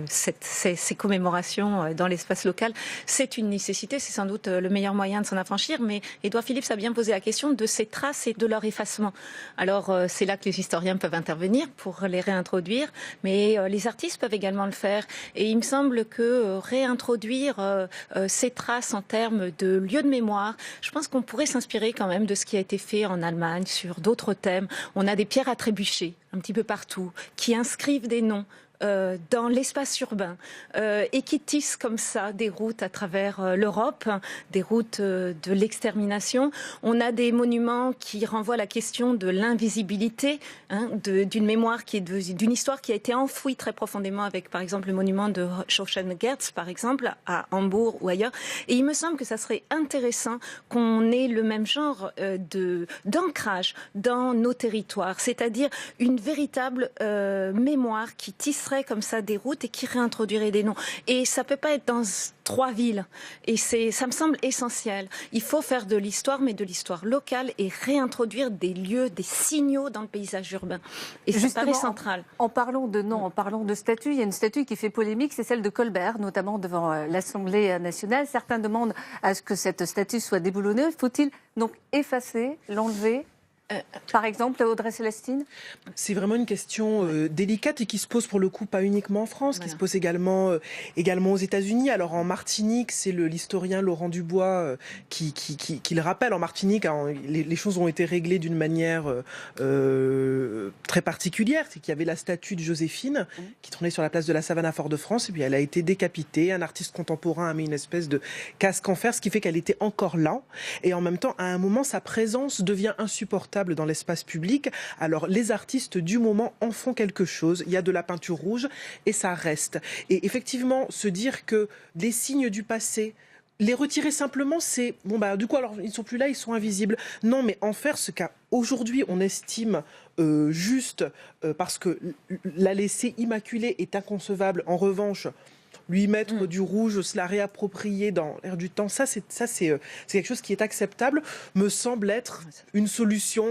L: ces commémorations dans l'espace local, c'est une nécessité, c'est sans doute le meilleur moyen de s'en affranchir, mais Édouard Philippe a bien posé la question de ces traces et de leur effacement. Alors c'est là que les historiens peuvent intervenir pour les réintroduire, mais les artistes peuvent également le faire. Et il me semble que réintroduire ces traces en termes de lieux de mémoire, je pense qu'on pourrait s'inspirer quand même de ce qui a été fait en Allemagne sur d'autres thèmes. On a des pierres à trébucher un petit peu partout, qui inscrivent des noms dans l'espace urbain et qui tissent comme ça des routes à travers l'Europe, des routes de l'extermination. On a des monuments qui renvoient à la question de l'invisibilité d'une mémoire d'une histoire qui a été enfouie très profondément avec par exemple le monument de Schoengertz par exemple à Hambourg ou ailleurs. Et il me semble que ça serait intéressant qu'on ait le même genre d'ancrage dans nos territoires, c'est-à-dire une véritable mémoire qui tisserait comme ça des routes et qui réintroduirait des noms. Et ça peut pas être dans 3 villes. Et ça me semble essentiel. Il faut faire de l'histoire, mais de l'histoire locale et réintroduire des lieux, des signaux dans le paysage urbain. Et ça paraît central.
B: En parlant de noms, en parlant de statues, il y a une statue qui fait polémique, c'est celle de Colbert, notamment devant l'Assemblée nationale. Certains demandent à ce que cette statue soit déboulonnée. Faut-il donc effacer, l'enlever ? Par exemple, Audrey Célestine ?
D: C'est vraiment une question délicate et qui se pose pour le coup pas uniquement en France, qui se pose également aux États-Unis. Alors en Martinique, c'est l'historien Laurent Dubois qui le rappelle. En Martinique, les choses ont été réglées d'une manière très particulière. C'est qu'il y avait la statue de Joséphine qui trônait sur la place de la Savane à Fort-de-France et puis elle a été décapitée. Un artiste contemporain a mis une espèce de casque en fer, ce qui fait qu'elle était encore là. Et en même temps, à un moment, sa présence devient insupportable dans l'espace public. Alors les artistes du moment en font quelque chose. Il y a de la peinture rouge et ça reste. Et effectivement, se dire que les signes du passé Les retirer simplement, c'est bon bah du coup alors ils sont plus là, ils sont invisibles. Non, mais en faire ce qu'aujourd'hui on estime juste parce que la laisser immaculée est inconcevable. En revanche, lui mettre du rouge, se la réapproprier dans l'air du temps, c'est quelque chose qui est acceptable, me semble être une solution.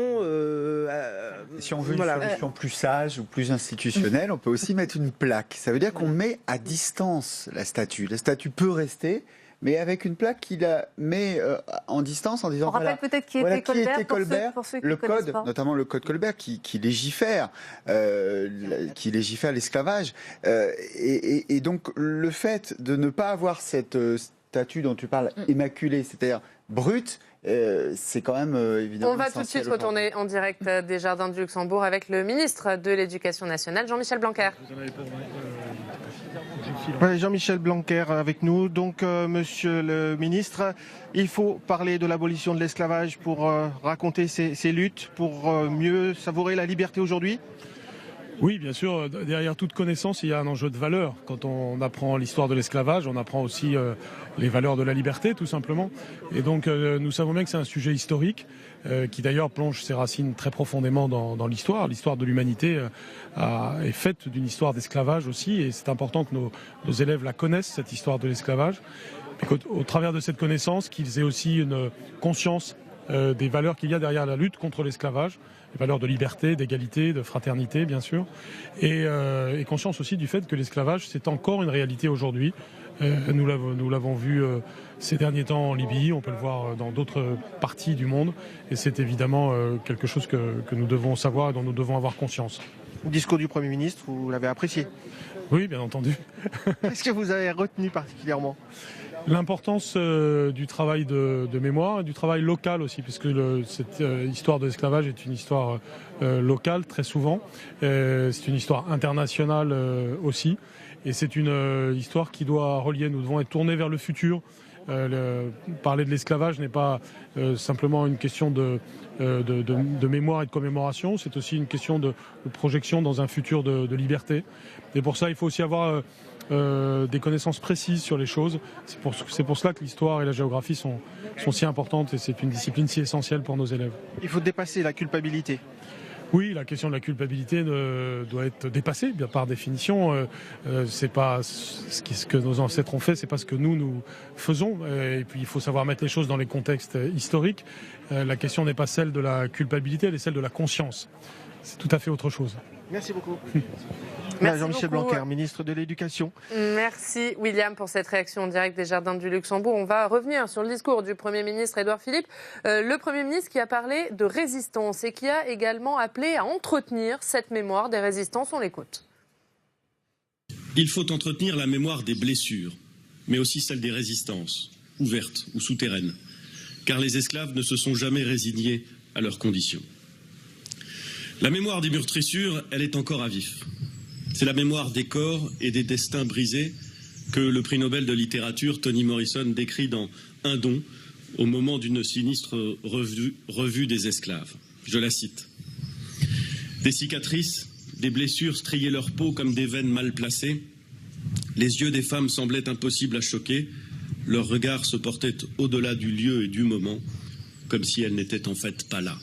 J: Si on veut une solution plus sage ou plus institutionnelle, on peut aussi mettre une plaque. Ça veut dire qu'on met à distance la statue. La statue peut rester, mais avec une plaque qui la met en distance en disant
B: on rappelle peut-être qui était Colbert, pour ceux qui
J: le
B: connaissent
J: code,
B: pas.
J: notamment le code Colbert qui légifère l'esclavage. Et donc le fait de ne pas avoir cette statue dont tu parles immaculée, c'est-à-dire brute, c'est quand même évidemment.
A: On va tout de suite retourner en direct des Jardins du Luxembourg avec le ministre de l'Éducation nationale, Jean-Michel Blanquer.
C: Jean-Michel Blanquer avec nous. Donc, monsieur le ministre, il faut parler de l'abolition de l'esclavage pour raconter ces luttes, pour mieux savourer la liberté aujourd'hui ?
O: Oui, bien sûr. Derrière toute connaissance, il y a un enjeu de valeur. Quand on apprend l'histoire de l'esclavage, on apprend aussi les valeurs de la liberté, tout simplement. Et donc, nous savons bien que c'est un sujet historique qui d'ailleurs plonge ses racines très profondément dans l'histoire. L'histoire de l'humanité est faite d'une histoire d'esclavage aussi, et c'est important que nos élèves la connaissent, cette histoire de l'esclavage. Et qu'au travers de cette connaissance, qu'ils aient aussi une conscience des valeurs qu'il y a derrière la lutte contre l'esclavage, les valeurs de liberté, d'égalité, de fraternité, bien sûr, et conscience aussi du fait que l'esclavage, c'est encore une réalité aujourd'hui. Nous l'avons vu ces derniers temps en Libye, on peut le voir dans d'autres parties du monde, et c'est évidemment quelque chose que nous devons savoir et dont nous devons avoir conscience.
C: Le discours du Premier ministre, vous l'avez apprécié ?
O: Oui, bien entendu.
C: Qu'est-ce que vous avez retenu particulièrement ?
O: L'importance du travail de mémoire et du travail local aussi, puisque cette histoire de l'esclavage est une histoire locale très souvent. C'est une histoire internationale aussi. Et c'est une histoire qui doit relier. Nous devons être tournés vers le futur. Parler de l'esclavage n'est pas simplement une question de mémoire et de commémoration, c'est aussi une question de projection dans un futur de liberté. Et pour ça, il faut aussi avoir des connaissances précises sur les choses. C'est pour cela que l'histoire et la géographie sont si importantes, et c'est une discipline si essentielle pour nos élèves.
C: Il faut dépasser la culpabilité.
O: Oui, la question de la culpabilité doit être dépassée, bien par définition. C'est pas ce que nos ancêtres ont fait, c'est pas ce que nous faisons. Et puis il faut savoir mettre les choses dans les contextes historiques. La question n'est pas celle de la culpabilité, elle est celle de la conscience. C'est tout à fait autre chose.
C: Merci beaucoup.
A: Merci
C: Jean-Michel
A: beaucoup.
C: Blanquer, ministre de l'Éducation.
A: Merci William pour cette réaction en direct des Jardins du Luxembourg. On va revenir sur le discours du Premier ministre Édouard Philippe. Le Premier ministre qui a parlé de résistance et qui a également appelé à entretenir cette mémoire des résistances. On l'écoute.
F: Il faut entretenir la mémoire des blessures, mais aussi celle des résistances, ouvertes ou souterraines, car les esclaves ne se sont jamais résignés à leurs conditions. La mémoire des meurtrissures, elle est encore à vif. C'est la mémoire des corps et des destins brisés que le prix Nobel de littérature Toni Morrison décrit dans Un don au moment d'une sinistre revue des esclaves. Je la cite. Des cicatrices, des blessures striaient leur peau comme des veines mal placées. Les yeux des femmes semblaient impossibles à choquer. Leurs regards se portaient au-delà du lieu et du moment, comme si elles n'étaient en fait pas là.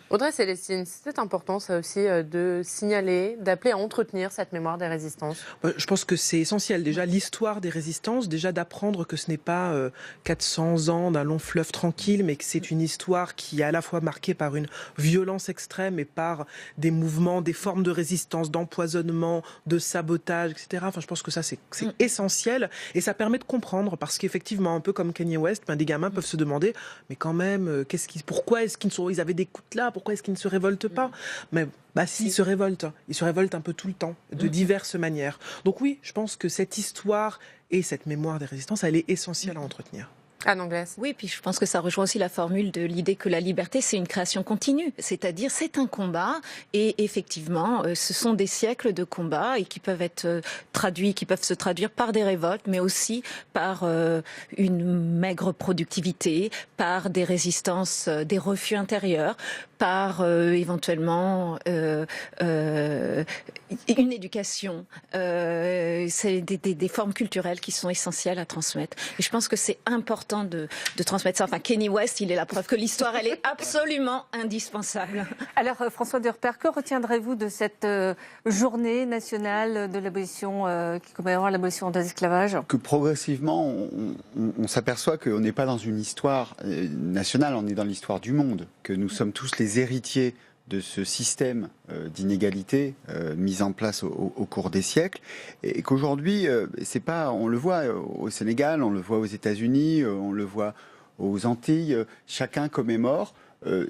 A: Audrey Célestine, c'est important ça aussi de signaler, d'appeler à entretenir cette mémoire des résistances.
D: Je pense que c'est essentiel déjà l'histoire des résistances, déjà d'apprendre que ce n'est pas 400 ans d'un long fleuve tranquille, mais que c'est une histoire qui est à la fois marquée par une violence extrême et par des mouvements, des formes de résistance, d'empoisonnement, de sabotage, etc. Enfin, je pense que ça c'est essentiel et ça permet de comprendre parce qu'effectivement, un peu comme Kanye West, des gamins peuvent se demander, mais quand même, pourquoi est-ce ils avaient des coups là, pourquoi est-ce qu'ils ne se révoltent pas ? Mais si, ils se révoltent un peu tout le temps, de diverses manières. Donc oui, je pense que cette histoire et cette mémoire des résistances, elle est essentielle à entretenir.
A: Anne Anglès.
L: Oui, puis je pense que ça rejoint aussi la formule de l'idée que la liberté, c'est une création continue. C'est-à-dire, c'est un combat et effectivement, ce sont des siècles de combats et qui peuvent être traduits, qui peuvent se traduire par des révoltes, mais aussi par une maigre productivité, par des résistances, des refus intérieurs, par éventuellement une éducation, c'est des formes culturelles qui sont essentielles à transmettre. Et je pense que c'est important de transmettre ça. Enfin, Kenny West, il est la preuve que l'histoire, elle est absolument indispensable.
B: Alors, François Durper, que retiendrez-vous de cette journée nationale de l'abolition, qui commémore l'abolition de l'esclavage?
J: Que progressivement, on s'aperçoit qu'on n'est pas dans une histoire nationale, on est dans l'histoire du monde, que nous sommes tous les héritiers de ce système d'inégalité mis en place au cours des siècles, et qu'aujourd'hui, c'est pas, on le voit au Sénégal, on le voit aux États-Unis, on le voit aux Antilles, chacun commémore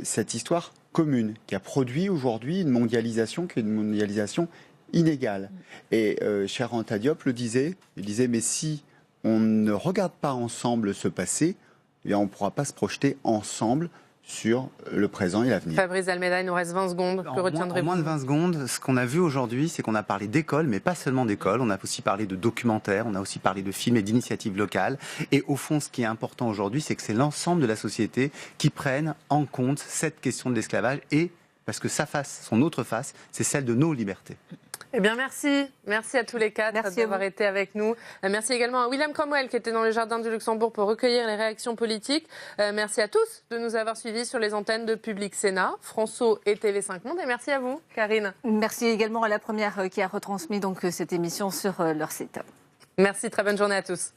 J: cette histoire commune qui a produit aujourd'hui une mondialisation qui est une mondialisation inégale. Et cher Anta Diop le disait, il disait mais si on ne regarde pas ensemble ce passé, eh bien on ne pourra pas se projeter ensemble sur le présent et l'avenir.
A: Fabrice Almeida, il nous reste 20 secondes. Que retiendrez-vous ?
P: En moins de 20 secondes, ce qu'on a vu aujourd'hui, c'est qu'on a parlé d'école, mais pas seulement d'école. On a aussi parlé de documentaires, on a aussi parlé de films et d'initiatives locales. Et au fond, ce qui est important aujourd'hui, c'est que c'est l'ensemble de la société qui prenne en compte cette question de l'esclavage, et parce que sa face, son autre face, c'est celle de nos libertés.
A: Eh bien, merci. Merci à tous les quatre d'avoir été avec nous. Merci également à William Cromwell qui était dans les jardins du Luxembourg pour recueillir les réactions politiques. Merci à tous de nous avoir suivis sur les antennes de Public Sénat, François et TV5 Monde. Et merci à vous, Karine.
B: Merci également à la première qui a retransmis donc cette émission sur leur site.
A: Merci, très bonne journée à tous.